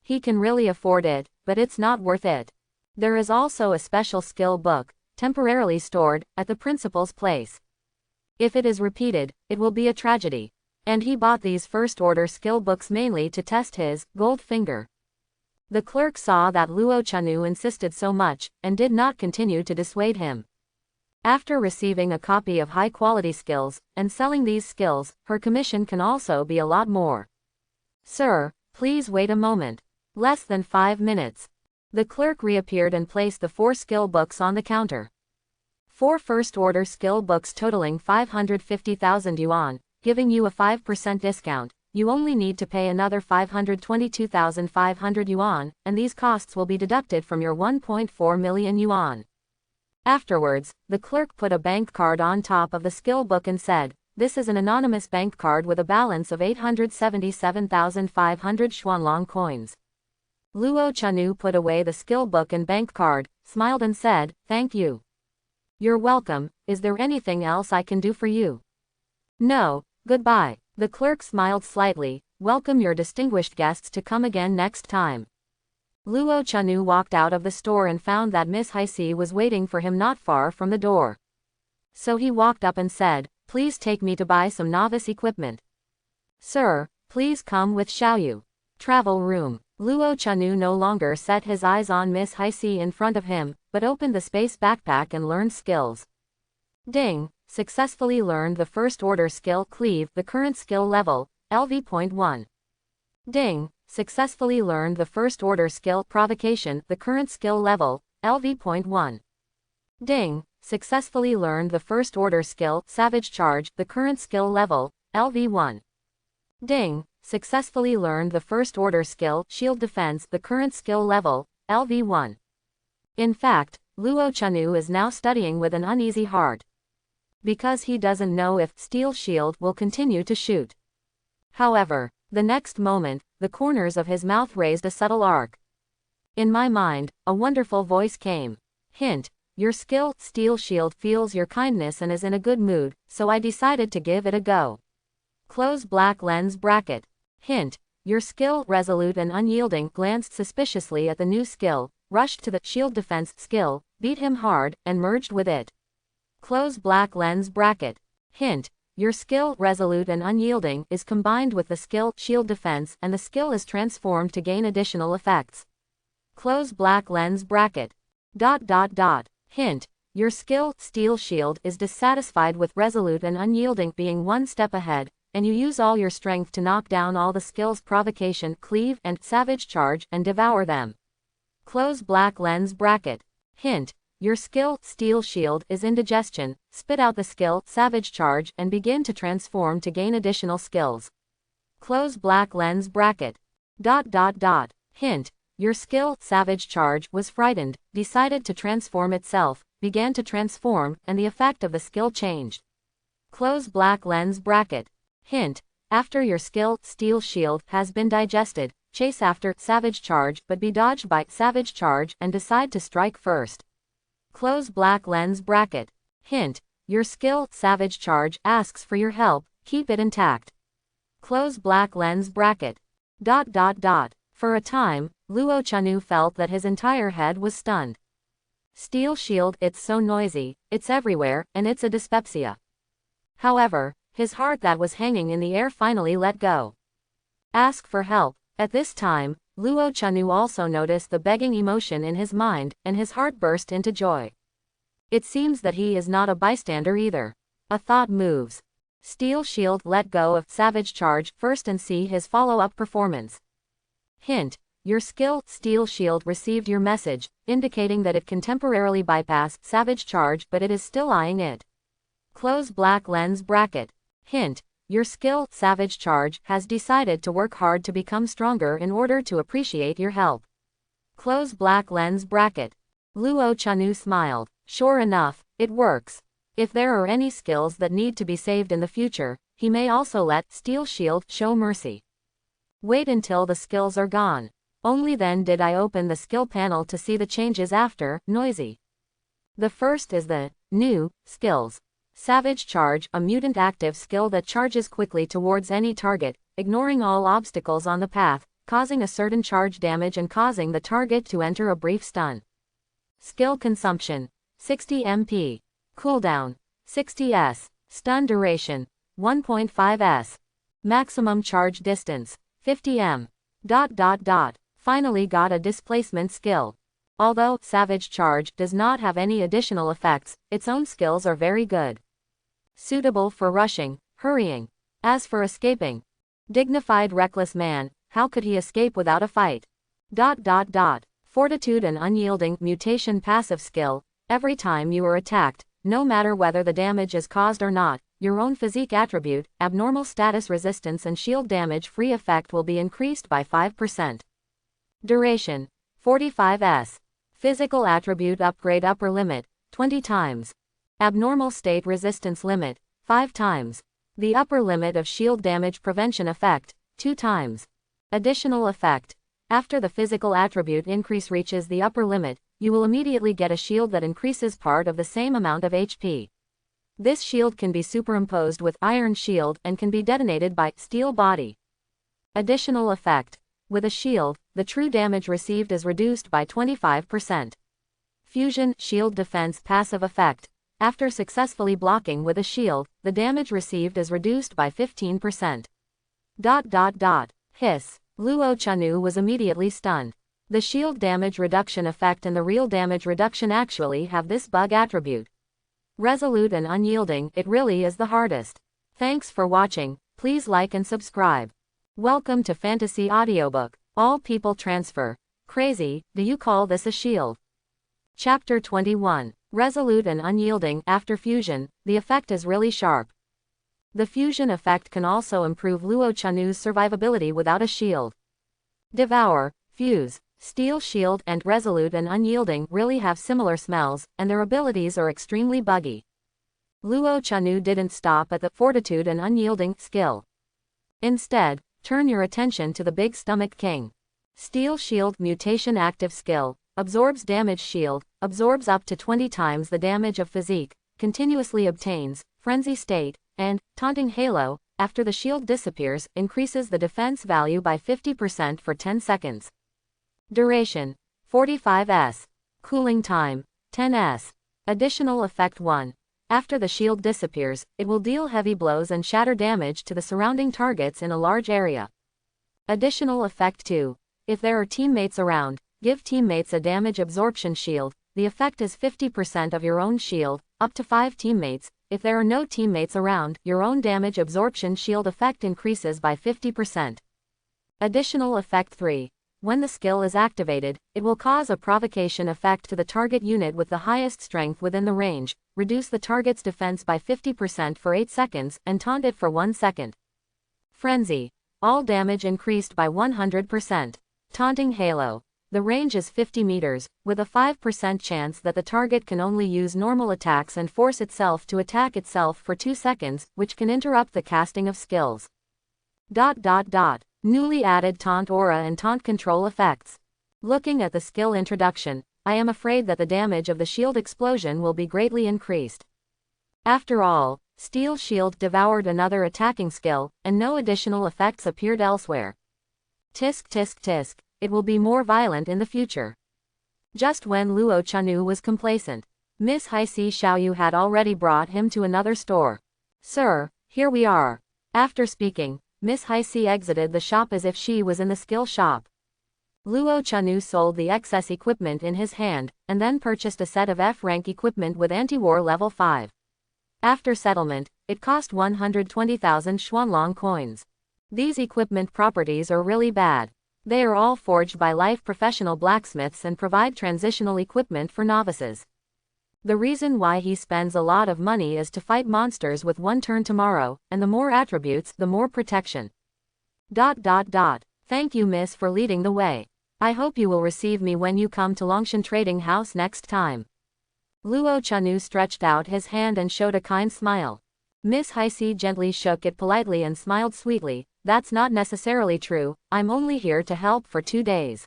He can really afford it, but it's not worth it. There is also a special skill book, temporarily stored, at the principal's place. If it is repeated, it will be a tragedy. And he bought these first-order skill books mainly to test his gold finger. The clerk saw that Luo Chanu insisted so much, and did not continue to dissuade him. After receiving a copy of high-quality skills, and selling these skills, her commission can also be a lot more. Sir, please wait a moment. Less than 5 minutes. The clerk reappeared and placed the 4 skill books on the counter. 4 first-order skill books totaling 550,000 yuan, giving you a 5% discount. You only need to pay another 522,500 yuan, and these costs will be deducted from your 1.4 million yuan. Afterwards, the clerk put a bank card on top of the skill book and said, this is an anonymous bank card with a balance of 877,500 Xuanlong coins. Luo Chanu put away the skill book and bank card, smiled and said, thank you. You're welcome, is there anything else I can do for you? No, goodbye. The clerk smiled slightly, welcome your distinguished guests to come again next time. Luo Chanu walked out of the store and found that Miss Haixi was waiting for him not far from the door. So he walked up and said, please take me to buy some novice equipment. Sir, please come with Xiaoyu. Travel room. Luo Chanu no longer set his eyes on Miss Haixi in front of him, but opened the space backpack and learned skills. Ding, successfully learned the first order skill Cleave, the current skill level, LV.1. Ding, successfully learned the first order skill Provocation, the current skill level, LV.1. Ding, successfully learned the first order skill Savage Charge, the current skill level, LV1. Ding, successfully learned the first order skill Shield Defense, the current skill level, LV1. In fact, Luo Chanu is now studying with an uneasy heart. Because he doesn't know if Steel Shield will continue to shoot. However, the next moment, the corners of his mouth raised a subtle arc. In my mind, a wonderful voice came. Hint, your skill, Steel Shield, feels your kindness and is in a good mood, so I decided to give it a go. Close black lens bracket. Hint, your skill, Resolute and Unyielding, glanced suspiciously at the new skill, rushed to the Shield Defense skill, beat him hard, and merged with it. Close black lens bracket. Hint: your skill, Resolute and Unyielding, is combined with the skill, Shield Defense, and the skill is transformed to gain additional effects. Close black lens bracket. Hint: your skill, Steel Shield, is dissatisfied with Resolute and Unyielding being one step ahead, and you use all your strength to knock down all the skills Provocation, Cleave, and Savage Charge, and devour them. Close black lens bracket. Hint: your skill, Steel Shield, is indigestion. Spit out the skill, Savage Charge, and begin to transform to gain additional skills. Close black lens bracket. Hint: your skill, Savage Charge, was frightened, decided to transform itself, began to transform, and the effect of the skill changed. Close black lens bracket. Hint: after your skill, Steel Shield, has been digested, chase after Savage Charge but be dodged by Savage Charge and decide to strike first. Close black lens bracket. Hint: your skill, Savage Charge, asks for your help, keep it intact. Close black lens bracket. For a time, Luo Chanu felt that his entire head was stunned. Steel Shield, it's so noisy, it's everywhere, and it's a dyspepsia. However, his heart that was hanging in the air finally let go. Ask for help. At this time, Luo Chanu also noticed the begging emotion in his mind, and his heart burst into joy. It seems that he is not a bystander either. A thought moves. Steel Shield, let go of Savage Charge first and see his follow-up performance. Hint: your skill, Steel Shield, received your message, indicating that it can temporarily bypass Savage Charge but it is still eyeing it. Close black lens bracket. Hint: your skill, Savage Charge, has decided to work hard to become stronger in order to appreciate your help. Close black lens bracket. Luo Chanu smiled. Sure enough, it works. If there are any skills that need to be saved in the future, he may also let Steel Shield show mercy. Wait until the skills are gone. Only then did I open the skill panel to see the changes after, noisy. The first is the new skills. Savage Charge, a mutant active skill that charges quickly towards any target, ignoring all obstacles on the path, causing a certain charge damage and causing the target to enter a brief stun. Skill consumption: 60 MP. Cooldown: 60 s. Stun duration: 1.5 s. Maximum charge distance: 50 m. Finally got a displacement skill. Although Savage Charge does not have any additional effects, its own skills are very good. Suitable for rushing, hurrying. As for escaping, dignified reckless man, how could he escape without a fight? Fortitude and Unyielding mutation passive skill. Every time you are attacked, no matter whether the damage is caused or not, your own physique attribute, abnormal status resistance and shield damage free effect will be increased by 5%. Duration: 45 s. Physical attribute upgrade upper limit, 20 times. Abnormal state resistance limit, 5 times. The upper limit of shield damage prevention effect, 2 times. Additional effect: after the physical attribute increase reaches the upper limit, you will immediately get a shield that increases part of the same amount of HP. This shield can be superimposed with Iron Shield and can be detonated by Steel Body. Additional effect: with a shield, the true damage received is reduced by 25%. Fusion Shield Defense passive effect: after successfully blocking with a shield, the damage received is reduced by 15%. Hiss. Luo Chanu was immediately stunned. The shield damage reduction effect and the real damage reduction actually have this bug attribute. Resolute and Unyielding, it really is the hardest. Thanks for watching, please like and subscribe. Welcome to Fantasy Audiobook. All people transfer. Crazy, do you call this a shield? Chapter 21. Resolute and Unyielding. After fusion, the effect is really sharp. The fusion effect can also improve Luo Chanu's survivability without a shield. Devour, Fuse, Steel Shield and Resolute and Unyielding really have similar smells, and their abilities are extremely buggy. Luo Chanu didn't stop at the Fortitude and Unyielding skill. Instead, turn your attention to the Big Stomach King. Steel Shield mutation active skill, absorbs damage shield, absorbs up to 20 times the damage of physique, continuously obtains, frenzy state, and, taunting halo, after the shield disappears, increases the defense value by 50% for 10 seconds. Duration: 45 s. Cooling time: 10 s. Additional effect 1. After the shield disappears, it will deal heavy blows and shatter damage to the surrounding targets in a large area. Additional effect 2. If there are teammates around, give teammates a damage absorption shield. The effect is 50% of your own shield, up to 5 teammates. If there are no teammates around, your own damage absorption shield effect increases by 50%. Additional effect 3. When the skill is activated, it will cause a provocation effect to the target unit with the highest strength within the range, reduce the target's defense by 50% for 8 seconds, and taunt it for 1 second. Frenzy. All damage increased by 100%. Taunting Halo. The range is 50 meters, with a 5% chance that the target can only use normal attacks and force itself to attack itself for 2 seconds, which can interrupt the casting of skills. Newly added Taunt Aura and Taunt Control effects. Looking at the skill introduction, I am afraid that the damage of the shield explosion will be greatly increased. After all, Steel Shield devoured another attacking skill, and no additional effects appeared elsewhere. Tisk tisk tisk. It will be more violent in the future. Just when Luo Chanu was complacent, Miss Haisi Xiaoyu had already brought him to another store. Sir, here we are. After speaking, Miss Haisi exited the shop as if she was in the skill shop. Luo Chanu sold the excess equipment in his hand, and then purchased a set of F-rank equipment with anti-war level 5. After settlement, it cost 120,000 Xuanlong coins. These equipment properties are really bad. They are all forged by life professional blacksmiths and provide transitional equipment for novices. The reason why he spends a lot of money is to fight monsters with 1 turn tomorrow, and the more attributes, the more protection. Thank you, miss, for leading the way. I hope you will receive me when you come to Longshan Trading House next time. Luo Chanu stretched out his hand and showed a kind smile. Miss Haisi gently shook it politely and smiled sweetly. That's not necessarily true, I'm only here to help for 2 days.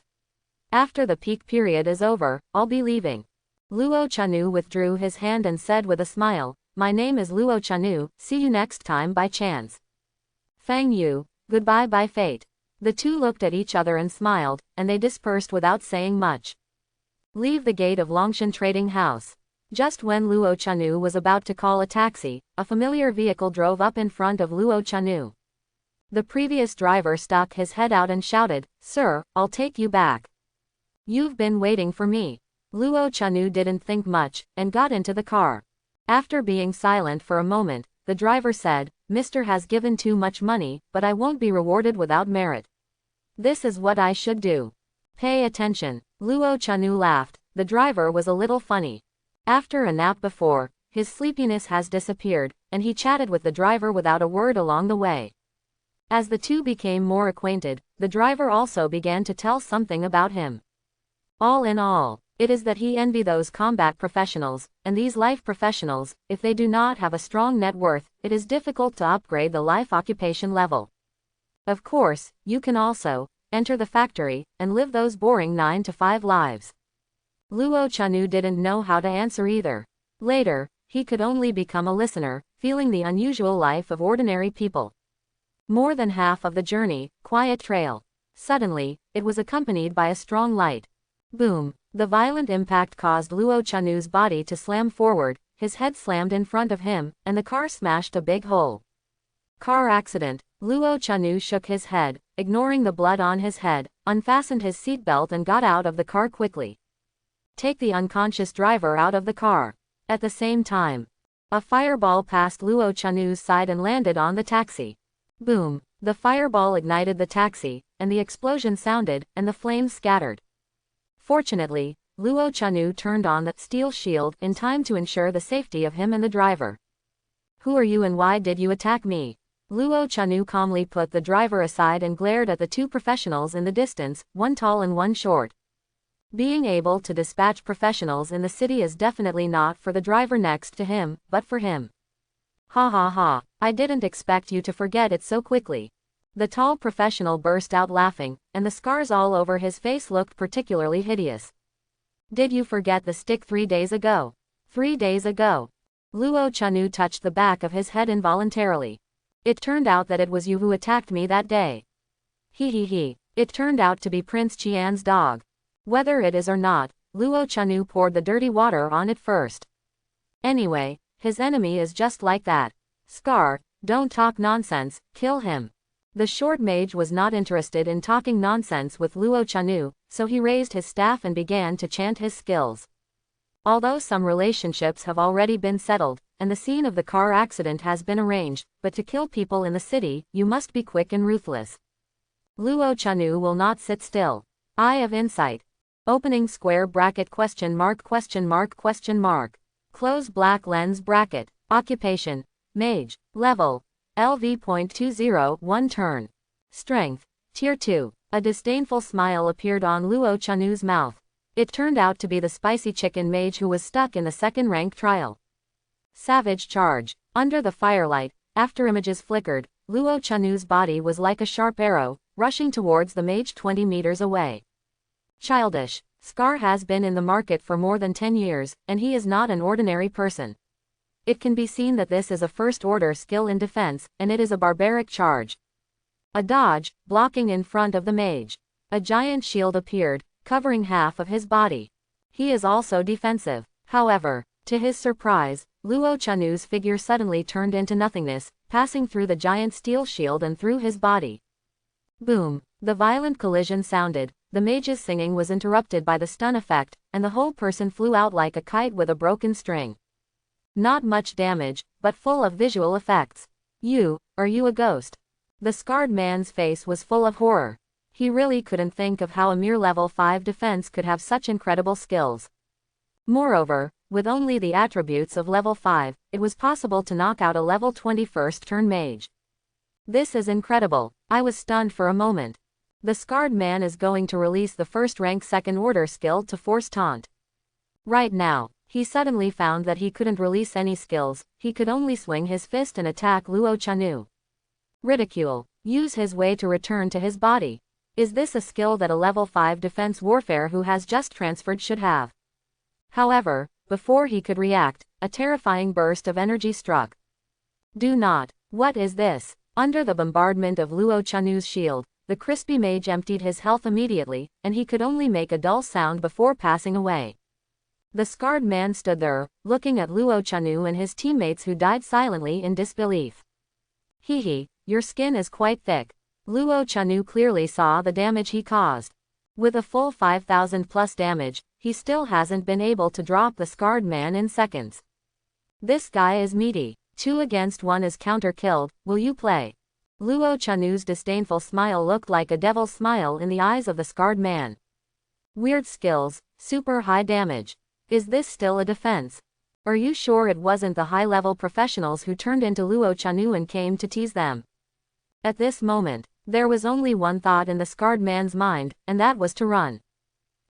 After the peak period is over, I'll be leaving. Luo Chanu withdrew his hand and said with a smile, my name is Luo Chanu, see you next time by chance. Fang Yu, goodbye by fate. The two looked at each other and smiled, and they dispersed without saying much. Leave the gate of Longshan Trading House. Just when Luo Chanu was about to call a taxi, a familiar vehicle drove up in front of Luo Chanu. The previous driver stuck his head out and shouted, Sir, I'll take you back. You've been waiting for me. Luo Chanu didn't think much, and got into the car. After being silent for a moment, the driver said, Mr. has given too much money, but I won't be rewarded without merit. This is what I should do. Pay attention. Luo Chanu laughed. The driver was a little funny. After a nap before, his sleepiness has disappeared, and he chatted with the driver without a word along the way. As the two became more acquainted, the driver also began to tell something about him. All in all, it is that he envy those combat professionals, and these life professionals, if they do not have a strong net worth, it is difficult to upgrade the life occupation level. Of course, you can also enter the factory and live those boring 9-to-5 lives. Luo Chanu didn't know how to answer either. Later, he could only become a listener, feeling the unusual life of ordinary people. More than half of the journey, quiet trail. Suddenly, it was accompanied by a strong light. Boom! The violent impact caused Luo Chanu's body to slam forward, his head slammed in front of him, and the car smashed a big hole. Car accident. Luo Chanu shook his head, ignoring the blood on his head, unfastened his seatbelt and got out of the car quickly. Take the unconscious driver out of the car. At the same time, a fireball passed Luo Chanu's side and landed on the taxi. Boom! The fireball ignited the taxi, and the explosion sounded, and the flames scattered. Fortunately, Luo Chanu turned on the steel shield in time to ensure the safety of him and the driver. Who are you and why did you attack me? Luo Chanu calmly put the driver aside and glared at the two professionals in the distance, one tall and one short. Being able to dispatch professionals in the city is definitely not for the driver next to him, but for him. Ha ha ha, I didn't expect you to forget it so quickly. The tall professional burst out laughing, and the scars all over his face looked particularly hideous. Did you forget the stick 3 days ago? 3 days ago. Luo Chanu touched the back of his head involuntarily. It turned out that it was you who attacked me that day. He. It turned out to be Prince Qian's dog. Whether it is or not, Luo Chanu poured the dirty water on it first. Anyway, His enemy is just like that. Scar, don't talk nonsense, kill him. The short mage was not interested in talking nonsense with Luo Chanu, so he raised his staff and began to chant his skills. Although some relationships have already been settled, and the scene of the car accident has been arranged, but to kill people in the city, you must be quick and ruthless. Luo Chanu will not sit still. Eye of insight. Opening square bracket ? Close black lens bracket. Occupation. Mage. Level. LV.20 1 turn. Strength. Tier 2. A disdainful smile appeared on Luo Chanu's mouth. It turned out to be the spicy chicken mage who was stuck in the second rank trial. Savage charge. Under the firelight, after images flickered, Luo Chanu's body was like a sharp arrow, rushing towards the mage 20 meters away. Childish. Scar has been in the market for more than 10 years, and he is not an ordinary person. It can be seen that this is a first-order skill in defense, and it is a barbaric charge. A dodge, blocking in front of the mage. A giant shield appeared, covering half of his body. He is also defensive. However, to his surprise, Luo Chanu's figure suddenly turned into nothingness, passing through the giant steel shield and through his body. Boom! The violent collision sounded, the mage's singing was interrupted by the stun effect, and the whole person flew out like a kite with a broken string. Not much damage, but full of visual effects. Are you a ghost? The scarred man's face was full of horror. He really couldn't think of how a mere level 5 defense could have such incredible skills. Moreover, with only the attributes of level 5, it was possible to knock out a level 21st turn mage. This is incredible. I was stunned for a moment. The scarred man is going to release the first rank second order skill to force taunt. Right now, he suddenly found that he couldn't release any skills, he could only swing his fist and attack Luo Chanu. Ridicule. Use his way to return to his body. Is this a skill that a level 5 defense warfare who has just transferred should have? However, before he could react, a terrifying burst of energy struck. Do not. What is this? Under the bombardment of Luo Chanu's shield, the crispy mage emptied his health immediately, and he could only make a dull sound before passing away. The scarred man stood there, looking at Luo Chanu and his teammates who died silently in disbelief. Hehe, your skin is quite thick. Luo Chanu clearly saw the damage he caused. With a full 5,000 plus damage, he still hasn't been able to drop the scarred man in seconds. This guy is meaty. 2 against 1 is counter-killed, will you play? Luo Chanu's disdainful smile looked like a devil's smile in the eyes of the scarred man. Weird skills, super high damage. Is this still a defense? Are you sure it wasn't the high-level professionals who turned into Luo Chanu and came to tease them? At this moment, there was only one thought in the scarred man's mind, and that was to run.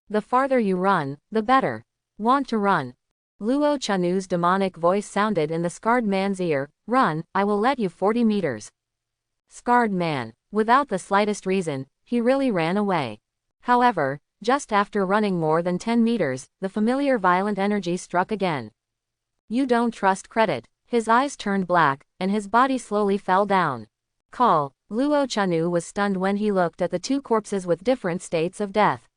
The farther you run, the better. Want to run? Luo Chanu's demonic voice sounded in the scarred man's ear. Run, I will let you 40 meters. Scarred man. Without the slightest reason, he really ran away. However, just after running more than 10 meters, the familiar violent energy struck again. You don't trust credit. His eyes turned black, and his body slowly fell down. Call. Luo Chanu was stunned when he looked at the 2 corpses with different states of death.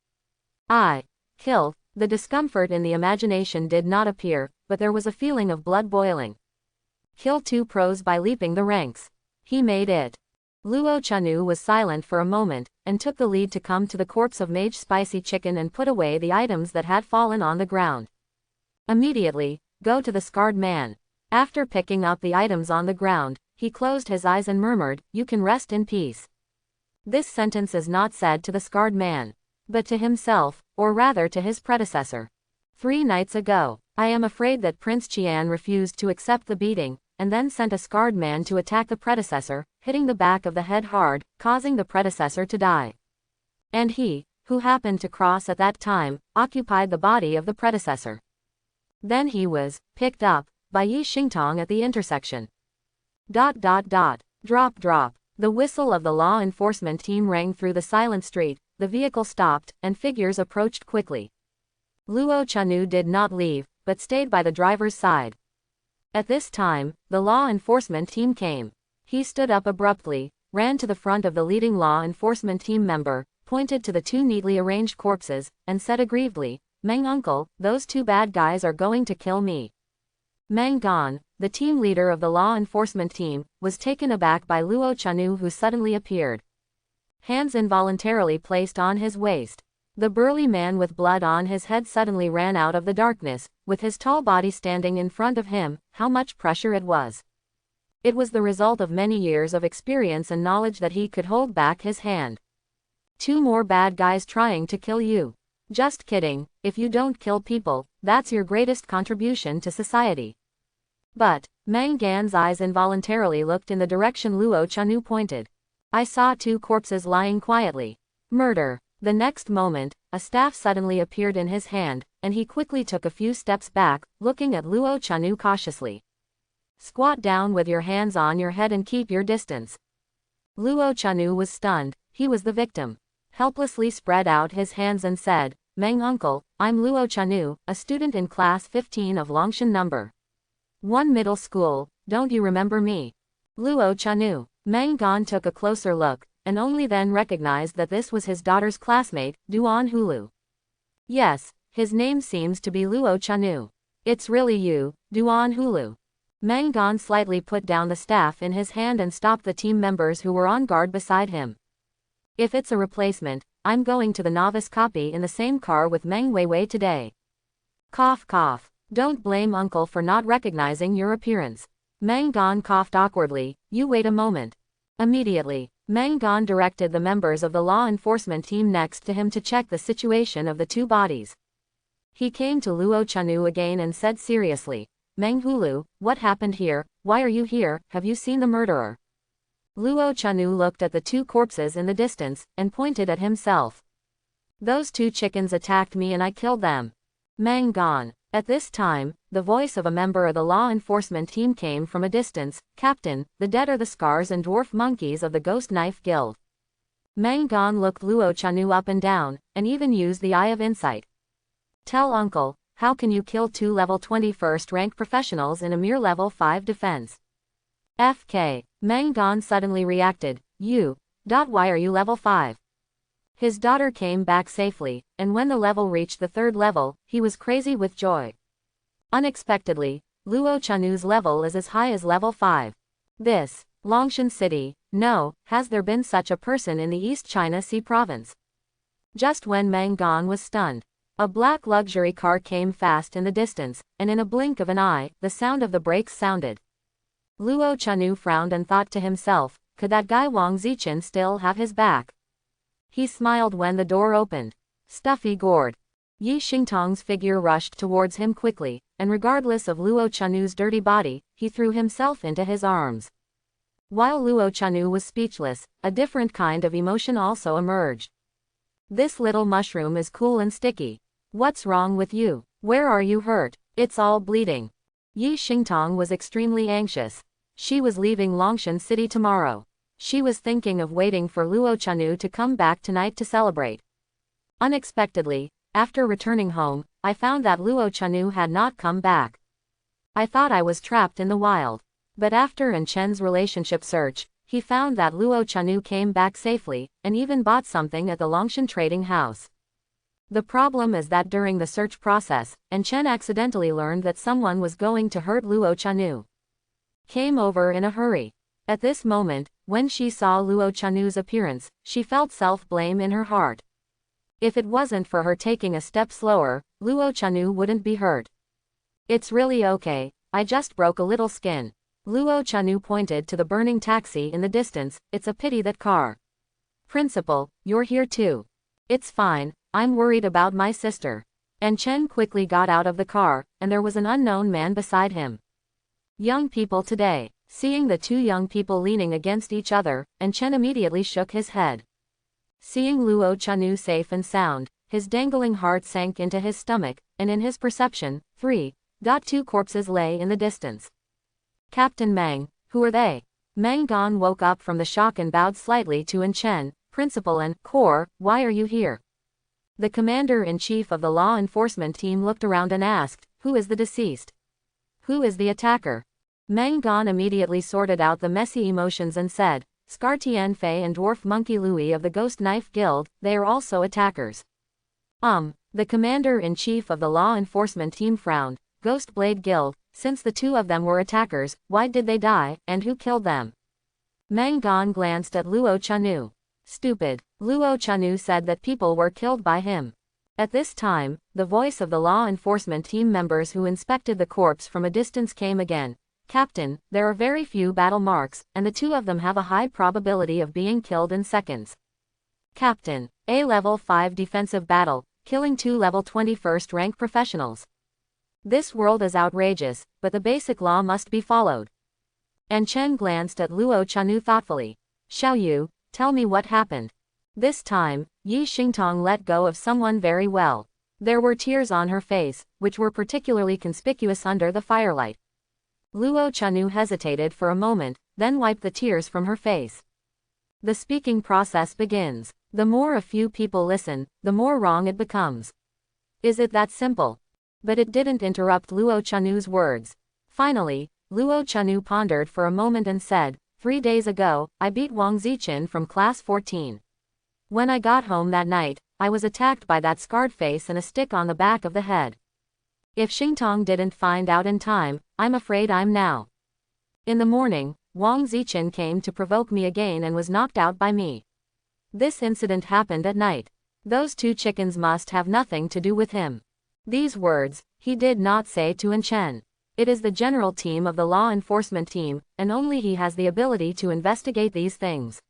Kill. The discomfort in the imagination did not appear, but there was a feeling of blood boiling. Kill 2 pros by leaping the ranks. He made it. Luo Chanu was silent for a moment, and took the lead to come to the corpse of Mage Spicy Chicken and put away the items that had fallen on the ground. Immediately, go to the scarred man. After picking up the items on the ground, he closed his eyes and murmured, you can rest in peace. This sentence is not said to the scarred man, but to himself, or rather to his predecessor. 3 nights ago, I am afraid that Prince Qian refused to accept the beating, and then sent a scarred man to attack the predecessor, hitting the back of the head hard, causing the predecessor to die. And he, who happened to cross at that time, occupied the body of the predecessor. Then he was picked up by Yi Xingtong at the intersection. ... Drop. The whistle of the law enforcement team rang through the silent street, the vehicle stopped, and figures approached quickly. Luo Chanu did not leave, but stayed by the driver's side. At this time, the law enforcement team came. He stood up abruptly, ran to the front of the leading law enforcement team member, pointed to the 2 neatly arranged corpses, and said aggrievedly, Meng uncle, those 2 bad guys are going to kill me. Meng Gan, the team leader of the law enforcement team, was taken aback by Luo Chanu, who suddenly appeared. Hands involuntarily placed on his waist. The burly man with blood on his head suddenly ran out of the darkness, with his tall body standing in front of him. How much pressure it was! It was the result of many years of experience and knowledge that he could hold back his hand. 2 more bad guys trying to kill you. Just kidding, if you don't kill people, that's your greatest contribution to society. But, Meng Gan's eyes involuntarily looked in the direction Luo Chanu pointed. I saw 2 corpses lying quietly. Murder. The next moment, a staff suddenly appeared in his hand, and he quickly took a few steps back, looking at Luo Chanu cautiously. Squat down with your hands on your head and keep your distance. Luo Chanu was stunned. He was the victim. Helplessly spread out his hands and said, Meng uncle, I'm Luo Chanu, a student in class 15 of Longshan number 1 middle school, don't you remember me? Luo Chanu. Meng Gan took a closer look, and only then recognized that this was his daughter's classmate, Duan Hulu. Yes, his name seems to be Luo Chanu. It's really you, Duan Hulu. Meng Gan slightly put down the staff in his hand and stopped the team members who were on guard beside him. If it's a replacement, I'm going to the novice copy in the same car with Meng Weiwei today. Cough cough. Don't blame uncle for not recognizing your appearance. Meng Gan coughed awkwardly. You wait a moment. Immediately, Meng Gan directed the members of the law enforcement team next to him to check the situation of the 2 bodies. He came to Luo Chanu again and said seriously, Meng Hulu, what happened here? Why are you here? Have you seen the murderer? Luo Chanu looked at the 2 corpses in the distance, and pointed at himself. Those 2 chickens attacked me and I killed them. Meng Gan. At this time, the voice of a member of the law enforcement team came from a distance. Captain, the dead are the scars and dwarf monkeys of the Ghost Knife Guild. Meng Gan looked Luo Chanu up and down, and even used the eye of insight. Tell uncle, how can you kill 2 level 21st rank professionals in a mere level 5 defense? FK. Meng Gan suddenly reacted, why are you level 5? His daughter came back safely, and when the level reached the 3rd level, he was crazy with joy. Unexpectedly, Luo Chanu's level is as high as level 5. This, Longshan City, no, has there been such a person in the East China Sea province? Just when Meng Gan was stunned, a black luxury car came fast in the distance, and in a blink of an eye, the sound of the brakes sounded. Luo Chanu frowned and thought to himself, could that guy Wang Zichen still have his back? He smiled when the door opened. Stuffy gourd. Yi Xingtong's figure rushed towards him quickly, and regardless of Luo Chanu's dirty body, he threw himself into his arms. While Luo Chanu was speechless, a different kind of emotion also emerged. This little mushroom is cool and sticky. What's wrong with you? Where are you hurt? It's all bleeding. Yi Xingtong was extremely anxious. She was leaving Longshan City tomorrow. She was thinking of waiting for Luo Chanu to come back tonight to celebrate. Unexpectedly, after returning home, I found that Luo Chanu had not come back. I thought I was trapped in the wild. But after An Chen's relationship search, he found that Luo Chanu came back safely, and even bought something at the Longshan trading house. The problem is that during the search process, An Chen accidentally learned that someone was going to hurt Luo Chanu. Came over in a hurry. At this moment, when she saw Luo Chanu's appearance, she felt self-blame in her heart. If it wasn't for her taking a step slower, Luo Chanu wouldn't be hurt. It's really okay, I just broke a little skin. Luo Chanu pointed to the burning taxi in the distance. It's a pity that car. Principal, you're here too. It's fine, I'm worried about my sister. An Chen quickly got out of the car, and there was an unknown man beside him. Young people today. Seeing the 2 young people leaning against each other, An Chen immediately shook his head. Seeing Luo Chanu safe and sound, his dangling heart sank into his stomach, and in his perception, 2 corpses lay in the distance. Captain Meng, who are they? Meng Gan woke up from the shock and bowed slightly to An Chen. Principal and Core, why are you here? The commander-in-chief of the law enforcement team looked around and asked, who is the deceased? Who is the attacker? Meng Gan immediately sorted out the messy emotions and said, Scar Tian Fei and Dwarf Monkey Louis of the Ghost Knife Guild, they are also attackers. The commander-in-chief of the law enforcement team frowned. Ghost Blade Guild, Since the two of them were attackers, why did they die, and who killed them? Meng Dan glanced at Luo Chanu. Stupid. Luo Chanu said that people were killed by him. At this time, the voice of the law enforcement team members who inspected the corpse from a distance came again. Captain, there are very few battle marks, and the two of them have a high probability of being killed in seconds. Captain, a level 5 defensive battle, killing 2 level 21st rank professionals. This world is outrageous, but the basic law must be followed. And Chen glanced at Luo Chanu thoughtfully. Xiao Yu, tell me what happened. This time, Yi Xingtong let go of someone very well. There were tears on her face, which were particularly conspicuous under the firelight. Luo Chanu hesitated for a moment, then wiped the tears from her face. The speaking process begins. The more a few people listen, the more wrong it becomes. Is it that simple? But it didn't interrupt Luo Chanu's words. Finally, Luo Chanu pondered for a moment and said, 3 days ago, I beat Wang Ziqin from class 14. When I got home that night, I was attacked by that scarred face and a stick on the back of the head. If Xingtong didn't find out in time, I'm afraid I'm now. In the morning, Wang Ziqin came to provoke me again and was knocked out by me. This incident happened at night. Those 2 chickens must have nothing to do with him. These words, he did not say to An Chen. It is the general team of the law enforcement team, and only he has the ability to investigate these things.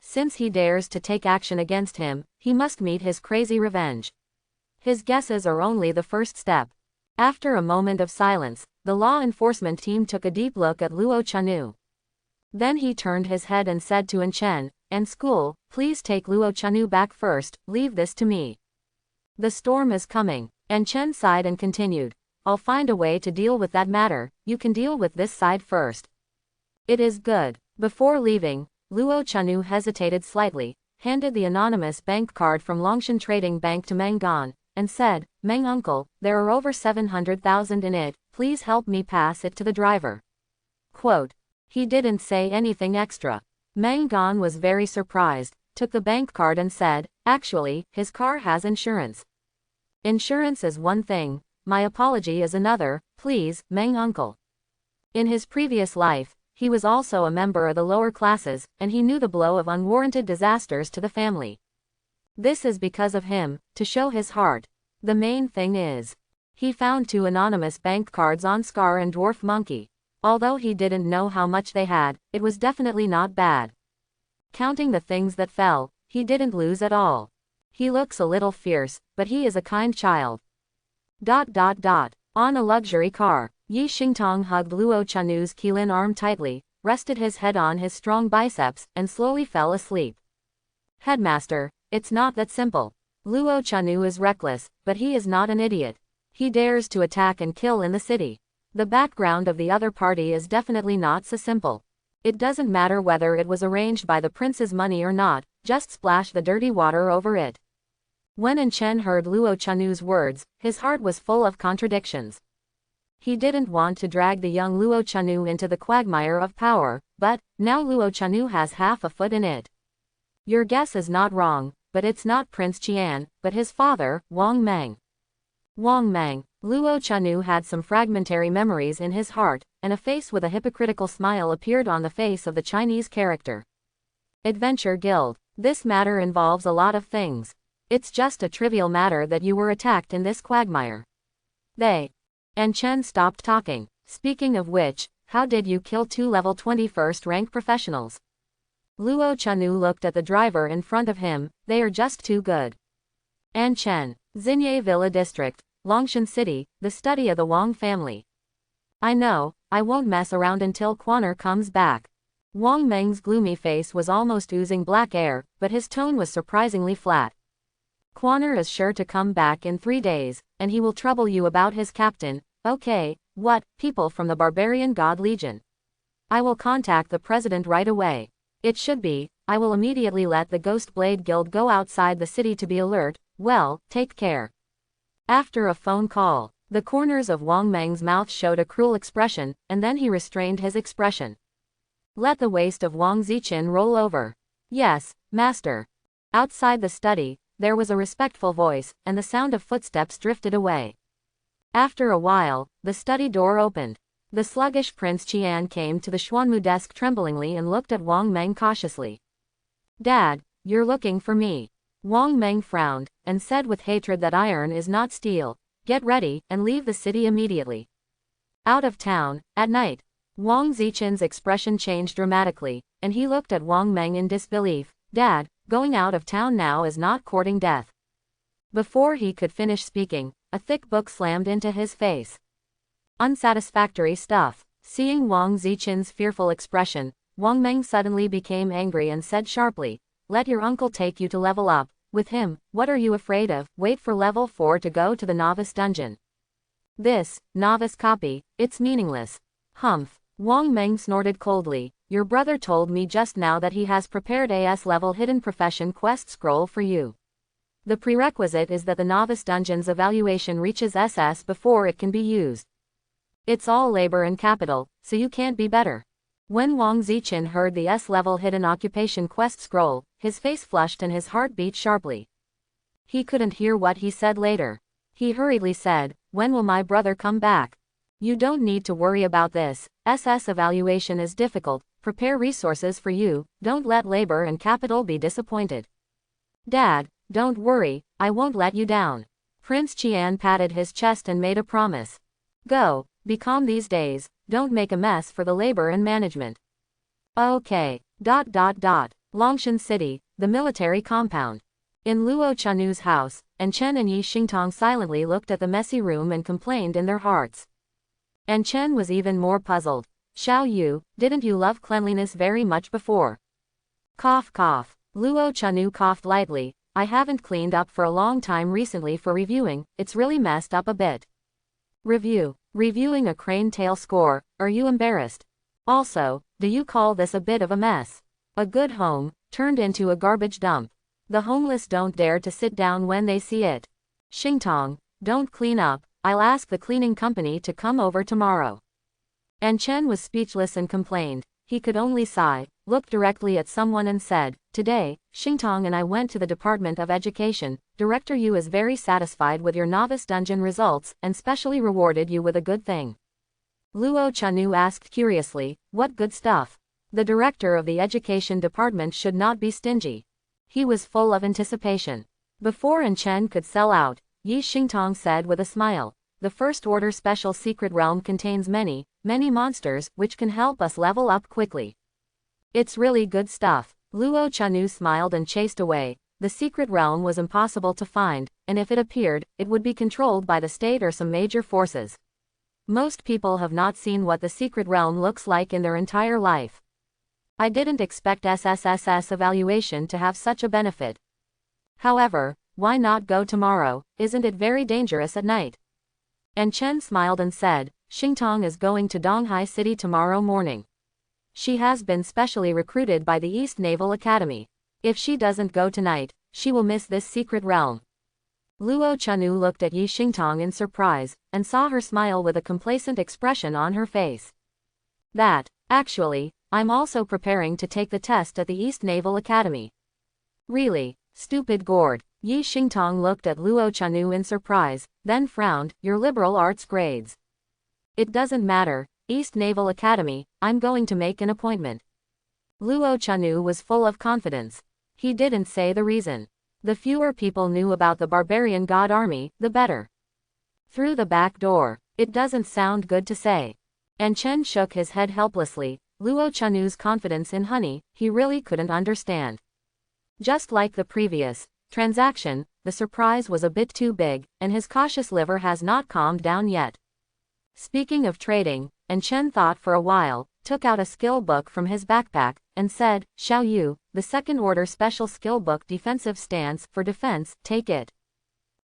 Since he dares to take action against him, he must meet his crazy revenge. His guesses are only the first step. After a moment of silence, the law enforcement team took a deep look at Luo Chanu. Then he turned his head and said to An Chen, and school, please take Luo Chanu back first, leave this to me. The storm is coming. An Chen sighed and continued, I'll find a way to deal with that matter, you can deal with this side first. It is good. Before leaving, Luo Chanu hesitated slightly, handed the anonymous bank card from Longshan Trading Bank to Meng Gan, and said, Meng uncle, there are over 700,000 in it, please help me pass it to the driver. Quote. He didn't say anything extra. Meng Gan was very surprised, took the bank card and said, actually, his car has insurance. Insurance is one thing, my apology is another, please, Meng uncle. In his previous life, he was also a member of the lower classes, and he knew the blow of unwarranted disasters to the family. This is because of him, to show his heart. The main thing is, he found 2 anonymous bank cards on Scar and Dwarf Monkey. Although he didn't know how much they had, it was definitely not bad. Counting the things that fell, he didn't lose at all. He looks a little fierce, but he is a kind child. On a luxury car, Yi Xingtong hugged Luo Chanu's Qilin arm tightly, rested his head on his strong biceps, and slowly fell asleep. Headmaster, it's not that simple. Luo Chanu is reckless, but he is not an idiot. He dares to attack and kill in the city. The background of the other party is definitely not so simple. It doesn't matter whether it was arranged by the prince's money or not, just splash the dirty water over it. When An Chen heard Luo Chanu's words, his heart was full of contradictions. He didn't want to drag the young Luo Chanu into the quagmire of power, but, now Luo Chanu has half a foot in it. Your guess is not wrong, but it's not Prince Qian, but his father, Wang Meng. Wang Meng. Luo Chanu had some fragmentary memories in his heart, and a face with a hypocritical smile appeared on the face of the Chinese character. Adventure Guild. This matter involves a lot of things. It's just a trivial matter that you were attacked in this quagmire. And Chen stopped talking. Speaking of which, how did you kill 2 level 21st rank professionals? Luo Chanu looked at the driver in front of him, they are just too good. An Chen. Xinye Villa District, Longshan City, the study of the Wang family. I know, I won't mess around until Quaner comes back. Wang Meng's gloomy face was almost oozing black air, but his tone was surprisingly flat. Quaner is sure to come back in 3 days, and he will trouble you about his captain. Okay, what, people from the Barbarian God Legion? I will contact the president right away. It should be, I will immediately let the Ghost Blade Guild go outside the city to be alert. Well, take care. After a phone call, the corners of Wang Meng's mouth showed a cruel expression, and then he restrained his expression. Let the waist of Wang Ziqin roll over. Yes, master. Outside the study, there was a respectful voice, and the sound of footsteps drifted away. After a while, the study door opened. The sluggish Prince Qian came to the Xuanmu desk tremblingly and looked at Wang Meng cautiously. Dad, you're looking for me. Wang Meng frowned, and said with hatred that iron is not steel. Get ready, and leave the city immediately. Out of town, at night. Wang Zichen's expression changed dramatically, and he looked at Wang Meng in disbelief. Dad, going out of town now is not courting death. Before he could finish speaking, a thick book slammed into his face. Unsatisfactory stuff. Seeing Wang Zichen's fearful expression, Wang Meng suddenly became angry and said sharply, let your uncle take you to level up. With him, what are you afraid of? Wait for level 4 to go to the novice dungeon. This, novice copy, it's meaningless. Humph. Wang Meng snorted coldly. Your brother told me just now that he has prepared AS level hidden profession quest scroll for you. The prerequisite is that the novice dungeon's evaluation reaches SS before it can be used. It's all labor and capital, so you can't be better. When Wang Zichen heard the S-level hidden occupation quest scroll, his face flushed and his heart beat sharply. He couldn't hear what he said later. He hurriedly said, when will my brother come back? You don't need to worry about this. SS evaluation is difficult. Prepare resources for you. Don't let labor and capital be disappointed. Dad, don't worry, I won't let you down. Prince Qian patted his chest and made a promise. Go, be calm these days, don't make a mess for the labor and management. Okay. Longshan City, the military compound. In Luo Chanu's house, and Chen and Yi Xingtong silently looked at the messy room and complained in their hearts. And Chen was even more puzzled. Xiao Yu, didn't you love cleanliness very much before? Cough cough. Luo Chanu coughed lightly. I haven't cleaned up for a long time recently for reviewing, it's really messed up a bit. Reviewing a crane tail score, are you embarrassed? Also, do you call this a bit of a mess? A good home, turned into a garbage dump. The homeless don't dare to sit down when they see it. Xingtong, don't clean up, I'll ask the cleaning company to come over tomorrow. And Chen was speechless and complained. He could only sigh, looked directly at someone and said, today, Xingtong and I went to the Department of Education. Director Yu is very satisfied with your novice dungeon results and specially rewarded you with a good thing. Luo Chanu asked curiously, what good stuff? The director of the education department should not be stingy. He was full of anticipation. Before An Chen could sell out, Yi Xingtong said with a smile, the first order special secret realm contains many monsters which can help us level up quickly. It's really good stuff. Luo Chanu smiled and chased away. The secret realm was impossible to find, and if it appeared, it would be controlled by the state or some major forces. Most people have not seen what the secret realm looks like in their entire life. I didn't expect SSSS evaluation to have such a benefit. However, why not go tomorrow? Isn't it very dangerous at night? And Chen smiled and said, Xingtong is going to Donghai City tomorrow morning. She has been specially recruited by the East Naval Academy. If she doesn't go tonight, she will miss this secret realm. Luo Chanu looked at Yi Xingtong in surprise, and saw her smile with a complacent expression on her face. Actually, I'm also preparing to take the test at the East Naval Academy. Really? Stupid gourd. Yi Xingtong looked at Luo Chanu in surprise, then frowned, your liberal arts grades. It doesn't matter, East Naval Academy, I'm going to make an appointment. Luo Chanu was full of confidence. He didn't say the reason. The fewer people knew about the barbarian god army, the better. Through the back door. It doesn't sound good to say. And Chen shook his head helplessly. Luo Chanu's confidence in honey, he really couldn't understand. Just like the previous transaction, the surprise was a bit too big, and his cautious liver has not calmed down yet. Speaking of trading, and Chen thought for a while, took out a skill book from his backpack, and said, Xiao Yu, the second order special skill book defensive stance for defense, take it.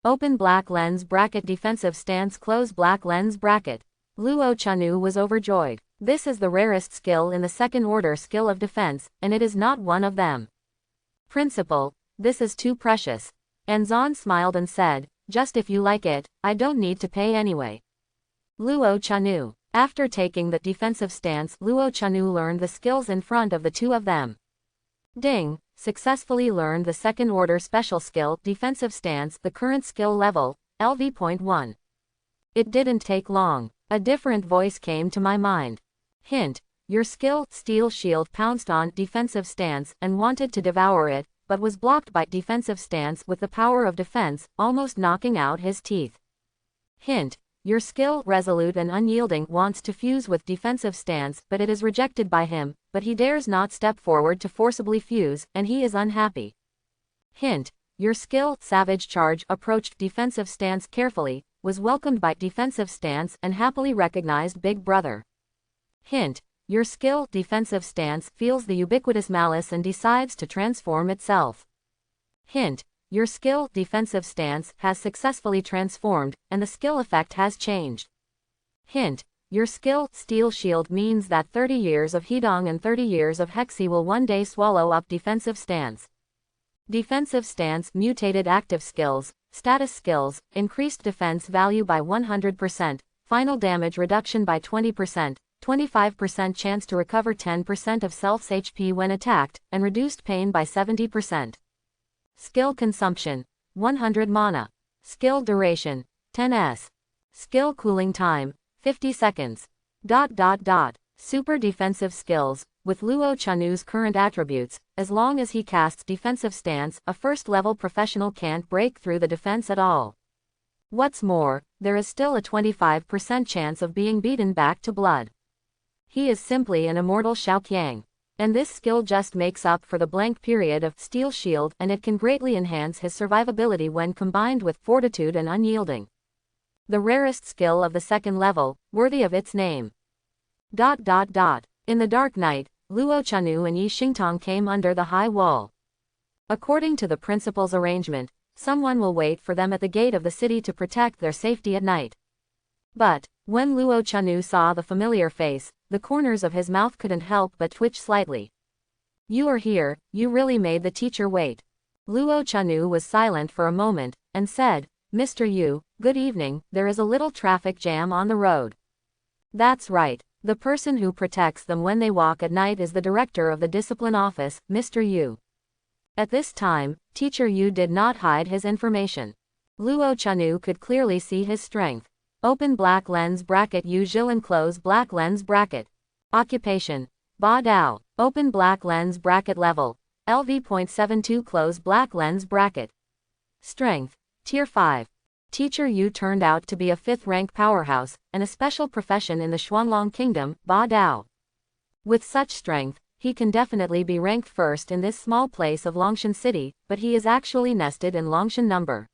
Open black lens bracket defensive stance close black lens bracket. Luo Chanu was overjoyed. This is the rarest skill in the second order skill of defense, and it is not one of them. Principal, this is too precious. And Zan smiled and said, just if you like it, I don't need to pay anyway. Luo Chanu. After taking the defensive stance, Luo Chanu learned the skills in front of the two of them. Ding, successfully learned the second order special skill, defensive stance, the current skill level, LV.1. It didn't take long. A different voice came to my mind. Hint, your skill, Steel Shield pounced on defensive stance and wanted to devour it, but was blocked by defensive stance with the power of defense, almost knocking out his teeth. Hint, your skill, Resolute and Unyielding, wants to fuse with defensive stance, but it is rejected by him, but he dares not step forward to forcibly fuse, and he is unhappy. Hint, your skill, Savage Charge, approached defensive stance carefully, was welcomed by defensive stance and happily recognized Big Brother. Hint, your skill, Defensive Stance, feels the ubiquitous malice and decides to transform itself. Hint, your skill, Defensive Stance, has successfully transformed, and the skill effect has changed. Hint, your skill, Steel Shield, means that 30 years of Hedong and 30 years of Hexi will one day swallow up Defensive Stance. Defensive Stance, mutated active skills, status skills, increased defense value by 100%, final damage reduction by 20%, 25% chance to recover 10% of self's HP when attacked, and reduced pain by 70%. Skill consumption, 100 mana. Skill duration, 10s. Skill cooling time, 50 seconds. Super defensive skills, with Luo Chanu's current attributes, as long as he casts defensive stance, a first-level professional can't break through the defense at all. What's more, there is still a 25% chance of being beaten back to blood. He is simply an immortal Xiaoqiang. And this skill just makes up for the blank period of Steel Shield, and it can greatly enhance his survivability when combined with Fortitude and Unyielding. The rarest skill of the second level, worthy of its name. In the dark night, Luo Chanu and Yi Xingtong came under the high wall. According to the principal's arrangement, someone will wait for them at the gate of the city to protect their safety at night. But, when Luo Chanu saw the familiar face, the corners of his mouth couldn't help but twitch slightly. You are here, you really made the teacher wait. Luo Chanu was silent for a moment, and said, Mr. Yu, good evening, there is a little traffic jam on the road. That's right, the person who protects them when they walk at night is the director of the discipline office, Mr. Yu. At this time, Teacher Yu did not hide his information. Luo Chanu could clearly see his strength. Open black lens bracket Yu Zhilan close black lens bracket. Occupation, Ba Dao. Open black lens bracket level, LV.72 close black lens bracket. Strength, Tier 5. Teacher Yu turned out to be a 5th rank powerhouse, and a special profession in the Xuanlong Kingdom, Ba Dao. With such strength, he can definitely be ranked first in this small place of Longshan City, but he is actually nested in Longshan number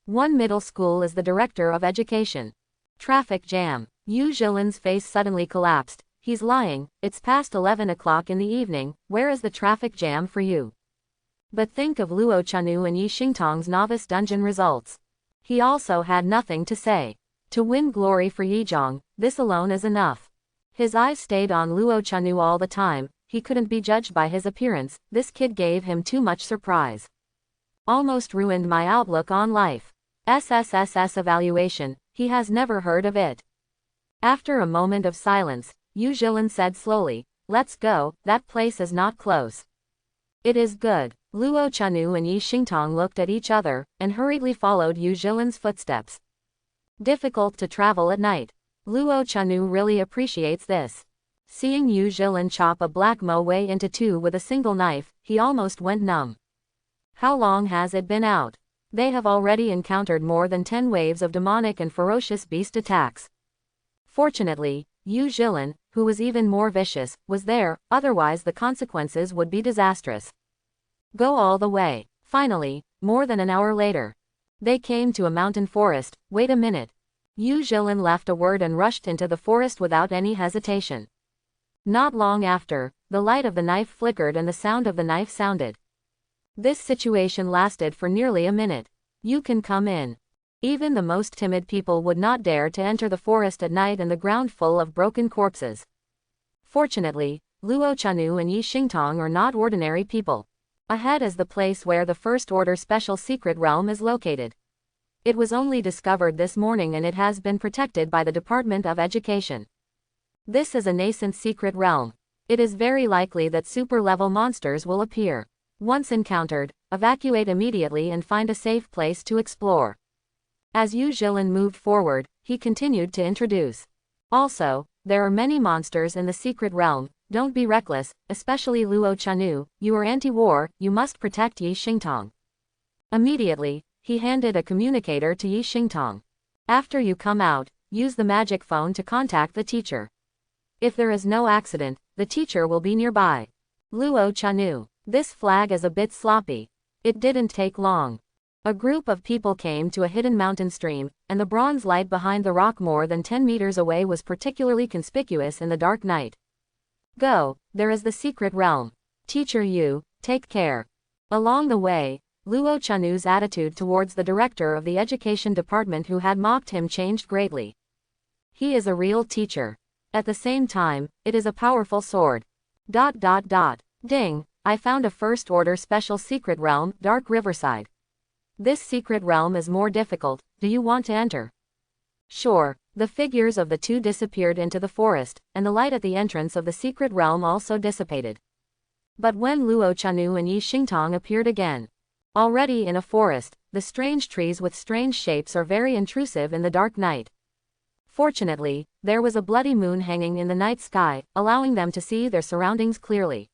1 middle school as the director of education. Traffic jam. Yu Zhilan's face suddenly collapsed. He's lying, it's past 11 o'clock in the evening, where is the traffic jam for you? But think of Luo Chanu and Yi Xingtong's novice dungeon results. He also had nothing to say. To win glory for Yizhong, this alone is enough. His eyes stayed on Luo Chanu all the time, he couldn't be judged by his appearance, this kid gave him too much surprise. Almost ruined my outlook on life. SSSS evaluation, he has never heard of it. After a moment of silence, Yu Zhilan said slowly, let's go, that place is not close. It is good. Luo Chanu and Yi Xingtong looked at each other, and hurriedly followed Yu Zhilan's footsteps. Difficult to travel at night. Luo Chanu really appreciates this. Seeing Yu Zhilan chop a black moe into two with a single knife, he almost went numb. How long has it been out? They have already encountered more than 10 waves of demonic and ferocious beast attacks. Fortunately, Yu Zhilan, who was even more vicious, was there, otherwise the consequences would be disastrous. Go all the way. Finally, more than an hour later, they came to a mountain forest. Wait a minute. Yu Zhilan left a word and rushed into the forest without any hesitation. Not long after, the light of the knife flickered and the sound of the knife sounded. This situation lasted for nearly a minute. You can come in. Even the most timid people would not dare to enter the forest at night and the ground full of broken corpses. Fortunately, Luo Chanu and Yi Xingtong are not ordinary people. Ahead is the place where the First Order Special Secret Realm is located. It was only discovered this morning and it has been protected by the Department of Education. This is a nascent secret realm. It is very likely that super-level monsters will appear. Once encountered, evacuate immediately and find a safe place to explore. As Yu Jilin moved forward, he continued to introduce. Also, there are many monsters in the secret realm, don't be reckless, especially Luo Chanu, you are anti-war, you must protect Yi Xingtong. Immediately, he handed a communicator to Yi Xingtong. After you come out, use the magic phone to contact the teacher. If there is no accident, the teacher will be nearby. Luo Chanu. This flag is a bit sloppy. It didn't take long. A group of people came to a hidden mountain stream, and the bronze light behind the rock more than 10 meters away was particularly conspicuous in the dark night. Go, there is the secret realm. Teacher Yu, take care. Along the way, Luo Chanu's attitude towards the director of the education department who had mocked him changed greatly. He is a real teacher. At the same time, it is a powerful sword. Ding, I found a first-order special secret realm, Dark Riverside. This secret realm is more difficult, do you want to enter? Sure, the figures of the two disappeared into the forest, and the light at the entrance of the secret realm also dissipated. But when Luo Chanu and Yi Xingtong appeared again, already in a forest, the strange trees with strange shapes are very intrusive in the dark night. Fortunately, there was a bloody moon hanging in the night sky, allowing them to see their surroundings clearly.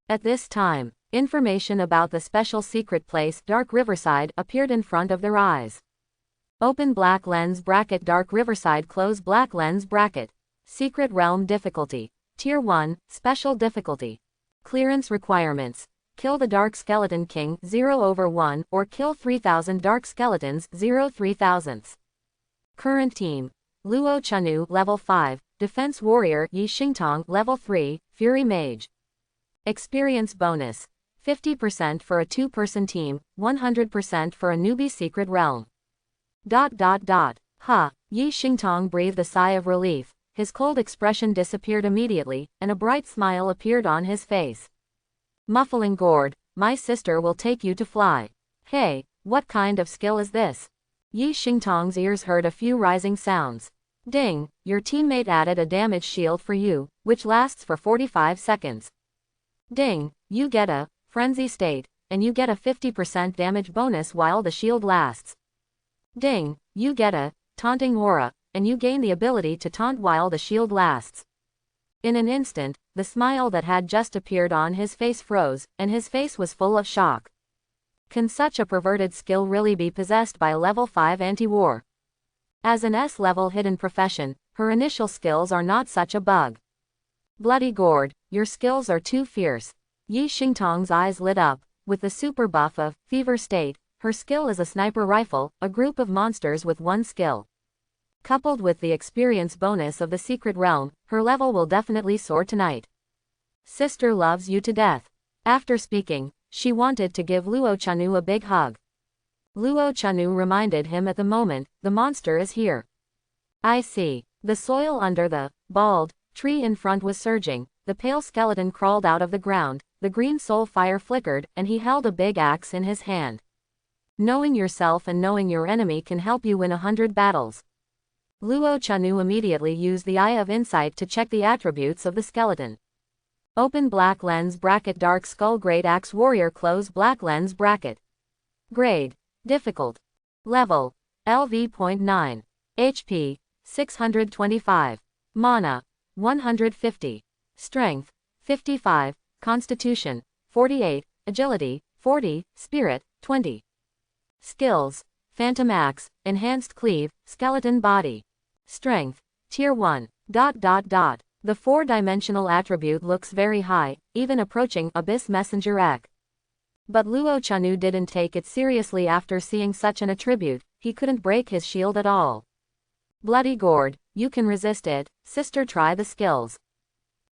At this time, information about the special secret place, Dark Riverside, appeared in front of their eyes. Open black lens bracket Dark Riverside close black lens bracket. Secret Realm difficulty. Tier 1, Special difficulty. Clearance requirements. Kill the Dark Skeleton King 0/1 or kill 3000 Dark Skeletons 0/3000. Current team. Luo Chanu level 5, Defense Warrior Yi Xingtong level 3, Fury Mage. Experience bonus. 50% for a 2-person team, 100% for a newbie secret realm. Yi Xingtong breathed a sigh of relief, his cold expression disappeared immediately, and a bright smile appeared on his face. Muffling gourd, my sister will take you to fly. Hey, what kind of skill is this? Yi Xingtong's ears heard a few rising sounds. Ding, your teammate added a damage shield for you, which lasts for 45 seconds. Ding, you get a frenzy state, and you get a 50% damage bonus while the shield lasts. Ding, you get a taunting aura, and you gain the ability to taunt while the shield lasts. In an instant, the smile that had just appeared on his face froze, and his face was full of shock. Can such a perverted skill really be possessed by a level 5 anti-war? As an S-level hidden profession, her initial skills are not such a bug. Bloody gourd, your skills are too fierce. Yi Xingtong's eyes lit up, with the super buff of fever state, her skill is a sniper rifle, a group of monsters with one skill. Coupled with the experience bonus of the secret realm, her level will definitely soar tonight. Sister loves you to death. After speaking, she wanted to give Luo Chanu a big hug. Luo Chanu reminded him at the moment, the monster is here. I see. The soil under the bald tree in front was surging, the pale skeleton crawled out of the ground, the green soul fire flickered, and he held a big axe in his hand. Knowing yourself and knowing your enemy can help you win 100 battles. Luo Chanu immediately used the Eye of Insight to check the attributes of the skeleton. Open black lens bracket Dark Skull Great Axe Warrior close black lens bracket. Grade. Difficult. Level. LV.9. HP. 625. Mana. 150. Strength. 55. Constitution. 48. Agility. 40. Spirit. 20. Skills. Phantom Axe, Enhanced Cleave, Skeleton Body. Strength. Tier 1. The 4-dimensional attribute looks very high, even approaching Abyss Messenger Ek. But Luo Chanu didn't take it seriously after seeing such an attribute, he couldn't break his shield at all. Bloody gourd, you can resist it, sister try the skills.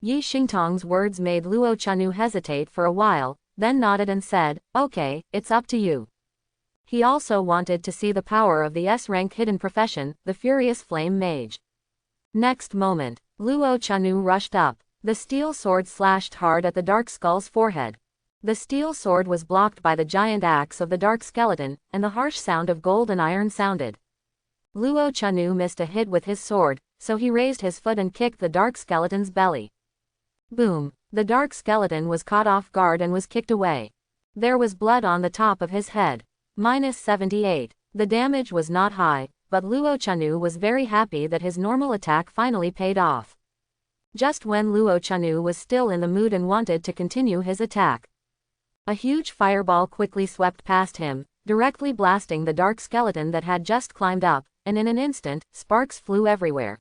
Yi Xingtong's words made Luo Chanu hesitate for a while, then nodded and said, okay, it's up to you. He also wanted to see the power of the S-rank hidden profession, the Furious Flame Mage. Next moment, Luo Chanu rushed up. The steel sword slashed hard at the dark skull's forehead. The steel sword was blocked by the giant axe of the dark skeleton, and the harsh sound of gold and iron sounded. Luo Chanu missed a hit with his sword, so he raised his foot and kicked the dark skeleton's belly. Boom! The dark skeleton was caught off guard and was kicked away. There was blood on the top of his head. -78. The damage was not high, but Luo Chanu was very happy that his normal attack finally paid off. Just when Luo Chanu was still in the mood and wanted to continue his attack, a huge fireball quickly swept past him, directly blasting the dark skeleton that had just climbed up, and in an instant, sparks flew everywhere.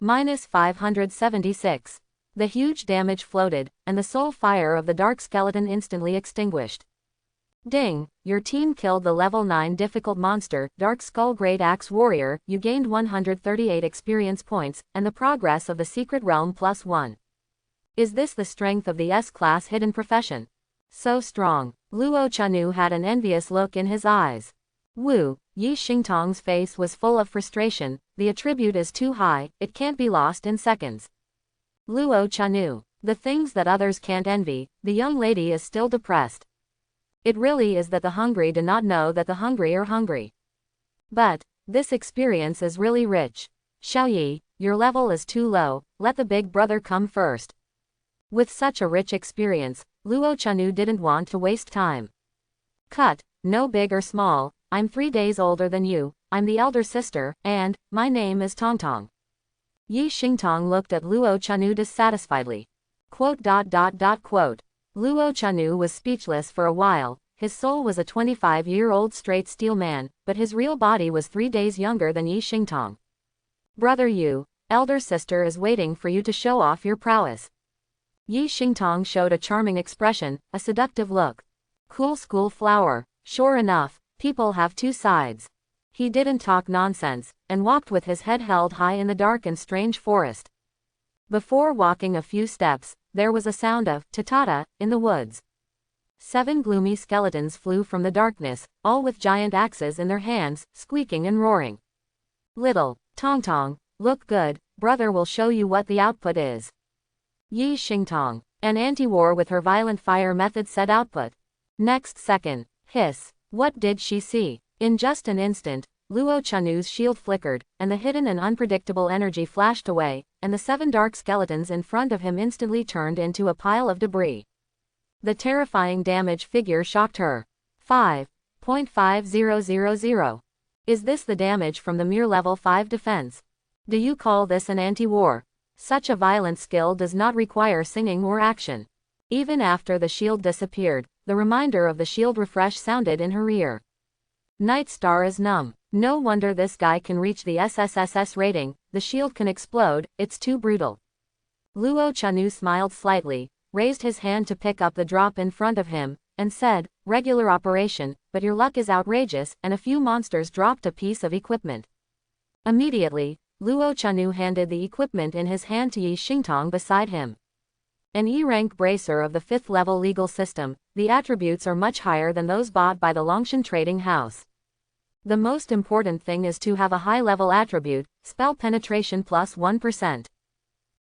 -576. The huge damage floated, and the soul fire of the dark skeleton instantly extinguished. Ding! Your team killed the level 9 difficult monster, Dark Skull Great Axe Warrior. You gained 138 experience points, and the progress of the secret realm +1. Is this the strength of the S-class hidden profession? So strong. Luo Chanu had an envious look in his eyes. Wu, Yi Xingtong's face was full of frustration. The attribute is too high, it can't be lost in seconds. Luo Chanu. The things that others can't envy, the young lady is still depressed. It really is that the hungry do not know that the hungry are hungry. But this experience is really rich. Xiaoyi, your level is too low, let the big brother come first. With such a rich experience, Luo Chanu didn't want to waste time. Cut, no big or small, I'm 3 days older than you, I'm the elder sister, and my name is Tongtong. Yi Xingtong looked at Luo Chanu dissatisfiedly. Luo Chanu was speechless for a while. His soul was a 25-year-old straight steel man, but his real body was 3 days younger than Yi Xingtong. Brother Yu, elder sister is waiting for you to show off your prowess. Yi Xingtong showed a charming expression, a seductive look. Cool school flower, sure enough, people have two sides. He didn't talk nonsense, and walked with his head held high in the dark and strange forest. Before walking a few steps, there was a sound of ta-ta-ta in the woods. 7 gloomy skeletons flew from the darkness, all with giant axes in their hands, squeaking and roaring. Little Tongtong, look good, brother will show you what the output is. Yi Xingtong, an anti-war with her violent fire method said output. Next second, hiss, what did she see? In just an instant, Luo Chanu's shield flickered, and the hidden and unpredictable energy flashed away, and the 7 dark skeletons in front of him instantly turned into a pile of debris. The terrifying damage figure shocked her. 5.5000. Is this the damage from the mere level 5 defense? Do you call this an anti-war? Such a violent skill does not require singing or action. Even after the shield disappeared, the reminder of the shield refresh sounded in her ear. Night Star is numb. No wonder this guy can reach the SSSS rating, the shield can explode, it's too brutal. Luo Chanu smiled slightly, raised his hand to pick up the drop in front of him, and said, regular operation, but your luck is outrageous, and a few monsters dropped a piece of equipment. Immediately, Luo Chanu handed the equipment in his hand to Yi Xingtong beside him. An E-rank bracer of the 5th level legal system, the attributes are much higher than those bought by the Longshan trading house. The most important thing is to have a high-level attribute, spell penetration plus 1%.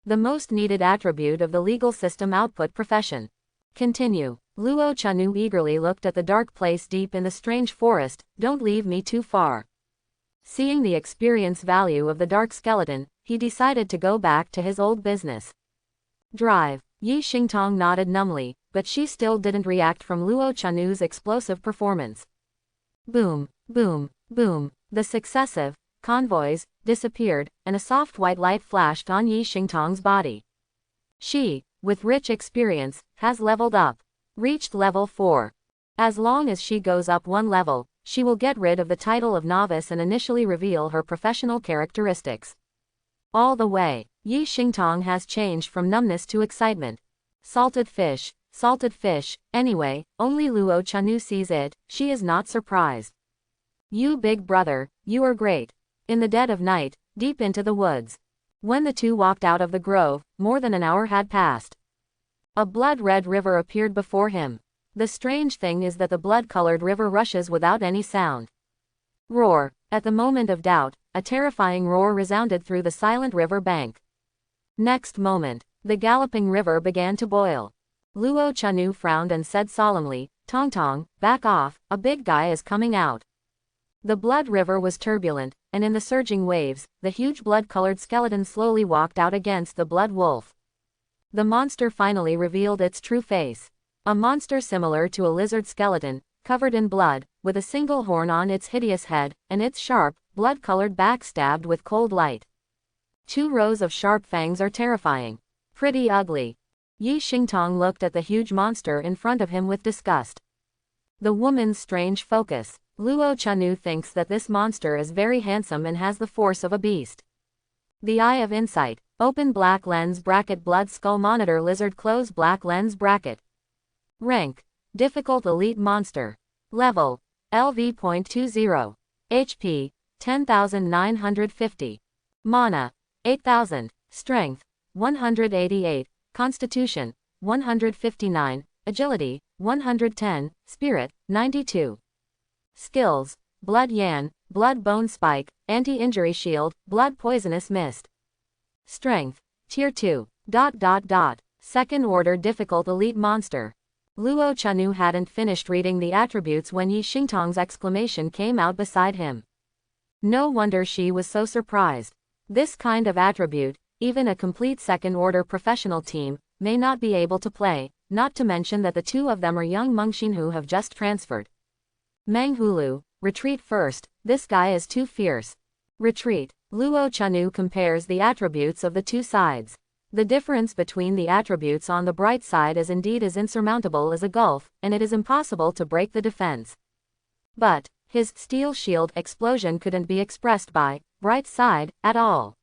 The most needed attribute of the legal system output profession. Continue. Luo Chanu eagerly looked at the dark place deep in the strange forest, don't leave me too far. Seeing the experience value of the dark skeleton, he decided to go back to his old business. Drive. Yi Xingtong nodded numbly, but she still didn't react from Luo Chanu's explosive performance. Boom, boom, boom, the successive convoys disappeared, and a soft white light flashed on Yi Xingtong's body. She, with rich experience, has leveled up. Reached level 4. As long as she goes up 1 level, she will get rid of the title of novice and initially reveal her professional characteristics. All the way, Yi Xingtong has changed from numbness to excitement. Salted fish, anyway, only Luo Chanu sees it, she is not surprised. You big brother, you are great. In the dead of night, deep into the woods. When the two walked out of the grove, more than an hour had passed. A blood-red river appeared before him. The strange thing is that the blood-colored river rushes without any sound. Roar. At the moment of doubt, a terrifying roar resounded through the silent river bank. Next moment, the galloping river began to boil. Luo Chanu frowned and said solemnly, Tongtong, back off, a big guy is coming out. The blood river was turbulent, and in the surging waves, the huge blood-colored skeleton slowly walked out against the blood wolf. The monster finally revealed its true face. A monster similar to a lizard skeleton, covered in blood, with a single horn on its hideous head, and its sharp, blood-colored back stabbed with cold light. 2 rows of sharp fangs are terrifying. Pretty ugly. Yi Xingtong looked at the huge monster in front of him with disgust. The woman's strange focus. Luo Chanu thinks that this monster is very handsome and has the force of a beast. The eye of insight. Open black lens bracket blood skull monitor lizard close black lens bracket. Rank. Difficult elite monster. Level. LV.20. HP. 10,950. Mana. 8,000. Strength. 188. Constitution. 159. Agility. 110. Spirit. 92. Skills. Blood Yan, Blood Bone Spike, Anti-Injury Shield, Blood Poisonous Mist. Strength. Tier 2. Second Order Difficult Elite Monster. Luo Chanu hadn't finished reading the attributes when Yi Xingtong's exclamation came out beside him. No wonder she was so surprised. This kind of attribute, even a complete second-order professional team, may not be able to play, not to mention that the 2 of them are young Mengxin who have just transferred. Manghulu, retreat first, this guy is too fierce. Retreat. Luo Chanu compares the attributes of the 2 sides. The difference between the attributes on the bright side is indeed as insurmountable as a gulf, and it is impossible to break the defense. But his steel shield explosion couldn't be expressed by bright side at all.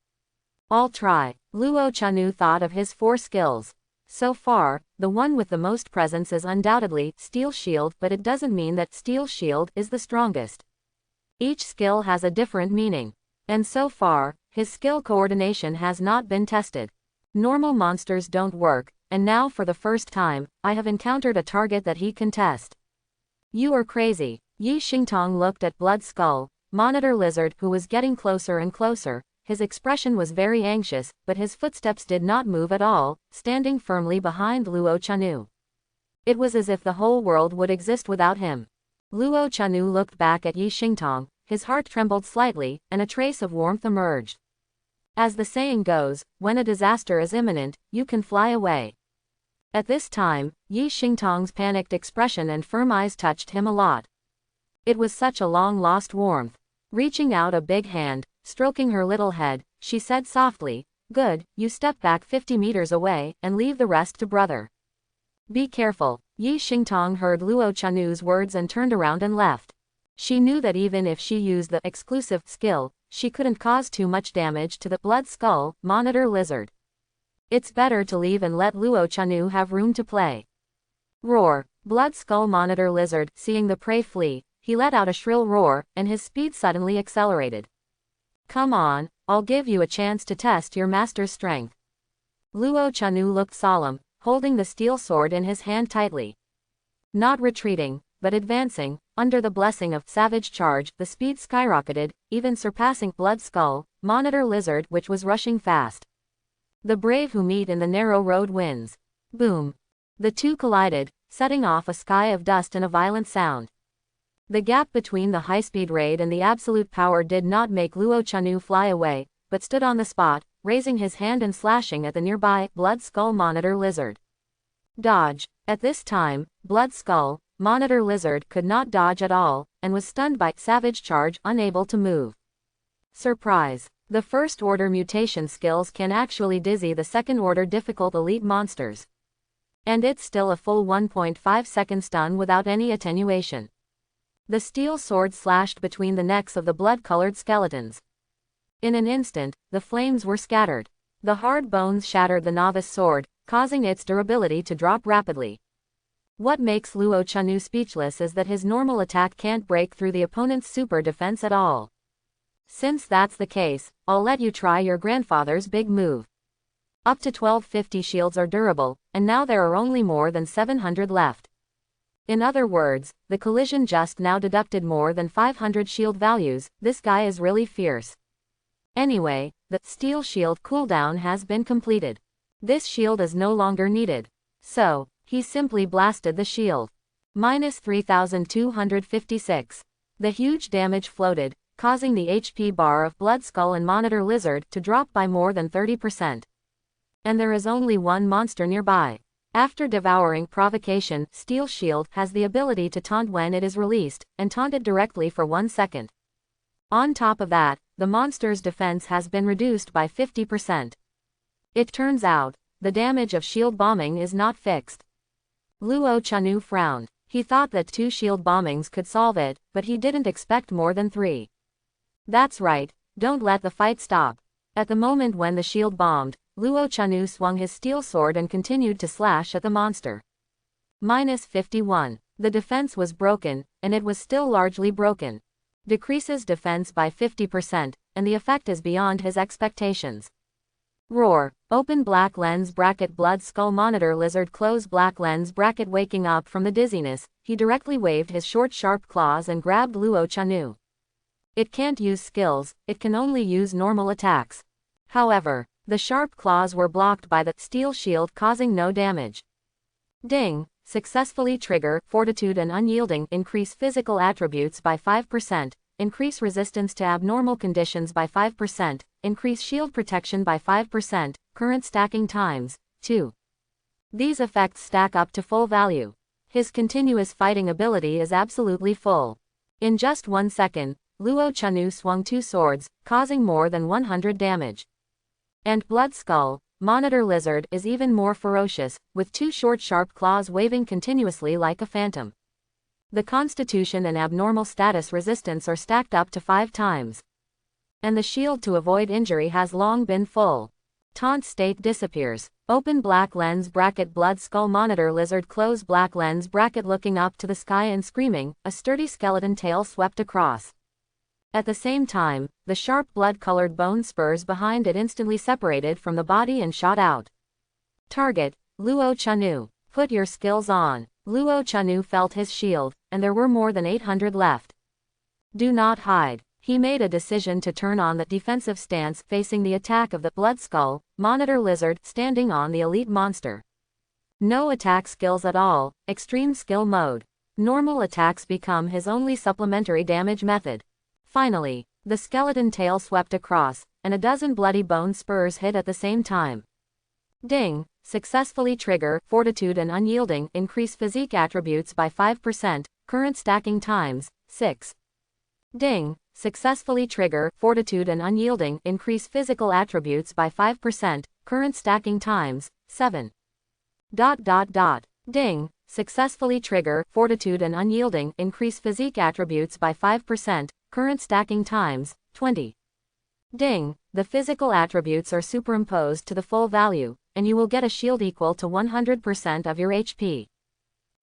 I'll try. Luo Chanu thought of his 4 skills. So far, the one with the most presence is undoubtedly Steel Shield, but it doesn't mean that Steel Shield is the strongest. Each skill has a different meaning. And so far, his skill coordination has not been tested. Normal monsters don't work, and now for the first time, I have encountered a target that he can test. You are crazy. Yi Xingtong looked at Blood Skull, Monitor Lizard, who was getting closer and closer. His expression was very anxious, but his footsteps did not move at all, standing firmly behind Luo Chanu. It was as if the whole world would exist without him. Luo Chanu looked back at Yi Xingtong, his heart trembled slightly, and a trace of warmth emerged. As the saying goes, when a disaster is imminent, you can fly away. At this time, Yi Xingtong's panicked expression and firm eyes touched him a lot. It was such a long-lost warmth. Reaching out a big hand, stroking her little head, she said softly, "Good, you step back 50 meters away, and leave the rest to brother. Be careful." Yi Xingtong heard Luo Chanu's words and turned around and left. She knew that even if she used the exclusive skill, she couldn't cause too much damage to the Blood Skull Monitor Lizard. It's better to leave and let Luo Chanu have room to play. Roar. Blood Skull Monitor Lizard, seeing the prey flee, he let out a shrill roar, and his speed suddenly accelerated. Come on, I'll give you a chance to test your master's strength. Luo Chanu looked solemn, holding the steel sword in his hand tightly. Not retreating, but advancing, under the blessing of Savage Charge, the speed skyrocketed, even surpassing Blood Skull Monitor Lizard, which was rushing fast. The brave who meet in the narrow road wins. Boom. The 2 collided, setting off a sky of dust and a violent sound. The gap between the high-speed raid and the absolute power did not make Luo Chanu fly away, but stood on the spot, raising his hand and slashing at the nearby Blood Skull Monitor Lizard. Dodge. At this time, Blood Skull Monitor Lizard could not dodge at all, and was stunned by Savage Charge, unable to move. Surprise. The first-order mutation skills can actually dizzy the second-order difficult elite monsters. And it's still a full 1.5-second stun without any attenuation. The steel sword slashed between the necks of the blood-colored skeletons. In an instant, the flames were scattered. The hard bones shattered the novice sword, causing its durability to drop rapidly. What makes Luo Chanu speechless is that his normal attack can't break through the opponent's super defense at all. Since that's the case, I'll let you try your grandfather's big move. Up to 1250 shields are durable, and now there are only more than 700 left. In other words, the collision just now deducted more than 500 shield values. This guy is really fierce. Anyway, the steel shield cooldown has been completed. This shield is no longer needed. So, he simply blasted the shield. Minus 3256. The huge damage floated, causing the HP bar of Blood Skull and Monitor Lizard to drop by more than 30%. And there is only one monster nearby. After devouring provocation, Steel Shield has the ability to taunt when it is released, and taunt it directly for 1 second. On top of that, the monster's defense has been reduced by 50%. It turns out, the damage of shield bombing is not fixed. Luo Chanu frowned. He thought that 2 shield bombings could solve it, but he didn't expect more than 3. That's right, don't let the fight stop. At the moment when the shield bombed, Luo Chanu swung his steel sword and continued to slash at the monster. -51. The defense was broken, and it was still largely broken. Decreases defense by 50%, and the effect is beyond his expectations. Roar. Open black lens bracket blood skull monitor lizard close black lens bracket waking up from the dizziness, he directly waved his short sharp claws and grabbed Luo Chanu. It can't use skills, it can only use normal attacks. However, the sharp claws were blocked by the steel shield causing no damage. Ding. Successfully trigger fortitude and unyielding increase physical attributes by 5%, increase resistance to abnormal conditions by 5%, increase shield protection by 5%, current stacking times 2. These effects stack up to full value. His continuous fighting ability is absolutely full. In just 1 second, Luo Chanu swung 2 swords, causing more than 100 damage. And Blood Skull, Monitor Lizard, is even more ferocious, with 2 short sharp claws waving continuously like a phantom. The Constitution and Abnormal Status resistance are stacked up to 5 times. And the shield to avoid injury has long been full. Taunt state disappears. Open black lens bracket Blood Skull Monitor Lizard close black lens bracket looking up to the sky and screaming, a sturdy skeleton tail swept across. At the same time, the sharp blood-colored bone spurs behind it instantly separated from the body and shot out. Target, Luo Chanu. Put your skills on. Luo Chanu felt his shield, and there were more than 800 left. Do not hide. He made a decision to turn on the defensive stance facing the attack of the Blood Skull, Monitor Lizard standing on the elite monster. No attack skills at all, extreme skill mode. Normal attacks become his only supplementary damage method. Finally, the skeleton tail swept across, and a dozen bloody bone spurs hit at the same time. Ding. Successfully trigger fortitude and unyielding increase physique attributes by 5%, current stacking times 6. Ding. Successfully trigger fortitude and unyielding increase physical attributes by 5%, current stacking times 7. Ding. Successfully trigger fortitude and unyielding increase physique attributes by 5%, current stacking times 20. Ding. The physical attributes are superimposed to the full value, and you will get a shield equal to 100% of your HP.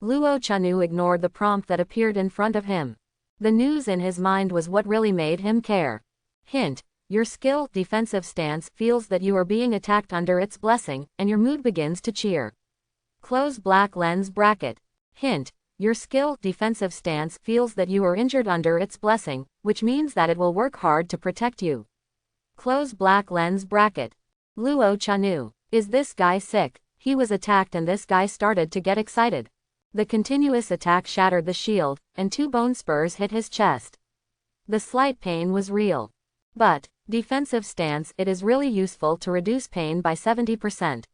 Luo Chanu ignored the prompt that appeared in front of him. The news in his mind was what really made him care. Hint. Your skill defensive stance feels that you are being attacked under its blessing, and your mood begins to cheer. Close black lens bracket. Hint. Your skill defensive stance feels that you are injured under its blessing, which means that it will work hard to protect you. Close black lens bracket. Luo Chanu. Is this guy sick? He was attacked and this guy started to get excited. The continuous attack shattered the shield, and 2 bone spurs hit his chest. The slight pain was real. But, defensive stance, it is really useful to reduce pain by 70%.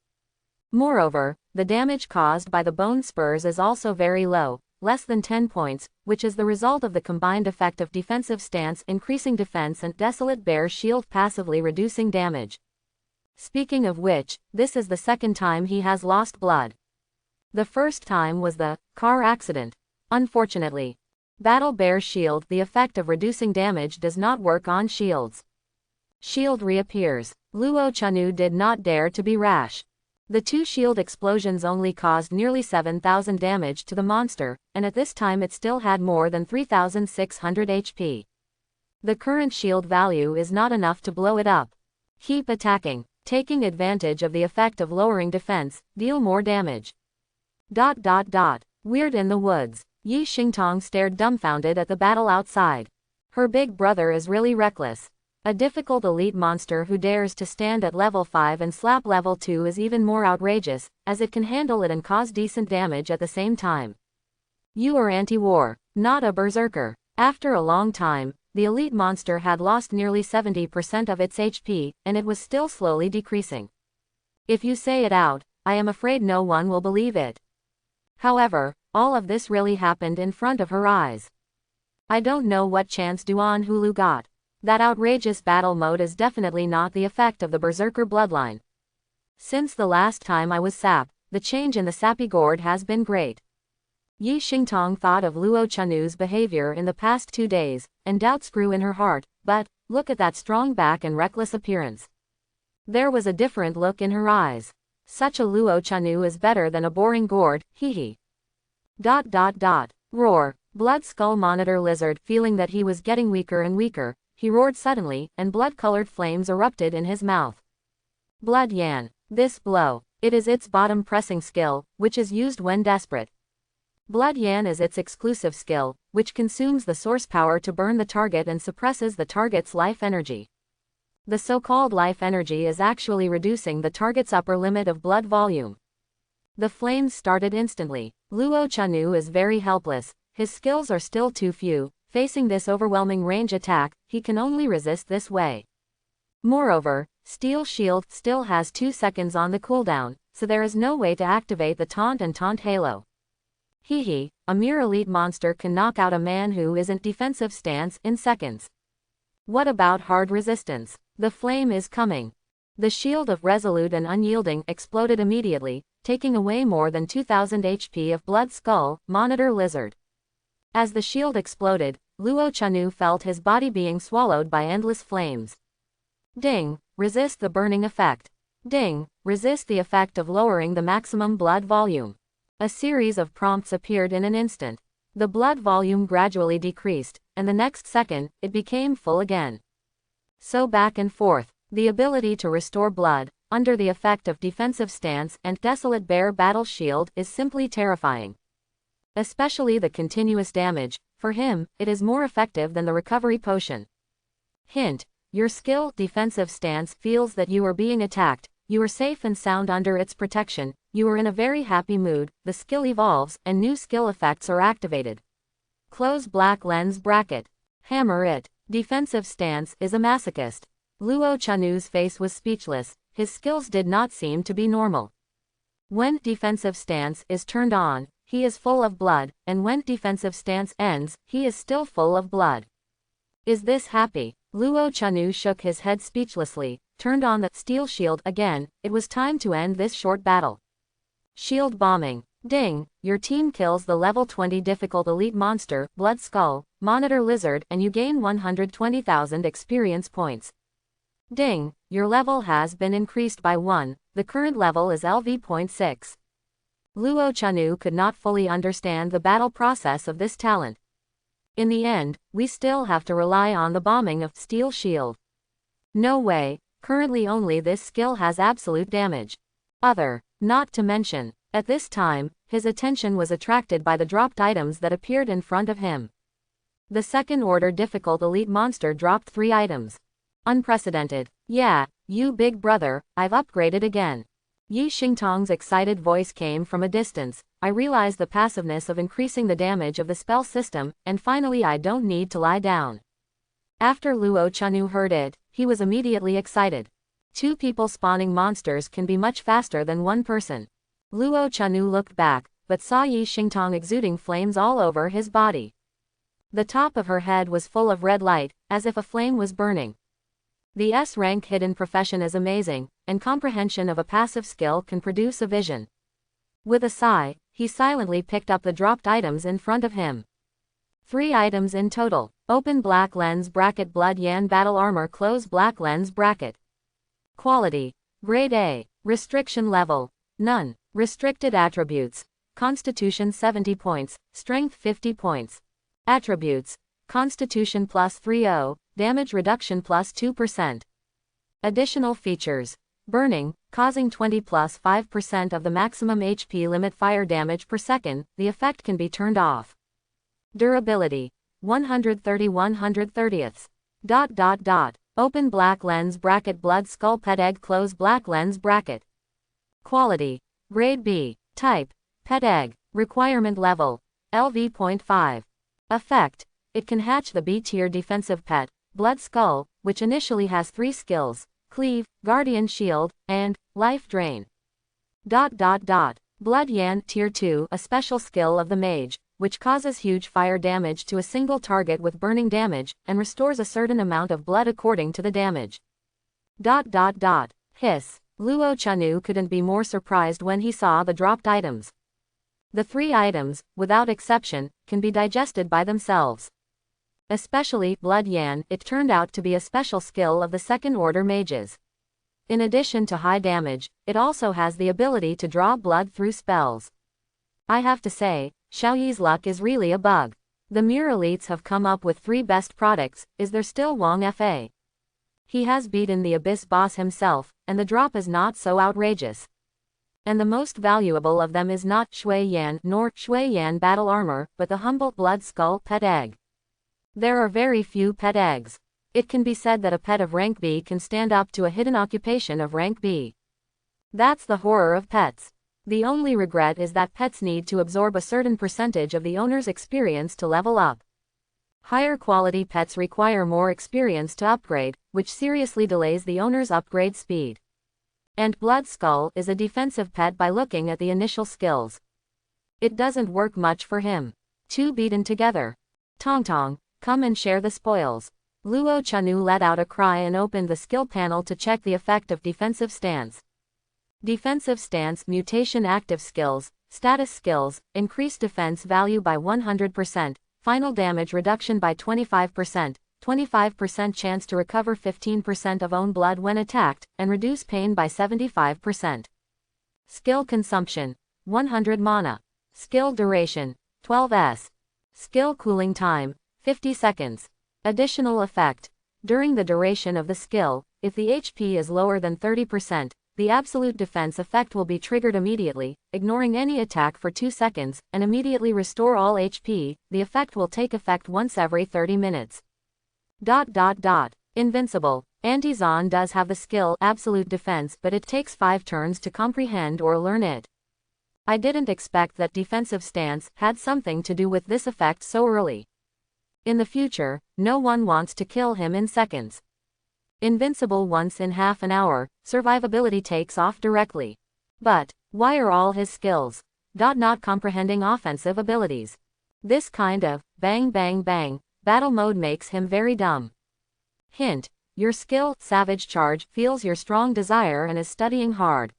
Moreover, the damage caused by the bone spurs is also very low, less than 10 points, which is the result of the combined effect of defensive stance increasing defense and Desolate Bear shield passively reducing damage. Speaking of which, this is the second time he has lost blood. The first time was the car accident. Unfortunately, Battle Bear shield, the effect of reducing damage does not work on shields. Shield reappears. Luo Chanu did not dare to be rash. The 2 shield explosions only caused nearly 7,000 damage to the monster, and at this time it still had more than 3,600 HP. The current shield value is not enough to blow it up. Keep attacking, taking advantage of the effect of lowering defense, deal more damage. Weird in the woods. Yi Xingtong stared dumbfounded at the battle outside. Her big brother is really reckless. A difficult elite monster who dares to stand at level 5 and slap level 2 is even more outrageous, as it can handle it and cause decent damage at the same time. You are anti-war, not a berserker. After a long time, the elite monster had lost nearly 70% of its HP, and it was still slowly decreasing. If you say it out, I am afraid no one will believe it. However, all of this really happened in front of her eyes. I don't know what chance Duan Hulu got. That outrageous battle mode is definitely not the effect of the Berserker bloodline. Since the last time I was sap, the change in the sappy gourd has been great. Yi Xingtong thought of Luo Chanu's behavior in the past 2 days, and doubts grew in her heart, but, look at that strong back and reckless appearance. There was a different look in her eyes. Such a Luo Chanu is better than a boring gourd, hee hee. Roar. Blood Skull Monitor Lizard, feeling that he was getting weaker and weaker, he roared suddenly, and blood-colored flames erupted in his mouth. Blood Yan. This blow. It is its bottom-pressing skill, which is used when desperate. Blood Yan is its exclusive skill, which consumes the source power to burn the target and suppresses the target's life energy. The so-called life energy is actually reducing the target's upper limit of blood volume. The flames started instantly. Luo Chanu is very helpless, his skills are still too few. Facing this overwhelming range attack, he can only resist this way. Moreover, Steel Shield still has 2 seconds on the cooldown, so there is no way to activate the Taunt and Taunt Halo. Hee hee, a mere elite monster can knock out a man who isn't defensive stance in seconds. What about hard resistance? The flame is coming. The shield of Resolute and Unyielding exploded immediately, taking away more than 2000 HP of Blood Skull Monitor Lizard. As the shield exploded, Luo Chanu felt his body being swallowed by endless flames. Ding, resist the burning effect. Ding, resist the effect of lowering the maximum blood volume. A series of prompts appeared in an instant. The blood volume gradually decreased, and the next second, it became full again. So back and forth, the ability to restore blood, under the effect of defensive stance and Desolate Bear Battle Shield is simply terrifying. Especially the continuous damage, for him, it is more effective than the recovery potion. Hint, your skill defensive stance feels that you are being attacked, you are safe and sound under its protection, you are in a very happy mood, the skill evolves, and new skill effects are activated. Close black lens bracket. Hammer it. Defensive stance is a masochist. Luo Chanu's face was speechless, his skills did not seem to be normal. When defensive stance is turned on, he is full of blood, and when defensive stance ends, he is still full of blood. Is this happy? Luo Chanu shook his head speechlessly, turned on the steel shield again. It was time to end this short battle. Shield bombing. Ding, your team kills the level 20 difficult elite monster, Blood Skull Monitor Lizard, and you gain 120,000 experience points. Ding, your level has been increased by 1, the current level is LV.6. Luo Chanu could not fully understand the battle process of this talent. In the end, we still have to rely on the bombing of Steel Shield. No way, currently only this skill has absolute damage. Not to mention, at this time, his attention was attracted by the dropped items that appeared in front of him. The second-order difficult elite monster dropped 3 items. Unprecedented. Yeah, you big brother, I've upgraded again. Yi Xingtong's excited voice came from a distance. I realize the passiveness of increasing the damage of the spell system, and finally I don't need to lie down. After Luo Chanu heard it, he was immediately excited. 2 people spawning monsters can be much faster than 1 person. Luo Chanu looked back, but saw Yi Xingtong exuding flames all over his body. The top of her head was full of red light, as if a flame was burning. The S-rank hidden profession is amazing, and comprehension of a passive skill can produce a vision. With a sigh, he silently picked up the dropped items in front of him. 3 items in total. Open black lens bracket Blood Yan Battle Armor close black lens bracket. Quality. Grade A. Restriction level. None. Restricted attributes. Constitution 70 points, Strength 50 points. Attributes. Constitution plus 30, damage reduction plus 2%. Additional features. Burning, causing 20 plus 5% of the maximum HP limit fire damage per second, the effect can be turned off. Durability. 130 130ths. Open black lens bracket Blood Skull Pet Egg close black lens bracket. Quality. Grade B. Type. Pet Egg. Requirement level. LV.5. Effect. It can hatch the B-tier defensive pet, Blood Skull, which initially has 3 skills, Cleave, Guardian Shield, and Life Drain. Blood Yan Tier 2, a special skill of the mage, which causes huge fire damage to a single target with burning damage, and restores a certain amount of blood according to the damage. Hiss. Luo Chanu couldn't be more surprised when he saw the dropped items. The 3 items, without exception, can be digested by themselves. Especially Blood Yan, it turned out to be a special skill of the second-order mages. In addition to high damage, it also has the ability to draw blood through spells. I have to say, Xiaoyi's luck is really a bug. The mere elites have come up with 3 best products. Is there still Wang Fa? He has beaten the Abyss boss himself, and the drop is not so outrageous. And the most valuable of them is not Shui Yan nor Shui Yan battle armor, but the humble blood skull pet egg. There are very few pet eggs. It can be said that a pet of rank B can stand up to a hidden occupation of rank B. That's the horror of pets. The only regret is that pets need to absorb a certain percentage of the owner's experience to level up. Higher quality pets require more experience to upgrade, which seriously delays the owner's upgrade speed. And Blood Skull is a defensive pet by looking at the initial skills. It doesn't work much for him. 2 beaten together. Tong, come and share the spoils. Luo Chanu let out a cry and opened the skill panel to check the effect of defensive stance. Defensive stance mutation active skills, status skills, increased defense value by 100%, final damage reduction by 25%, 25% chance to recover 15% of own blood when attacked, and reduce pain by 75%. Skill consumption, 100 mana. Skill duration, 12s. Skill cooling time, 50 seconds. Additional effect. During the duration of the skill, if the HP is lower than 30%, the absolute defense effect will be triggered immediately, ignoring any attack for 2 seconds, and immediately restore all HP. The effect will take effect once every 30 minutes. Invincible. Anti-Zon does have the skill Absolute Defense, but it takes 5 turns to comprehend or learn it. I didn't expect that defensive stance had something to do with this effect so early. In the future, no one wants to kill him in seconds. Invincible once in half an hour, survivability takes off directly. But, why are all his skills not comprehending offensive abilities? This kind of bang bang bang battle mode makes him very dumb. Hint, your skill, Savage Charge, feels your strong desire and is studying hard.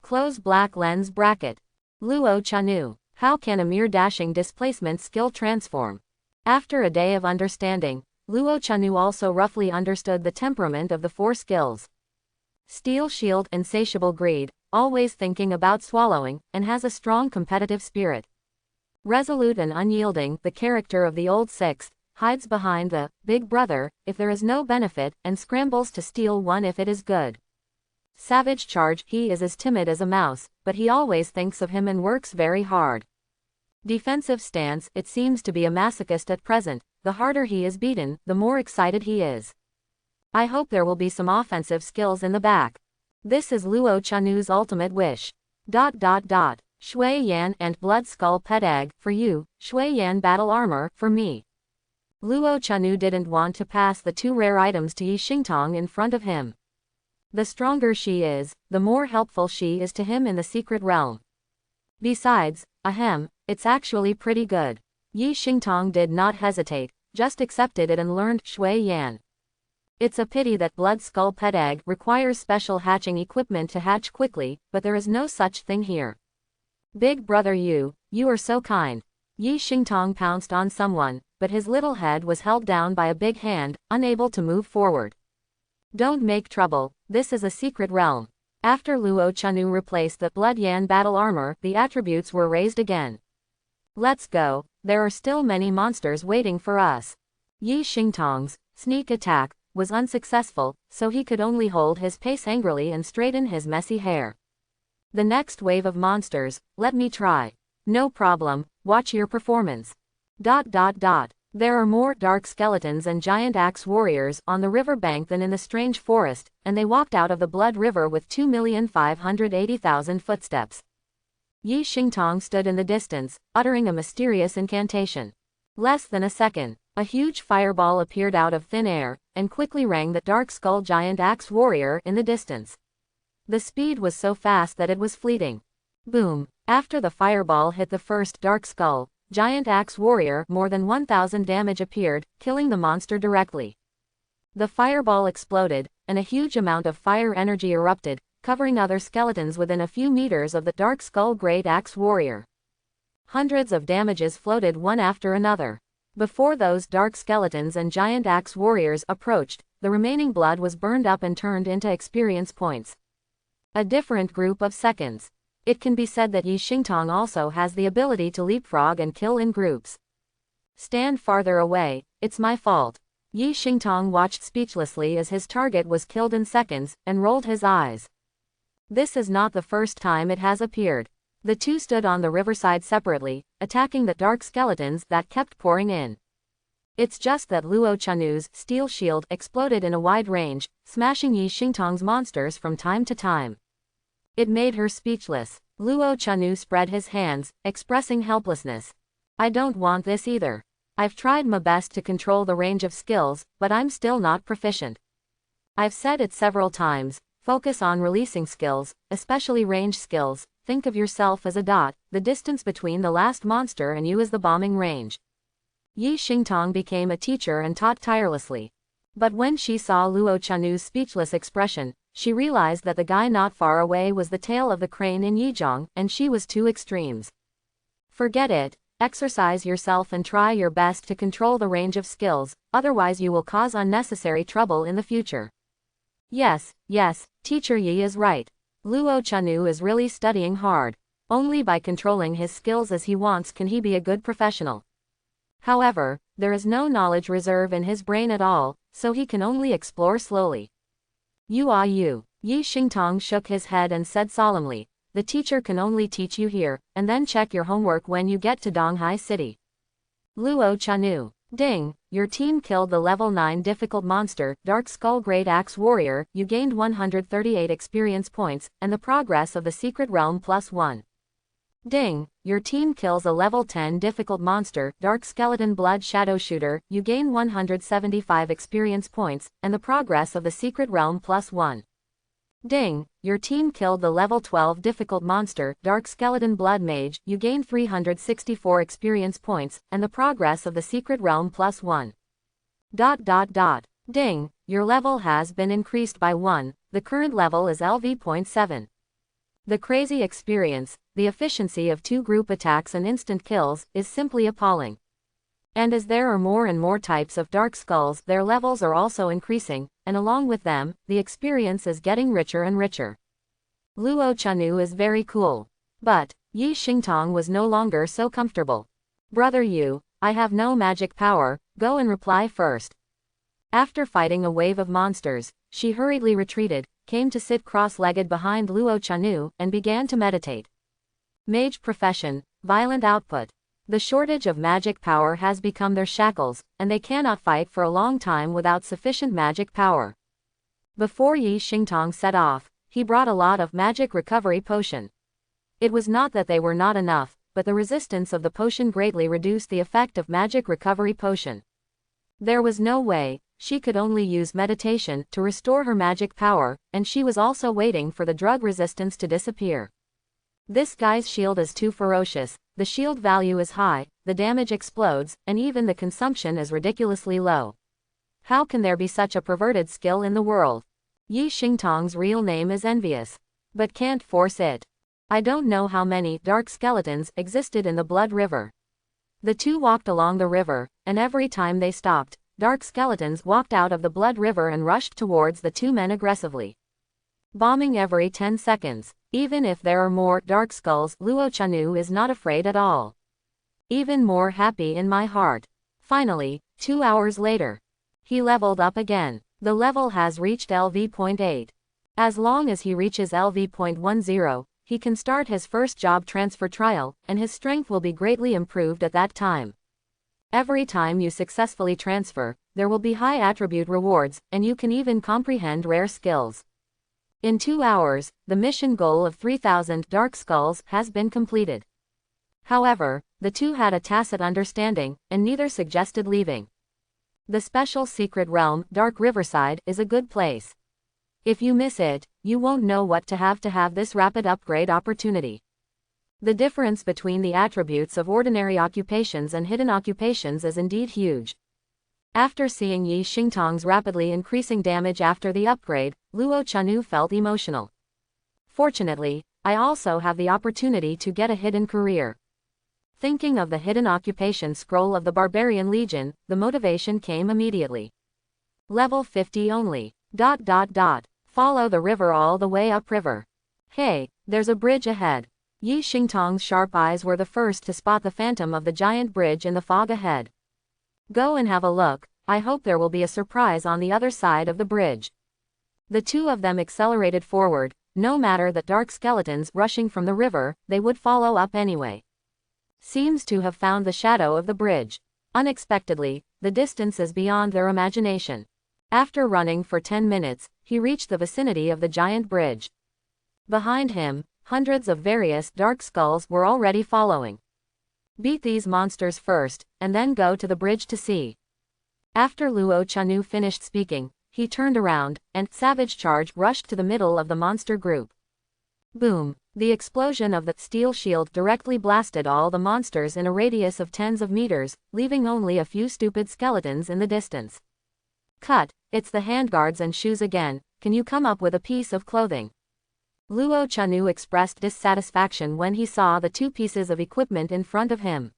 Close black lens bracket. Luo Chanu. How can a mere dashing displacement skill transform? After a day of understanding, Luo Chanu also roughly understood the temperament of the 4 skills. Steel Shield, insatiable greed, always thinking about swallowing, and has a strong competitive spirit. Resolute and unyielding, the character of the old 6th, hides behind the big brother if there is no benefit, and scrambles to steal one if it is good. Savage Charge, he is as timid as a mouse, but he always thinks of him and works very hard. Defensive stance, it seems to be a masochist at present. The harder he is beaten, the more excited he is. I hope there will be some offensive skills in the back. This is Luo Chanu's ultimate wish. Shui Yan and Blood Skull Pet Egg, for you, Shui Yan Battle Armor, for me. Luo Chanu didn't want to pass the 2 rare items to Yi Xingtong in front of him. The stronger she is, the more helpful she is to him in the secret realm. Besides, it's actually pretty good. Yi Xingtong did not hesitate, just accepted it and learned Shui Yan. It's a pity that Blood Skull Pet Egg requires special hatching equipment to hatch quickly, but there is no such thing here. Big brother, you are so kind. Yi Xingtong pounced on someone, but his little head was held down by a big hand, unable to move forward. Don't make trouble, this is a secret realm. After Luo Chanu replaced the Blood Yan battle armor, the attributes were raised again. Let's go, there are still many monsters waiting for us. Yi Xingtong's sneak attack was unsuccessful, so he could only hold his pace angrily and straighten his messy hair. The next wave of monsters, let me try. No problem, watch your performance. There are more dark skeletons and giant axe warriors on the river bank than in the strange forest, and they walked out of the Blood River with 2,580,000 footsteps. Yi Xingtong stood in the distance, uttering a mysterious incantation. Less than a second, a huge fireball appeared out of thin air, and quickly rang the dark skull giant axe warrior in the distance. The speed was so fast that it was fleeting. Boom! After the fireball hit the first dark skull, giant axe warrior, more than 1,000 damage appeared, killing the monster directly. The fireball exploded, and a huge amount of fire energy erupted, covering other skeletons within a few meters of the dark skull great axe warrior. Hundreds of damages floated one after another. Before those dark skeletons and giant axe warriors approached, the remaining blood was burned up and turned into experience points. A different group of seconds. It can be said that Yi Xingtong also has the ability to leapfrog and kill in groups. Stand farther away, it's my fault. Yi Xingtong watched speechlessly as his target was killed in seconds, and rolled his eyes. This is not the first time it has appeared. The two stood on the riverside separately, attacking the dark skeletons that kept pouring in. It's just that Luo Chanu's steel shield exploded in a wide range, smashing Yi Xingtong's monsters from time to time. It made her speechless. Luo Chanu spread his hands, expressing helplessness. I don't want this either. I've tried my best to control the range of skills, but I'm still not proficient. I've said it several times, focus on releasing skills, especially range skills. Think of yourself as a dot, the distance between the last monster and you is the bombing range. Yi Xingtong became a teacher and taught tirelessly. But when she saw Luo Chanu's speechless expression, she realized that the guy not far away was the tail of the crane in Yizhong, and she was two extremes. Forget it, exercise yourself and try your best to control the range of skills, otherwise you will cause unnecessary trouble in the future. Yes, Teacher Yi is right. Luo Chanu is really studying hard. Only by controlling his skills as he wants can he be a good professional. However, there is no knowledge reserve in his brain at all, so he can only explore slowly. You. Yi Xingtong shook his head and said solemnly, the teacher can only teach you here, and then check your homework when you get to Donghai City. Luo Chanu. Ding, your team killed the level 9 difficult monster, Dark Skull Great Axe Warrior, you gained 138 experience points, and the progress of the Secret Realm +1. Ding, your team kills a level 10 difficult monster, Dark Skeleton Blood Shadow Shooter, you gain 175 experience points, and the progress of the Secret Realm +1. Ding, your team killed the level 12 difficult monster, Dark Skeleton Blood Mage, you gain 364 experience points, and the progress of the Secret Realm +1. Ding, your level has been increased by 1, the current level is LV.7. The crazy experience, the efficiency of 2 group attacks and instant kills, is simply appalling. And as there are more and more types of dark skulls, their levels are also increasing, and along with them, the experience is getting richer and richer. Luo Chanu is very cool. But Yi Xingtong was no longer so comfortable. Brother Yu, I have no magic power, go and reply first. After fighting a wave of monsters, she hurriedly retreated, came to sit cross-legged behind Luo Chanu, and began to meditate. Mage profession, violent output. The shortage of magic power has become their shackles, and they cannot fight for a long time without sufficient magic power. Before Yi Xingtong set off, he brought a lot of magic recovery potion. It was not that they were not enough, but the resistance of the potion greatly reduced the effect of magic recovery potion. There was no way, she could only use meditation to restore her magic power, and she was also waiting for the drug resistance to disappear. This guy's shield is too ferocious, the shield value is high, the damage explodes, and even the consumption is ridiculously low. How can there be such a perverted skill in the world? Yi Xingtong's real name is Envious. But can't force it. I don't know how many dark skeletons existed in the Blood River. The two walked along the river, and every time they stopped, dark skeletons walked out of the Blood River and rushed towards the two men aggressively. Bombing every 10 seconds. Even if there are more dark skulls, Luo Chanu is not afraid at all. Even more happy in my heart. Finally, 2 hours later, he leveled up again. The level has reached LV.8. As long as he reaches LV.10, he can start his first job transfer trial, and his strength will be greatly improved at that time. Every time you successfully transfer, there will be high attribute rewards, and you can even comprehend rare skills. In 2 hours, the mission goal of 3,000 dark skulls has been completed. However, the two had a tacit understanding, and neither suggested leaving. The special secret realm, Dark Riverside, is a good place. If you miss it, you won't know what to have this rapid upgrade opportunity. The difference between the attributes of ordinary occupations and hidden occupations is indeed huge. After seeing Yi Xingtong's rapidly increasing damage after the upgrade, Luo Chanu felt emotional. Fortunately, I also have the opportunity to get a hidden career. Thinking of the hidden occupation scroll of the Barbarian Legion, the motivation came immediately. Level 50 only. Follow the river all the way upriver. Hey, there's a bridge ahead. Yi Xingtong's sharp eyes were the first to spot the phantom of the giant bridge in the fog ahead. Go and have a look, I hope there will be a surprise on the other side of the bridge. The two of them accelerated forward, no matter the dark skeletons rushing from the river, they would follow up anyway. Seems to have found the shadow of the bridge. Unexpectedly, the distance is beyond their imagination. After running for 10 minutes, he reached the vicinity of the giant bridge. Behind him, hundreds of various dark skulls were already following. Beat these monsters first, and then go to the bridge to see. After Luo Chanu finished speaking, he turned around, and Savage Charge rushed to the middle of the monster group. Boom! The explosion of the steel shield directly blasted all the monsters in a radius of tens of meters, leaving only a few stupid skeletons in the distance. Cut, it's the handguards and shoes again, can you come up with a piece of clothing? Luo Chanu expressed dissatisfaction when he saw the two pieces of equipment in front of him.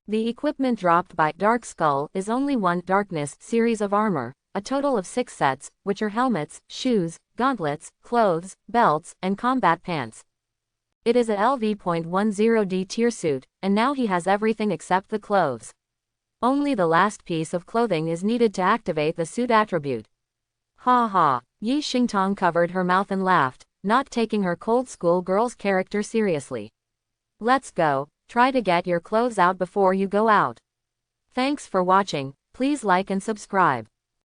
The equipment dropped by Dark Skull is only one Darkness series of armor, a total of 6 sets, which are helmets, shoes, gauntlets, clothes, belts, and combat pants. It is a LV.10D tier suit, and now he has everything except the clothes. Only the last piece of clothing is needed to activate the suit attribute. Ha ha, Yi Xingtong covered her mouth and laughed, not taking her cold school girl's character seriously. Let's go, try to get your clothes out before you go out. Thanks for watching, please like and subscribe.